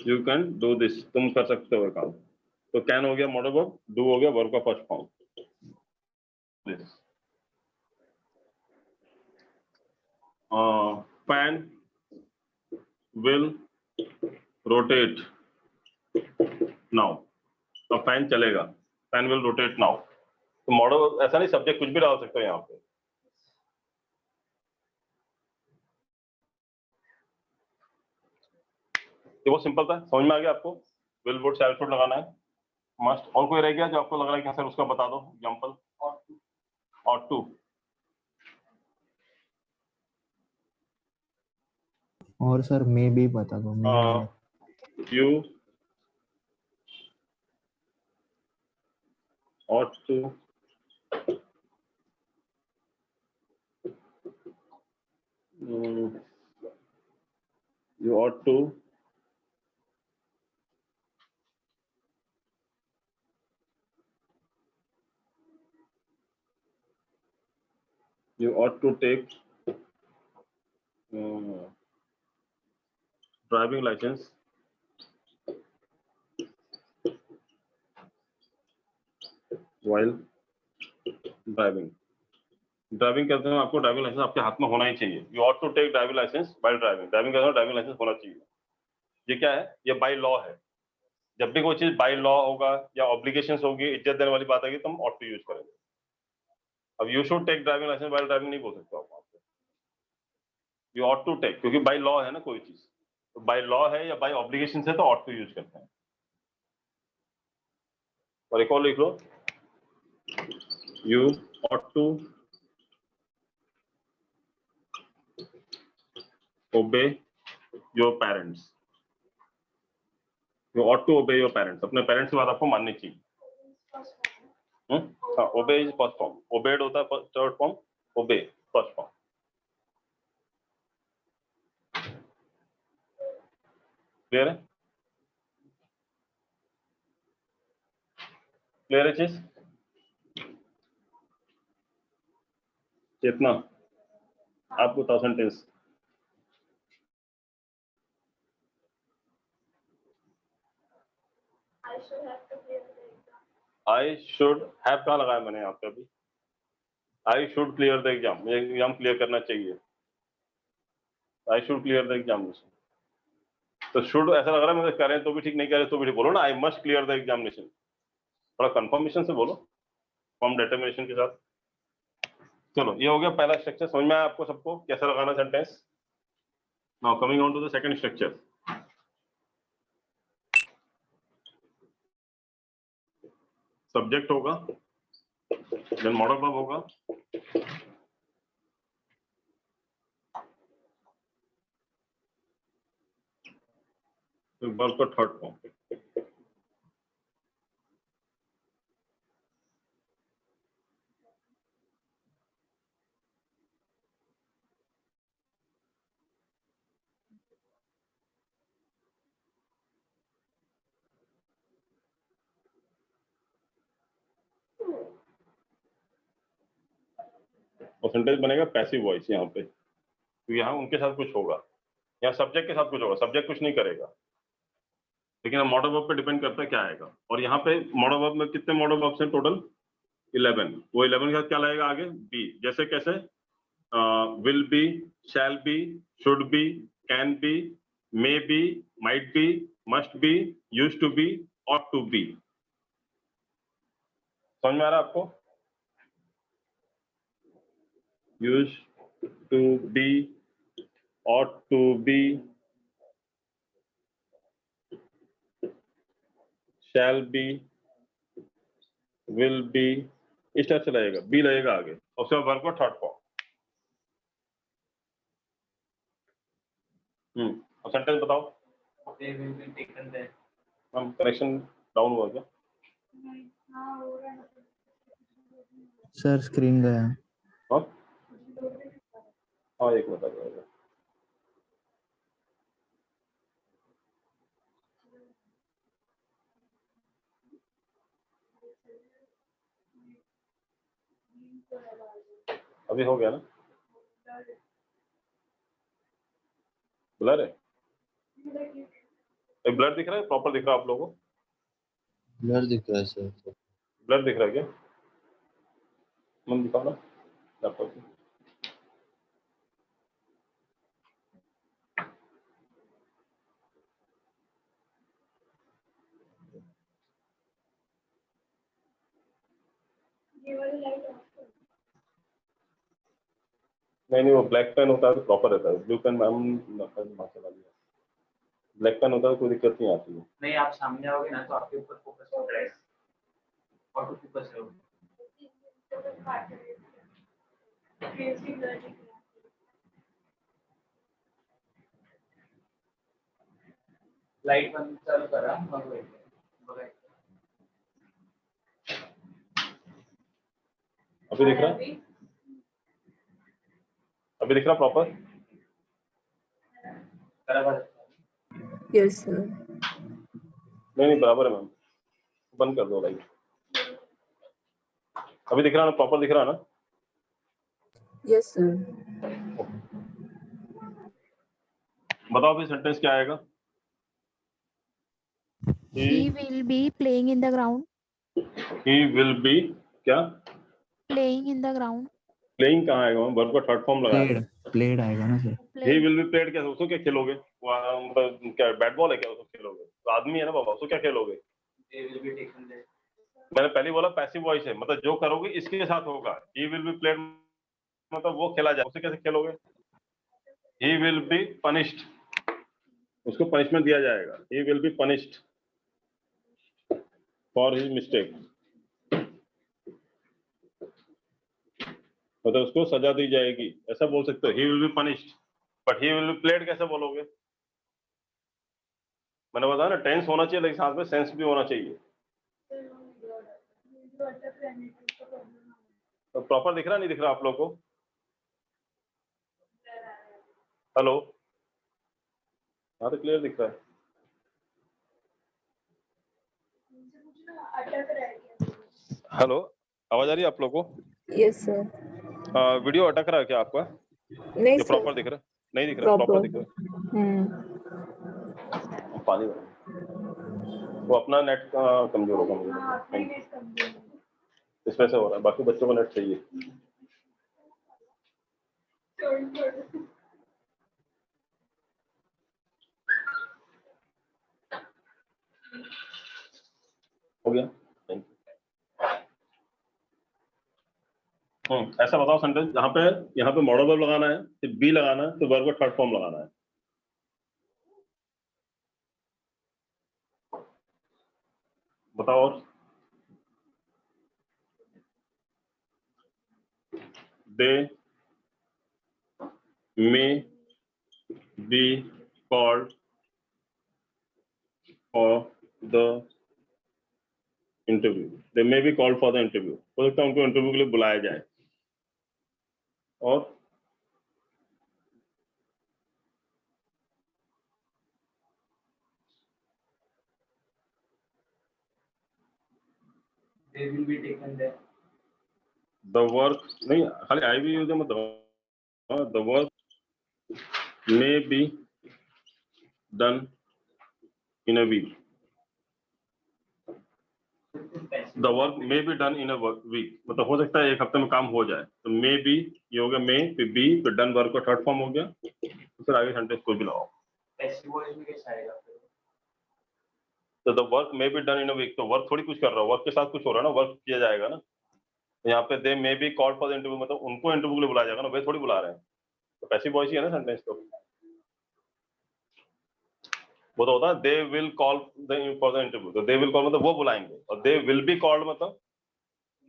you can do this, तुम कर सकते हो काम। तो कैन हो गया मॉडल वर्ब, डू हो गया वर्ब का first form. Fan will rotate now, अब फैन चलेगा, फैन विल रोटेट नाउ। तो मॉडल ऐसा नहीं, सब्जेक्ट कुछ भी डाल सकते हो यहाँ पे। ये बहुत सिंपल था, समझ में आ गया आपको? विल वुड शैल शुड लगाना है मस्ट। और कोई रह गया जो आपको लग रहा है कि हाँ सर उसका बता दो एग्जांपल? और टू और सर मे भी बता दो। You ought to you ought to take driving license while driving। Driving करते हैं आपको ड्राइविंग लाइसेंस आपके हाथ में होना ही चाहिए। You ought to take driving licence while driving. Driving करते हैं ड्राइविंग लाइसेंस होना चाहिए। ये क्या है? ये बाय लॉ है। जब भी कोई चीज बाय लॉ होगा या ऑब्लिगेशंस होगी, इज्जत देने वाली बात आएगी तो हम ऑट टू यूज करेंगे। अब you should take driving licence while driving नहीं बोल सकते आप। यू ऑट टू टेक, क्योंकि बाय लॉ है ना कोई चीज, तो बाय लॉ है या बाय ऑब्लिगेशन है तो ऑट टू यूज करते हैं। और एक और लिख लो, you ought to obey your parents। you ought to obey your parents। अपने पेरेंट्स की बात आपको माननी चाहिए। हाँ, obey is first form, obeyed होता है third form, obey first form. Clear है? क्लियर है चीज? कितना आपको 1010? I should have कहाँ लगाया मैंने यहाँ पे? अभी I should clear the exam, मुझे एग्जाम क्लियर करना चाहिए। I should clear the examination। तो शुड ऐसा लग रहा है मुझे, करें तो भी ठीक, नहीं करें तो भी ठीक। बोलो ना, I must clear the examination. थोड़ा कंफर्मेशन से बोलो, फॉर्म डिटरमिनेशन के साथ। चलो, ये हो गया पहला स्ट्रक्चर। समझ में आया आपको सबको कैसे लगाना sentence? Now coming on to the second structure. Subject होगा, देन मॉडल वर्ब होगा, फिर वर्ब का थर्ड फॉर्म। परसेंटेज बनेगा पैसिव वॉइस यहाँ पे, तो यहाँ उनके साथ कुछ होगा, यहाँ सब्जेक्ट के साथ कुछ होगा। सब्जेक्ट कुछ नहीं करेगा, लेकिन अब मॉडल वर्ब पे डिपेंड करता है क्या आएगा। और यहाँ पे मॉडल वर्ब में कितने मॉडल वर्ब्स हैं टोटल? 11। वो 11 के साथ क्या लगेगा आगे? बी। जैसे कैसे? Will be, shall be, should be, can be, may be, might be, must be, used to be, ought to be. समझ में आ रहा है आपको? Used to be, ought to be, shall be, will be, इस तरह से लगेगा। बी लगेगा आगे, और उसके बाद वर्ब का थर्ड फॉर्म। अब सेंटेंस बताओ। They will be taken there। हम कनेक्शन डाउन हुआ क्या? सर स्क्रीन गया। हाँ, एक मिनट आ जाएगा। अभी हो गया ना? ब्लर है? ब्लर दिख रहा है, प्रॉपर दिख रहा है आप लोगों को? ब्लर दिख रहा है सर। ब्लर दिख रहा है क्या? मन दिखाओ ना लैपटॉप में। नहीं, वो ब्लैक पेन होता है तो प्रॉपर रहता है। ब्लू पेन मैम चला दिया। ब्लैक पेन होता है कोई दिक्कत नहीं आती है। नहीं, आप सामने आओगे ना तो आपके ऊपर फोकस हो रहा है, ऑटो फोकस है वो। लाईट बंद चालू करा मग बघायचं. अभी दिख रहा है? अभी दिख रहा प्रॉपर? बराबर. Yes, sir. नहीं बराबर है मैम, बंद कर दो लाइट। अभी दिख रहा है ना, प्रॉपर दिख रहा है ना? Yes, sir. बताओ अभी सेंटेंस क्या आएगा? He will be playing in the ground. He will be क्या? Playing in the ground. Playing कहाँ आएगा? वर्ब का थर्ड फॉर्म लगा है। प्लेड आएगा ना sir. He will be played क्या? उसको क्या खेलोगे? मतलब क्या बैट बॉल है क्या? उसको खेलोगे? तो आदमी है ना बाबा, उसको क्या खेलोगे? They will be taken there. मैंने पहले बोला पैसिव वॉइस है, मतलब जो करोगे इसके साथ होगा। He will be played मतलब वो खेला जाए, उसे कैसे खेलोगे? He will be punished, उसको पनिशमेंट दिया जाएगा। He will be punished for his mistake, मतलब उसको सजा दी जाएगी, ऐसा बोल सकते हो। He will be punished, but he will be played कैसे बोलोगे? मैंने बताया ना टेंस होना चाहिए, लेकिन साथ में सेंस भी होना चाहिए। तो प्रॉपर दिख रहा नहीं दिख रहा आप लोग को? हेलो, हाँ तो क्लियर दिख रहा है। हेलो, आवाज आ रही है आप लोग को? Yes, sir. वीडियो अटक रहा है क्या आपका? नहीं ये sir. प्रॉपर दिख रहा है? नहीं दिख रहा, प्रॉपर दिख रहा है। पानी भरो। वो अपना नेट कमजोर होगा मुझे, इस वजह से हो रहा है, बाकी बच्चों को नेट चाहिए। हो गया? ऐसा बताओ सेंटेंस जहाँ पे मॉडल वर्ब लगाना है, फिर बी लगाना है, तो वर्ब का थर्ड फॉर्म लगाना है। बताओ। और they may be called for the interview, they may be called for the interview, हो सकता है उनको इंटरव्यू के लिए बुलाया जाए। और They will be taken there. The work नहीं, खाली आई भी यूज है, मतलब the work may be done in a week, the work may be done in a week, मतलब हो सकता है एक हफ्ते में काम हो जाए। तो मे बी ये हो गया, मे फिर बी फिर डन, वर्क का थर्ड फॉर्म हो गया, तो फिर आगे सेंटेंस कोई भी लगाओ। Passive voice में कैसा आएगा फिर? तो the work may be done in a week, तो वर्क थोड़ी कुछ कर रहा है, वर्क के साथ कुछ हो रहा है ना, वर्क किया जाएगा ना। तो यहाँ पे they may be called for the interview, मतलब उनको इंटरव्यू के लिए बुलाया जाएगा ना, वे थोड़ी बुला रहे हैं। तो पैसिव वॉइस ही है ना सेंटेंस, तो वो तो होता है they will call for the interview, तो दे विल कॉल मतलब वो बुलाएंगे, और दे विल बी कॉल्ड मतलब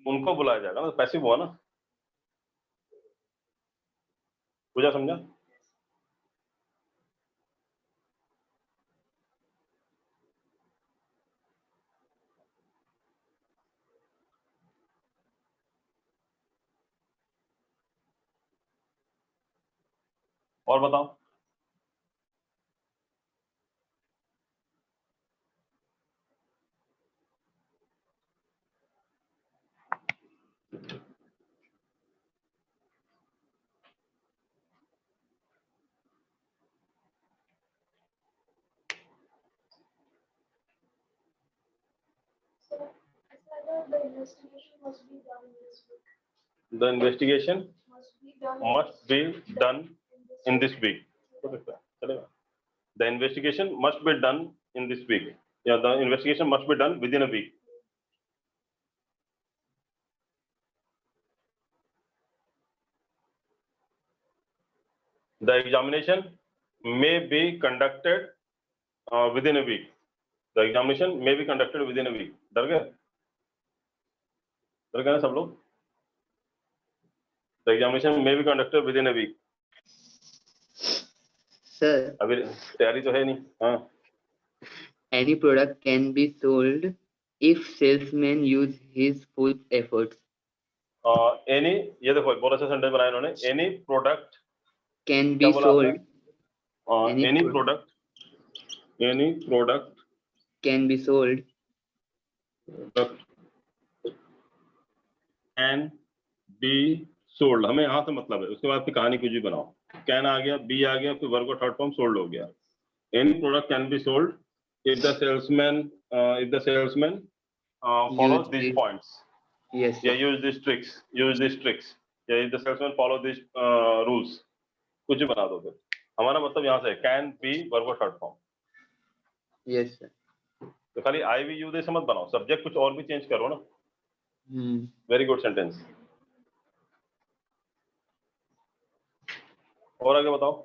उनको बुलाया जाएगा ना, तो पैसिव हुआ ना। पूजा समझा? और बताओ। The investigation must be done this week. The investigation Must be done. Must be done in this week, हो सकता है, चलेगा। The investigation must be done in this week, या the investigation must be done within a week. The examination may be conducted within a week. The examination may be conducted within a week. डर गए ना सब लोग? The examination may be conducted within a week. Sir, अभी तैयारी तो है नहीं. हाँ. any product can be sold if salesman use his full efforts. Any ये देखो बहुत अच्छा सेंटेंस बनाया इन्होंने. Any product Can क्या be बोला आपने? sold. Any Any product. product Can be sold. Can be sold. हमें यहाँ से मतलब है. उसके बाद फिर कहानी कुछ भी बनाओ. Can आ गया, be आ गया, फिर वर्ब का थर्ड फॉर्म sold हो गया. Any product can be sold if the salesman follows Use these this. points. Yes. Yeah, Sir. use these tricks. Yeah, if the salesman follow these rules. कुछ भी बना दो फिर. हमारा मतलब यहाँ से can be वर्ब का थर्ड फॉर्म. Yes, sir. तो खाली I भी use ऐसे मत बनाओ. सब्जेक्ट कुछ और भी चेंज करो ना. Very good sentence. और आगे बताओ.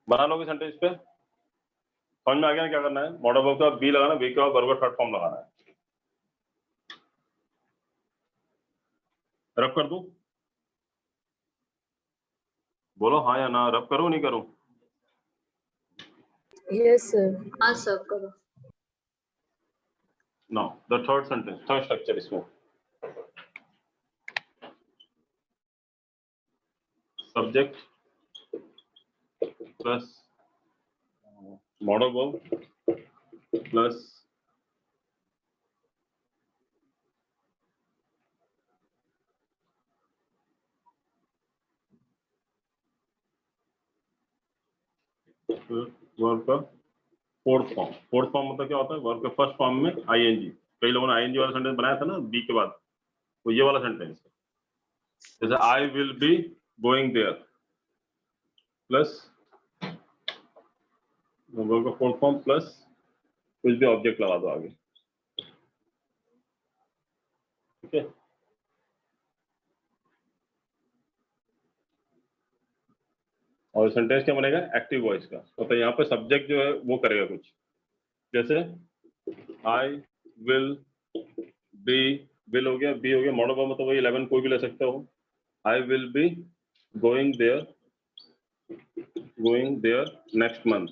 बना लोगे सेंटेंस पे. समझ में आ गया ना क्या करना है. मॉडल वर्ब का बी लगाना, बी का वर्ब का थर्ड फॉर्म लगाना है. रब कर दूं? बोलो हाँ या ना. रब करूं नहीं करूं? Yes, sir. हाँ सर करो. No. The third sentence, third structure इसमें. Subject plus modal verb plus verb का फोर्थ फॉर्म. फोर्थ फॉर्म मतलब क्या होता है? वर्ब के फर्स्ट फॉर्म में आईएनजी. कई लोगों ने आईएनजी वाला सेंटेंस बनाया था ना बी के बाद. तो ये वाला सेंटेंस है. जैसे I will be going there plus verb का फोर्थ फॉर्म प्लस कुछ भी ऑब्जेक्ट लगा दो आगे. ठीक है. और सेंटेंस क्या बनेगा? एक्टिव वॉइस का. तो यहाँ पे सब्जेक्ट जो है वो करेगा कुछ. जैसे आई विल बी, विल हो गया, बी हो गया, मॉडल वर्ब मतलब वही 11 कोई भी ले सकते हो. I will be going there next month.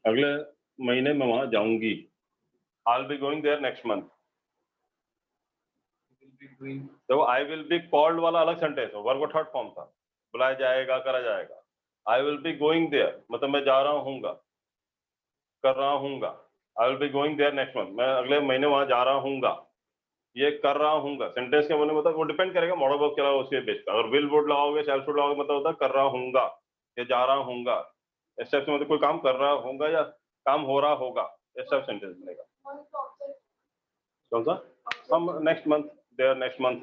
अगले महीने में वहां जाऊंगी. I will be going there next month. तो आई विल बी कॉल्ड वाला अलग सेंटेंस है. वर्ब का थर्ड फॉर्म था. बुलाया जाएगा, करा जाएगा. I will be going there मतलब मैं जा रहा हूँगा, कर रहा हूँगा. I will be going there next month, मैं अगले महीने वहां जा रहा हूँगा. ये कर रहा हूँगा सेंटेंस के होने मतलब वो डिपेंड करेगा मॉडल वर्ब क्या होगा उसके बेस पे. अगर विल वुड लगाओगे, शैल शुड लगाओगे मतलब होता है कर रहा हूँगा या जा रहा हूँगा. इस टाइप से मतलब कोई काम कर रहा होगा या काम हो रहा होगा. इस टाइप सेंटेंस बनेगा. कौन सा? हम next month, there next month.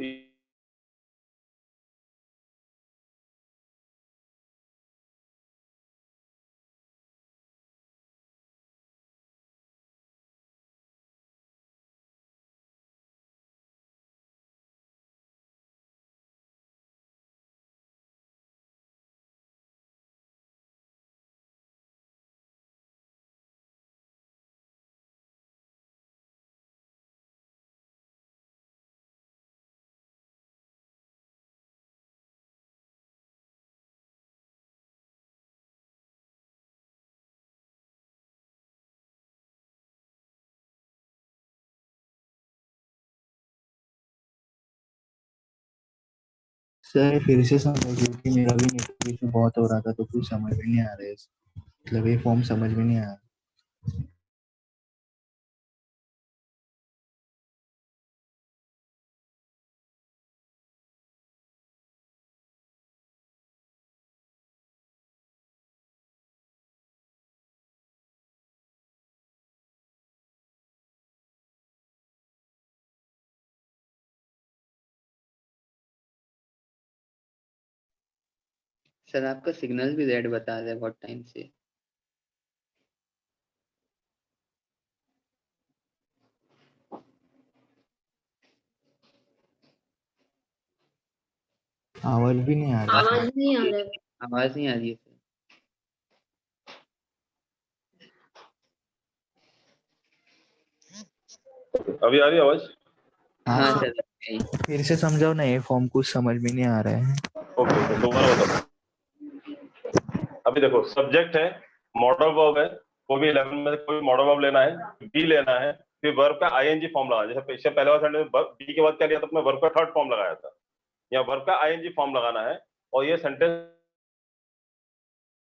Sir फिर से समझो क्योंकि मेरा भी नेटवर्क इशू बहुत हो रहा था तो कुछ समझ में नहीं आ रहा है. मतलब ये फॉर्म समझ में नहीं आया. सर आपका सिग्नल भी रेड बता रहा है बहुत टाइम से। आवाज भी नहीं आ रहा है। आवाज नहीं आ रहा है। आवाज नहीं आ रही है सर। अभी आ रही है आवाज? हाँ हाँ सर नहीं। फिर से समझाओ ना, ये फॉर्म कुछ समझ में नहीं आ रहा है। ओके तो दोबारा बताओ। अभी देखो सब्जेक्ट है, मॉडल वर्ब है, कोई भी 11 में से कोई मॉडल वर्ब लेना है, बी लेना है, फिर वर्ब का आईएनजी फॉर्म लगा। जैसे इससे पहले वाला सेंटेंस बी के बाद क्या लिया था अपने, वर्ब का थर्ड फॉर्म लगाया था। यहाँ वर्ब का आईएनजी फॉर्म लगाना है और ये सेंटेंस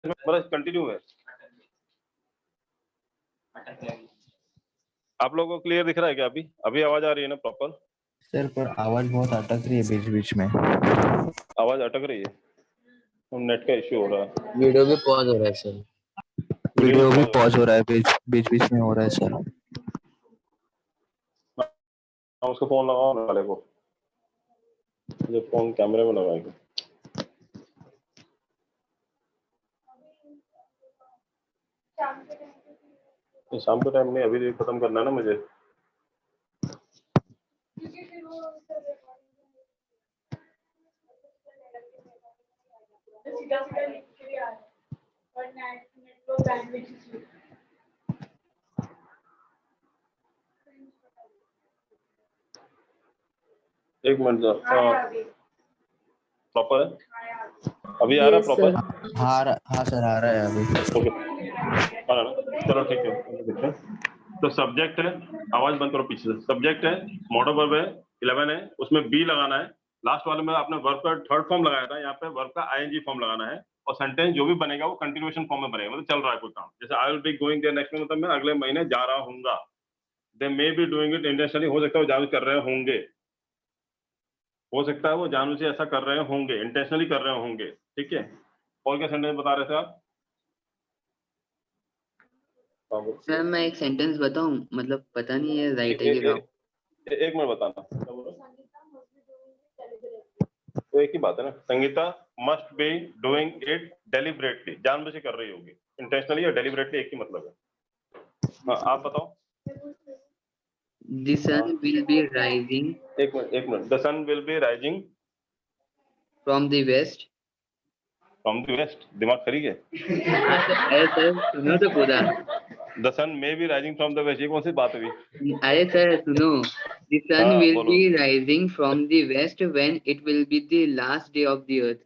मतलब कंटिन्यू है। आप लोगों को क्लियर दिख रहा है क्या? अभी अभी आवाज आ रही है ना प्रॉपर? सर पर आवाज बहुत अटक रही है बीच बीच में। आवाज अटक रही है, नेट का इश्यू हो रहा है। वीडियो भी पॉज हो रहा है सर। वीडियो भी पॉज हो रहा है, बीच बीच में हो रहा है सर। उसको फोन लगाओ ना वाले को, जो फोन कैमरे में लगाएंगे। शाम के टाइम में अभी खत्म करना है ना मुझे। एक मिनट प्रॉपर है, अभी आ रहा है प्रॉपर? हाँ सर आ रहा है अभी। ओके आ रहा है ना, चलो ठीक है देखते हैं। तो सब्जेक्ट है, आवाज बंद करो पीछे से। सब्जेक्ट है, मॉडल वर्ब है, 11 है, उसमें बी लगाना है। लास्ट वाले में आपने वर्ब का थर्ड फॉर्म लगाया था, यहाँ पे वर्ब का आईएनजी फॉर्म लगाना है। और सेंटेंस जो भी बनेगा वो कंटिन्यूएशन फॉर्म में बनेगा, मतलब चल रहा है कोई काम। जैसे I will be going there next, मतलब मैं अगले महीने जा रहा हूँगा। They may be doing it intentionally, हो सकता है वो जानबूझ कर रहे होंगे, हो सकता है वो जानबूझ से ऐसा कर रहे होंगे, इंटेंशनली कर रहे होंगे। ठीक है, और क्या सेंटेंस बता रहे थे आप? सर मैं एक सेंटेंस बताऊं, मतलब पता नहीं है राइट है कि रॉन्ग। एक मिनट बताना। तो एक ही बात है ना, Sangeeta must be doing it deliberately, जानबूझ के कर रही होगी। इंटेंशनली और डेलिबरेटली एक ही मतलब है। हाँ आप बताओ। The sun will be rising एक minute the sun will be rising from the west. From the west, दिमाग खरी है। अरे सर सुनो तो पूरा। The sun may be rising from the west, ये कौन सी बात हुई? अरे सर सुनो, the sun हाँ, will बोलो। be rising from the west when it will be the last day of the earth.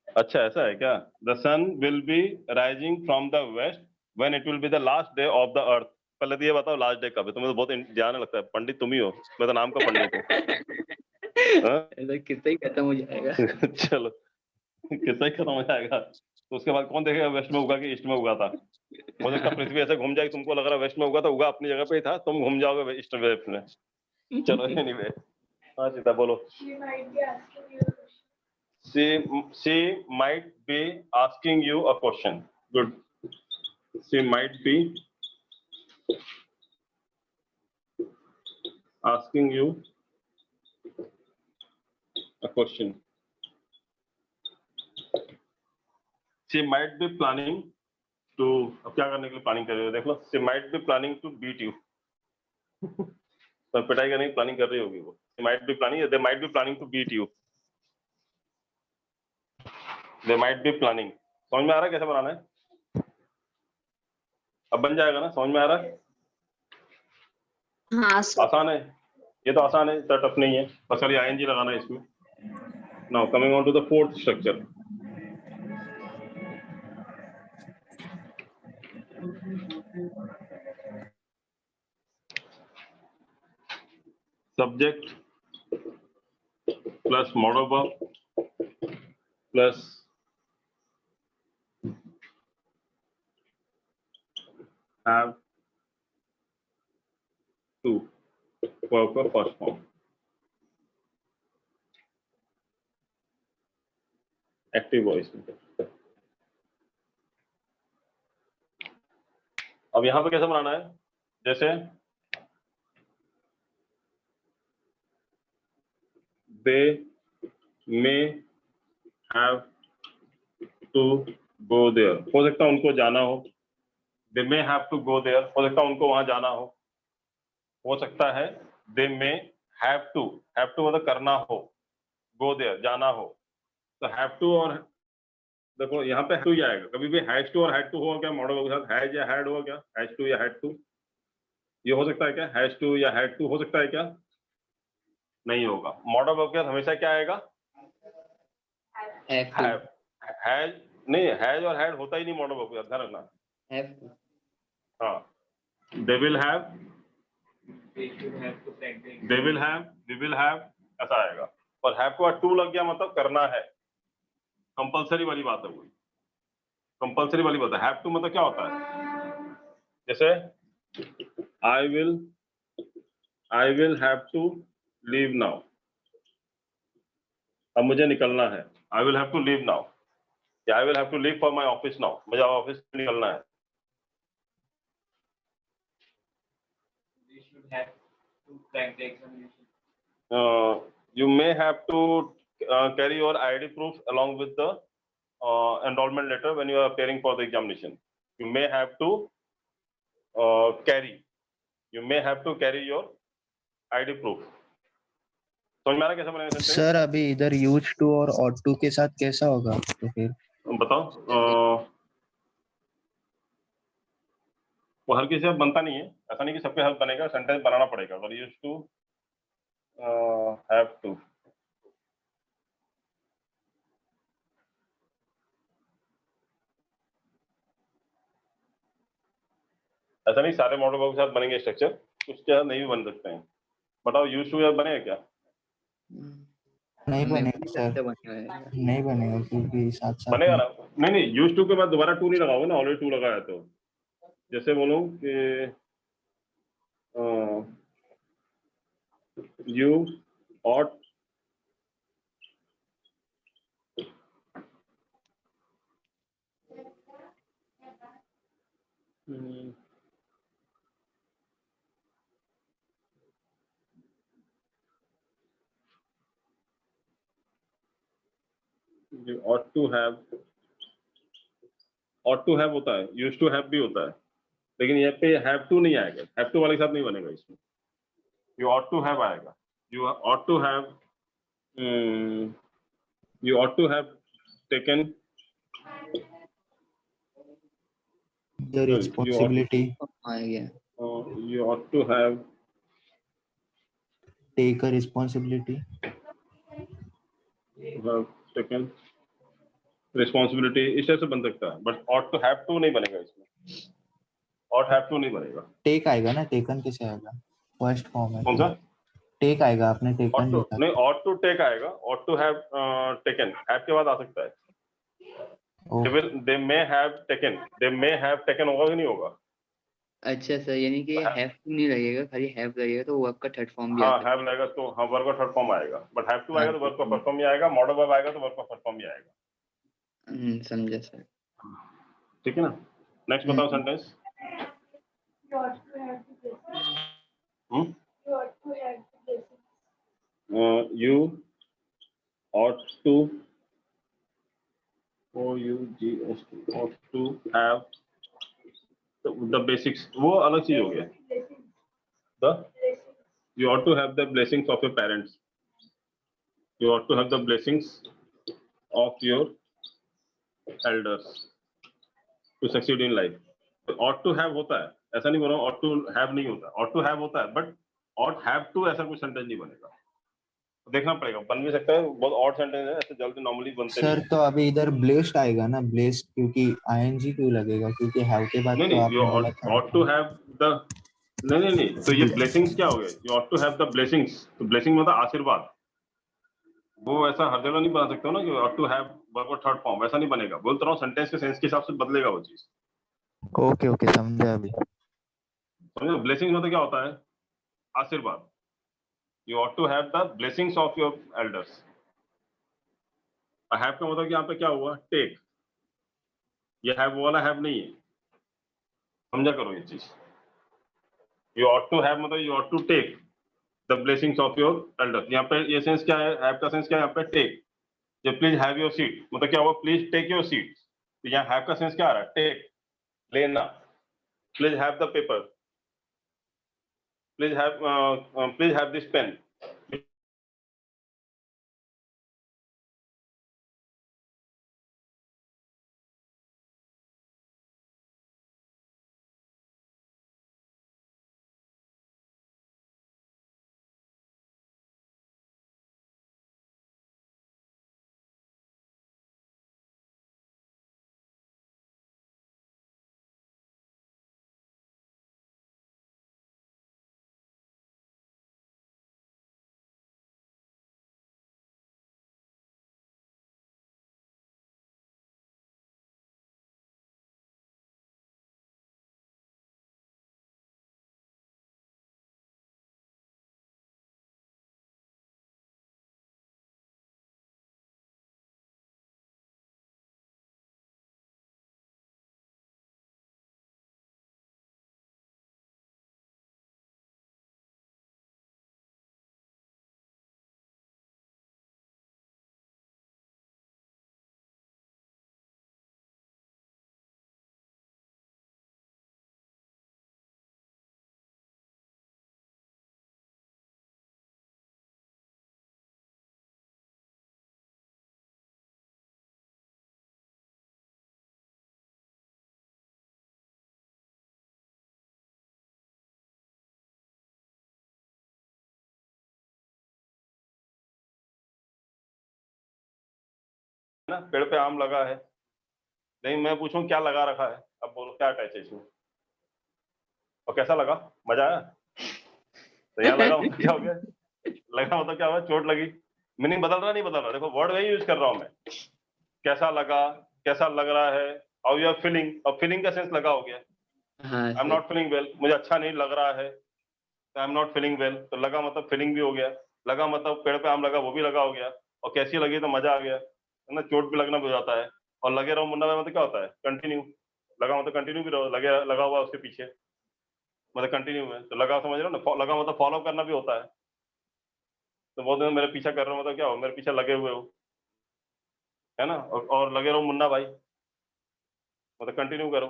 अच्छा ऐसा है क्या? The sun will be rising from the west when it will be the last day of the earth. पहले तो ये बताओ लास्ट डे कब है? तुम्हें तो बहुत जाने लगता है, पंडित तुम ही हो, मैं तो नाम का पंडित हूँ। हाँ? ऐसा कितना ही खत्म हो जाएगा। चलो कितना ही खत्म हो जाएगा, तो उसके बाद कौन देखेगा वेस्ट में उगा कि ईस्ट में उगा था? हो सकता है पृथ्वी ऐसे घूम जाएगी, तुमको लग रहा है वेस्ट में उगा था, उगा अपनी जगह पे ही था, तुम घूम जाओगे ईस्ट वेस्ट में। चलो एनीवे, हाँ सीता बोलो। She might be asking you a question. Good. She might be asking you a question. She might be planning to, अब क्या करने के लिए प्लानिंग कर रही हो देख लो। She might be planning to beat you. तो पिटाई करने की प्लानिंग कर रही होगी वो। She might be planning, they might be planning to beat you. They might be planning. समझ में आ रहा है कैसे बनाना है? अब बन जाएगा ना, समझ में आ रहा है? हाँ सर। आसान है, ये तो आसान है, इतना टफ नहीं है, बस खाली आईएनजी लगाना है इसमें। Now coming on to the fourth structure. Subject plus modal verb plus have to, verb का फर्स्ट फॉर्म एक्टिव वॉइस में। अब यहां पे कैसे बनाना है? जैसे they may have to go there, हो सकता है उनको जाना हो, they may have to go there, हो सकता है उनको वहां जाना हो सकता है they may have to मतलब करना हो, go there जाना हो, तो have to और देखो यहाँ पे to ही आएगा, कभी भी has to और had to हुआ क्या मॉडल के साथ, has या had हुआ क्या, has to या had to, ये हो सकता है क्या, has to या had to हो सकता है क्या, नहीं होगा। मॉडल वर्ब के साथ हमेशा क्या आएगा, have हैज नहीं, हैज और हैड होता ही नहीं मॉडल वर्ब के साथ, ध्यान रखना। have to हाँ, they will have, they will have, we will have, ऐसा आएगा। और हैव को टू लग गया मतलब करना है, कंपलसरी वाली बात है, वही कंपलसरी वाली बात है। हैव टू मतलब क्या होता है, जैसे I will have to leave now, अब मुझे निकलना है, I will have to leave now, या I will have to leave for my office now, मुझे ऑफिस निकलना है। You may have to carry your ID proof along with the enrollment letter when you are appearing for the examination. You may have to carry your ID proof. समझ में आ रहा कैसे बनेगा sentence? सर अभी इधर यूज टू और ought to के साथ कैसा होगा तो फिर बताओ। वो हर किसी से बनता नहीं है, ऐसा नहीं कि सबके साथ बनेगा, सेंटेंस बनाना पड़ेगा। अगर यूज टू हैव टू, ऐसा नहीं सारे मॉडल वर्ब के साथ बनेंगे स्ट्रक्चर, कुछ के साथ नहीं भी बन सकते हैं। बताओ यूज टू बनेगा क्या? नहीं बनेगा सर, नहीं बनेगा क्योंकि साथ साथ बनेगा ना, नहीं यूज टू के बाद दोबारा टू नहीं लगाओगे ना, ऑलरेडी टू लगाया तो। जैसे बोलो कि you ought ought to have होता है, used to have भी होता है, लेकिन यहाँ पे have to नहीं आएगा, have to वाले के साथ नहीं बनेगा इसमें। You ought to have आएगा, you ought to have taken the responsibility, you ought to have take a responsibility, taken responsibility, इस तरह से बन सकता है, but ought to have to नहीं बनेगा इसमें, ought have to नहीं बनेगा। take आएगा ना, taken कैसे आएगा, फर्स्ट फॉर्म है कौन सा? take आएगा, आपने taken लिखा नहीं, ought to take आएगा, ought to have taken, have के बाद आ सकता है। they may have taken होगा कि नहीं होगा? अच्छा सर, यानी कि हैव टू नहीं लगेगा, खाली हैव लगेगा तो वर्ब का थर्ड फॉर्म भी हाँ, आता है। हैव लगेगा तो हाँ वर्ब का थर्ड फॉर्म आएगा, बट हैव टू आएगा तो वर्ब का फर्स्ट फॉर्म ही आएगा, मॉडल वर्ब आएगा तो वर्ब का फर्स्ट फॉर्म ही आएगा। समझा सर। ठीक है ना? नेक्स्ट बताओ sentence. You ought to ought to have the basics, वो अलग चीज हो गया। You ought to have the blessings of your parents. You ought to have the blessings of your elders to succeed in life. तो ought to have होता है, ऐसा नहीं बोल रहा हूँ ought to have नहीं होता, ought to have होता है, but ought have to ऐसा कोई सेंटेंस नहीं बनेगा। देखना पड़ेगा, बन भी सकता है, बहुत ऑड सेंटेंस है, ऐसे जल्दी नॉर्मली बनते सर। तो अभी इधर ब्लेस्ड आएगा ना, ब्लेस्ड क्योंकि आईएनजी क्यों लगेगा, क्योंकि हैव के बाद तो आपने बोला था ought to have the नहीं, तो ये ब्लेसिंग्स क्या हो गए? You ought to have the blessings, तो ब्लेसिंग मतलब आशीर्वाद, वो ऐसा हर जगह नहीं बना सकते हो ना कि ought to have verb third form, वैसा नहीं बनेगा। बोलता रहा हूँ सेंटेंस के सेंस के हिसाब से बदलेगा वो चीज। ओके समझा अभी। समझो, ब्लेसिंग मतलब क्या होता है? आशीर्वाद। You ought to have the blessings of your elders. have का मतलब कि यहाँ पे क्या हुआ? Take. ये have वाला have नहीं है, समझा करो ये चीज। You ought to have मतलब you ought to take the blessings of your elders. यहाँ पे ये सेंस क्या है? have का सेंस क्या है यहाँ पे? Take. ये please have your seat मतलब क्या हुआ? Please take your seats. तो यहाँ हैव का सेंस क्या आ रहा है? टेक, लेना। Please have the paper, please have this pen. ना पेड़ पे आम लगा है, लेकिन मैं पूछूं क्या लगा रखा है, अब बोलो क्या अटैच है इसमें, और कैसा लगा? मजा आया? तो यहाँ लगा मतलब क्या हो गया? लगा मतलब क्या हुआ? चोट लगी। मीनिंग बदल रहा नहीं बदल रहा? देखो वर्ड वही यूज कर रहा हूं मैं। कैसा लगा, कैसा लग रहा है, हाउ यू आर फीलिंग, और फीलिंग का सेंस लगा हो गया। हाँ I am not feeling well, मुझे अच्छा नहीं लग रहा है, I am not feeling well, तो लगा मतलब फीलिंग भी हो गया। लगा मतलब पेड़ पे आम लगा, वो भी लगा हो गया, और कैसी लगी तो मजा आ गया, है ना? चोट भी लगना भी हो जाता है। और लगे रहो मुन्ना भाई मतलब क्या होता है? कंटिन्यू। लगा मतलब कंटिन्यू भी रहो, लगा हुआ उसके पीछे, मतलब कंटिन्यू में। तो लगा समझ रहे हो ना, लगा मतलब फॉलो करना भी होता है। तो बहुत दिन मेरे पीछा कर रहे हो मतलब क्या हो? मेरे पीछे लगे हुए हो, है ना? और लगे रहो मुन्ना भाई, मतलब कंटिन्यू करो।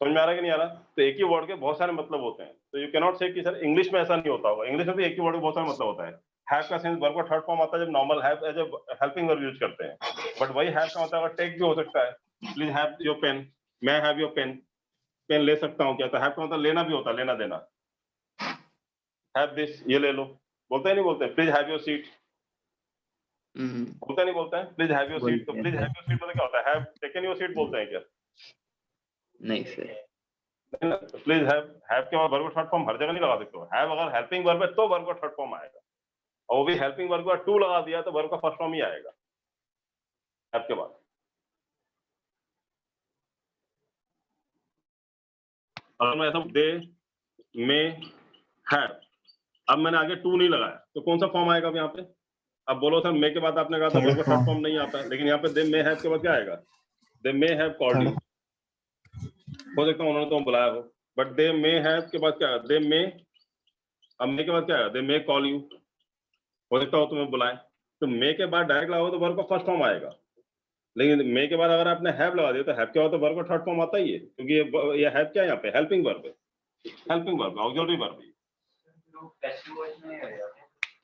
समझ में आ रहा है कि नहीं आ रहा? तो एक ही वर्ड के बहुत सारे मतलब होते हैं, तो यू कैन नॉट से कि सर इंग्लिश में ऐसा नहीं होता होगा। इंग्लिश में भी एक ही वर्ड के बहुत सारे मतलब होता है। हैव का सेंस वर्ब का थर्ड फॉर्म आता है जब normal have as a helping verb use करते हैं, बट वही हैव का मतलब टेक भी हो सकता है। प्लीज हैव योर पेन, मैं हैव योर पेन, पेन ले सकता हूँ क्या? तो हैव का मतलब लेना भी होता है, लेना देना। हैव दिस, ये ले लो। बोलते हैं नहीं बोलते? प्लीज हैव योर सीट, बोलते नहीं बोलते हैं? प्लीज हैव योर सीट, तो प्लीज हैव योर सीट मतलब क्या होता है? हैव टेकन योर सीट बोलते हैं क्या? नहीं सर। प्लीज हैव के बाद वर्ब का थर्ड फॉर्म हर जगह नहीं लगा सकते हो। हैव अगर हेल्पिंग वर्ब है तो वर्ब का थर्ड फॉर्म आएगा, और वो भी हेल्पिंग वर्ब का टू लगा दिया तो वर्ब का फर्स्ट फॉर्म ही आएगा हैव के बाद। अगर मैं ऐसा दे मे हैव, अब मैंने आगे टू नहीं लगाया तो कौन सा फॉर्म आएगा अब यहाँ पे? अब बोलो सर मे के बाद आपने कहा था Third वर्ब का थर्ड form. फॉर्म नहीं आता है, लेकिन यहाँ पे दे मे हैव के बाद क्या आएगा? दे मे हैव कॉल्ड यू। हो सकता है उन्होंने तो बुलाया हो, बट दे मे हैव के बाद क्या है? दे मे, अब मे के बाद क्या है? दे मे कॉल यू। हो सकता हो तुम्हें बुलाए, तो मे के बाद डायरेक्ट लगाओ तो वर्ब का फर्स्ट फॉर्म आएगा, लेकिन मे के बाद अगर आपने हैव लगा दिया तो हैव के बाद तो वर्ब का थर्ड फॉर्म आता ही है, क्योंकि ये हैव क्या है यहाँ पे? हेल्पिंग वर्ब है, हेल्पिंग वर्ब, ऑक्सिलरी वर्ब है। पैसिव वॉइस में है यार।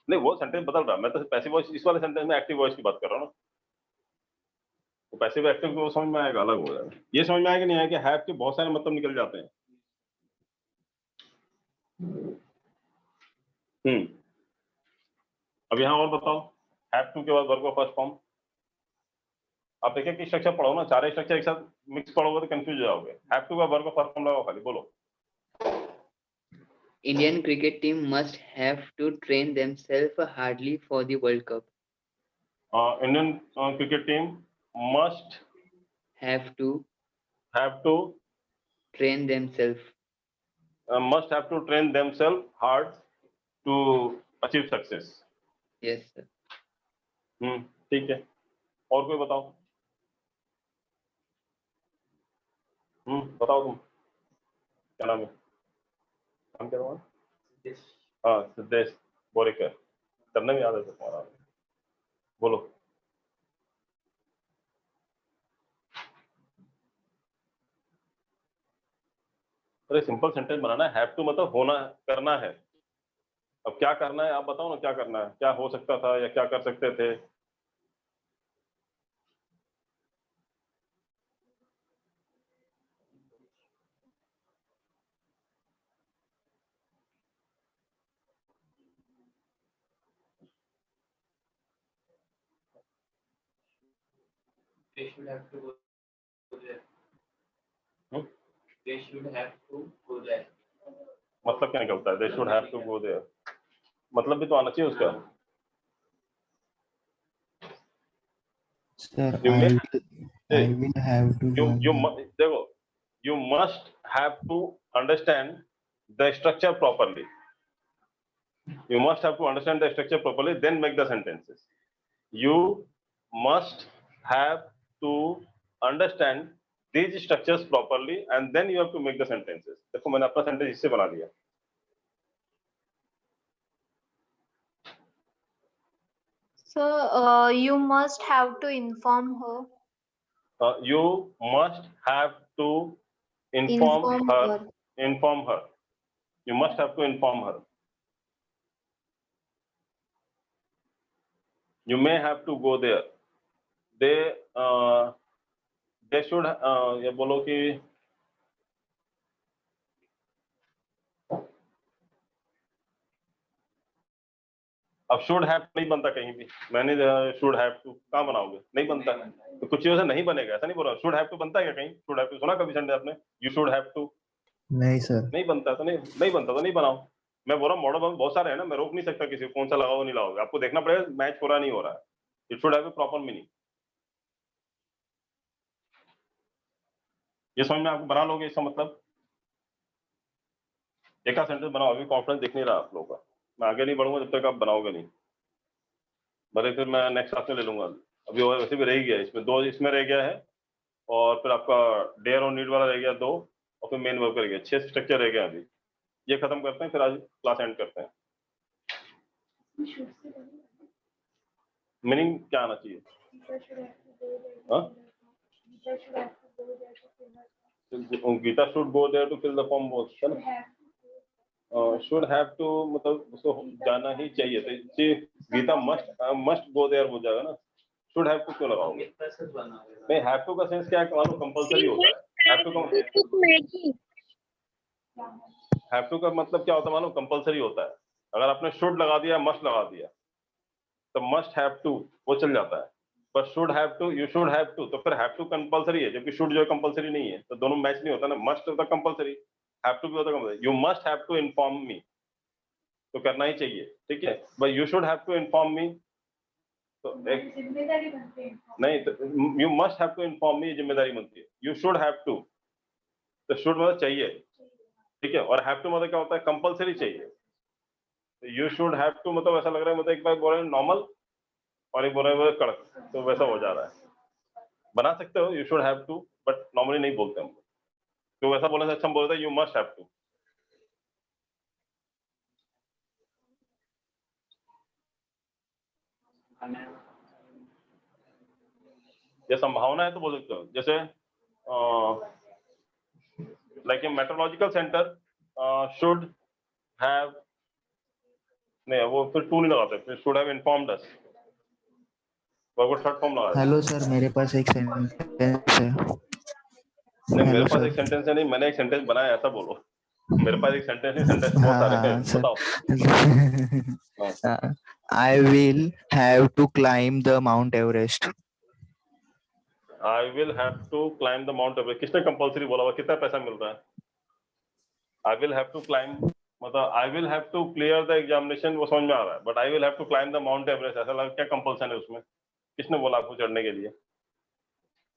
नहीं वो सेंटेंस बदल रहा है, मैं तो पैसिव वॉइस, इस वाले सेंटेंस में एक्टिव वॉइस की बात कर रहा हूँ ना। तो पैसिव एक्टिव को समझ में आएगा, अलग हो जाएगा। ये समझ में आएगा नहीं आएगा कि हैव के बहुत सारे मतलब निकल जाते हैं। अब यहाँ और बताओ, हैव टू के बाद वर्ब का फर्स्ट फॉर्म। आप एक एक स्ट्रक्चर पढ़ो ना, सारे स्ट्रक्चर एक साथ मिक्स पढ़ोगे तो कंफ्यूज हो जाओगे। हैव टू का वर्ब का फर्स्ट फॉर्म लगाओ खाली, बोलो। Indian cricket team must have to train themselves hardly for the World Cup. Indian cricket team must Have to have to train themselves. must have to train themselves hard to achieve success. Yes sir. ठीक है, और कोई बताओ। बताओ तुम, क्या नाम है? नाम क्या तुम्हारा? हाँ सिद्धेश बोरेकर, करने में याद है तुम्हारा, बोलो। अरे सिंपल सेंटेंस बनाना है, हैव टू मतलब होना, करना है। अब क्या करना है आप बताओ ना, क्या करना है, क्या हो सकता था या क्या कर सकते थे? They should have to go there. Hmm? They should have to go there. मतलब क्या निकलता है? They should have to go there, मतलब भी तो आना चाहिए उसका। Sir, You may, I will have to join you the- देखो, you must have to understand the structure properly. You must have to understand the structure properly, then make the sentences. You must have to understand these structures properly and then you have to make the sentences. देखो मैंने अपना सेंटेंस इससे बना दिया। So, you must have to inform her. You must have to inform her. Inform her. You must have to inform her. You may have to go there. They should ये बोलो कि अब शुड हैव नहीं बनता कहीं भी। मैंने शुड हैव टू कहाँ बनाओगे? नहीं बनता। तो कुछ चीजों से नहीं बनेगा, ऐसा नहीं बोल रहा। शुड हैव टू बनता है क्या कहीं? शुड हैव टू सुना कभी सेंटेंस आपने? You should have to? नहीं सर। नहीं बनता तो नहीं बनता तो नहीं बनाओ। मैं बोल रहा हूँ मॉडल बहुत सारे हैं ना, मैं रोक नहीं सकता किसी को कौन सा लगाओ नहीं लगाओगे, आपको देखना पड़ेगा मैच हो रहा नहीं हो रहा है। It should have a proper meaning. ये समझ में आपको बना लोगे इसका मतलब? एक सेंटेंस बनाओ, अभी कॉन्फिडेंस दिख नहीं रहा आप लोगों का। मैं आगे नहीं बढ़ूंगा जब तक आप बनाओगे नहीं। भले फिर मैं नेक्स्ट क्लास में ले लूंगा। अभी वैसे भी रह गया, इसमें 2 इसमें रह गया है और फिर आपका डेयर और नीड वाला रह गया 2 और फिर मेन वर्ब रह गया। 6 स्ट्रक्चर रह गया अभी। ये खत्म करते हैं फिर आज क्लास एंड करते हैं। मीनिंग क्या आना चाहिए? Geeta should go there to fill the form both है ना। शुड हैव टू मतलब उसको जाना ही चाहिए, तो गीता मस्ट गो देयर हो जाएगा ना। शुड हैव टू क्यों लगाओगे? नहीं, हैव टू का सेंस क्या है? मानो कंपलसरी होता है। हैव टू का मतलब क्या होता है? मानो कंपलसरी होता है। अगर आपने शुड लगा दिया, मस्ट लगा दिया, तो मस्ट हैव टू वो चल जाता है। पर should have to, you should have to, तो फिर हैव टू कंपलसरी है, जबकि शुड जो है कंपलसरी नहीं है, तो दोनों मैच नहीं होता ना। मस्ट होता कंपलसरी, हैव टू भी होता compulsory. You must have to inform me, तो करना ही चाहिए, ठीक है। But you should have to inform me तो एक जिम्मेदारी बनती है। नहीं, तो you must have to inform me जिम्मेदारी बनती है। यू शुड हैव टू, तो शुड मतलब चाहिए, ठीक है। और हैव टू मतलब क्या होता है? कंपलसरी चाहिए। यू शुड हैव टू मतलब ऐसा लग रहा है मतलब एक बार बोल रहे हैं नॉर्मल और एक बोल रहे हैं कड़क, तो वैसा हो जा रहा है। बना सकते हो you should have to, but normally नहीं बोलते हम, तो वैसा बोलने से अच्छा हम बोलते हैं यू मस्ट हैव टू। ये संभावना है तो बोल सकते हो, जैसे like a meteorological centre should have, नहीं वो फिर टू नहीं लगाते, फिर शुड हैव इन्फॉर्म्ड अस, वो थर्ड फॉर्म लगा। हेलो सर, मेरे पास एक सेंटेंस है। नहीं, मेरे पास एक सेंटेंस है नहीं, मैंने एक सेंटेंस बनाया, ऐसा बोलो। मेरे पास एक सेंटेंस नहीं, सेंटेंस बहुत सारे हैं, बताओ। I will have to climb the Mount Everest. I will have to climb the Mount Everest, किसने कंपलसरी बोला हुआ? कितना पैसा मिल रहा है? I will have to climb मतलब I will have to clear the examination, वो समझ में आ रहा है, but I will have to climb the Mount Everest ऐसा लगा क्या कंपल्सन है उसमें? किसने बोला आपको चढ़ने के लिए?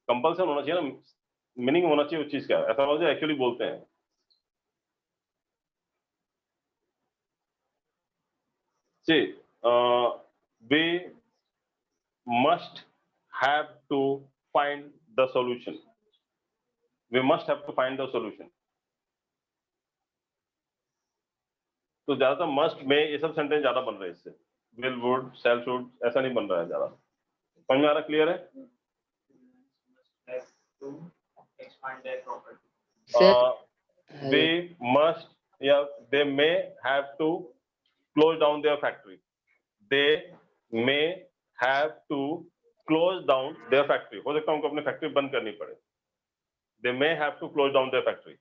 कंपल्सन होना चाहिए ना, मीनिंग होना चाहिए उस चीज का, ऐसा बोलते हैं एक्चुअली बोलते हैं। See, we must have to find the solution. We must have to find the solution. तो ज्यादातर मस्ट में ये सब सेंटेंस ज्यादा बन रहे हैं इससे। विल, वुड, शैल, शुड ऐसा नहीं बन रहा है ज्यादा। समझ में आ रहा? क्लियर है? Have to expand their property. Sir, we must, yeah, they may have to close down their factory. They may have to close down their factory. हो सकता है उनको अपनी फैक्ट्री बंद करनी पड़े. They may have to close down their factory.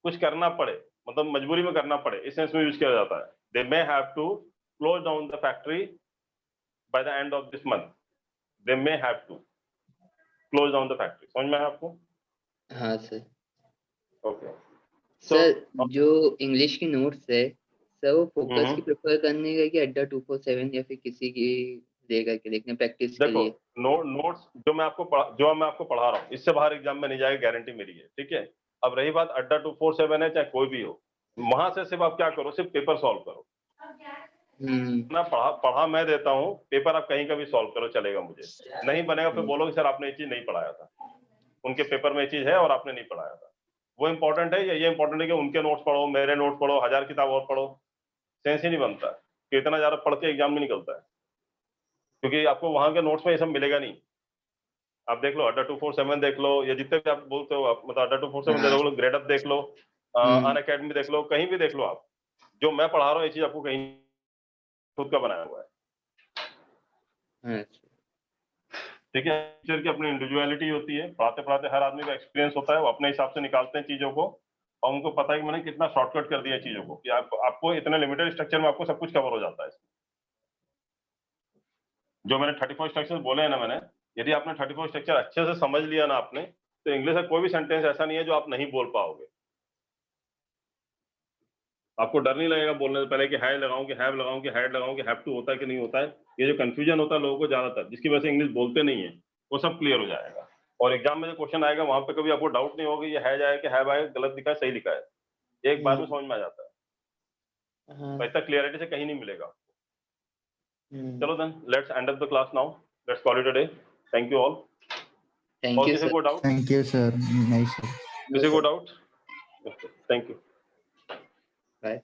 कुछ करना पड़े, मतलब मजबूरी में करना पड़े, इस सेंस में यूज किया जाता है. They may have to close down the factory by the end of this month. They may have to close down the factory. समझ में आया आपको? हाँ सर. Okay. सर जो इंग्लिश की नोट्स है सर वो फोकस की प्रेफर करने का कि अड्डा 247 या फिर किसी की दे करके देखने प्रैक्टिस के देखो, लिए. नोट्स जो मैं आपको पढ़ा रहा हूँ, इससे बाहर एग्जाम में नहीं जाएगा, गारंटी मेरी है. ठीक है. अब रही बात अड्डा 247 है, चाहे कोई भी हो, वहां से सिर्फ आप क्या करो, सिर्फ पेपर सॉल्व करो. ना पढ़ा मैं देता हूँ, पेपर आप कहीं का भी सॉल्व करो, चलेगा. मुझे नहीं बनेगा फिर बोलोगे सर आपने ये चीज नहीं पढ़ाया था, उनके पेपर में ये चीज है और आपने नहीं पढ़ाया था. वो इंपॉर्टेंट है या ये इंपॉर्टेंट है कि उनके नोट्स पढ़ो, मेरे नोट्स पढ़ो, 1000 किताब और पढ़ो, सेंस ही नहीं बनता कि इतना ज्यादा पढ़ के एग्जाम में निकलता है, क्योंकि आपको वहां के नोट्स में ये सब मिलेगा नहीं. आप देख लो अड्डा 247 देख लो, या जितने भी आप बोलते हो आप, मतलब अड्डा 247 देख लो, ग्रेड अप देख लो, अनअकैडमी देख लो, कहीं भी देख लो आप, जो मैं पढ़ा रहा हूँ ये चीज आपको कहीं खुद का बनाया हुआ है. ठीक है. टीचर की अपनी इंडिविजुअलिटी होती है, पढ़ाते पढ़ाते हर आदमी का एक्सपीरियंस होता है, वो अपने हिसाब से निकालते हैं चीजों को, और उनको पता है कि मैंने कितना शॉर्टकट कर दिया चीजों को, कि आपको इतने लिमिटेड स्ट्रक्चर में आपको सब कुछ कवर हो जाता है. जो मैंने 34 स्ट्रक्चर बोले हैं ना मैंने, यदि आपने 34 स्ट्रक्चर अच्छे से समझ लिया ना आपने, तो इंग्लिश का कोई भी सेंटेंस ऐसा नहीं है जो आप नहीं बोल पाओगे. आपको डर नहीं लगेगा बोलने से पहले कि है लगाऊं कि हैव लगाऊं कि हैड लगाऊं कि हैव टू होता है कि नहीं होता है. ये जो कंफ्यूजन होता है लोगों को ज्यादातर, जिसकी वजह से इंग्लिश बोलते नहीं है, वो सब क्लियर हो जाएगा. और एग्जाम में जो क्वेश्चन आएगा वहां पे कभी आपको डाउट नहीं होगा ये है जाए कि हैव आए, गलत लिखा है सही लिखा है, एक बार में समझ में आ जाता है. तो इतना क्लियरिटी से कहीं नहीं मिलेगा. चलो then let's end up the class now. Let's call it a day. Thank you all. Thank you किसी को doubt? Thank you sir. Nice sir. किसी को डाउट? Thank you. बाय.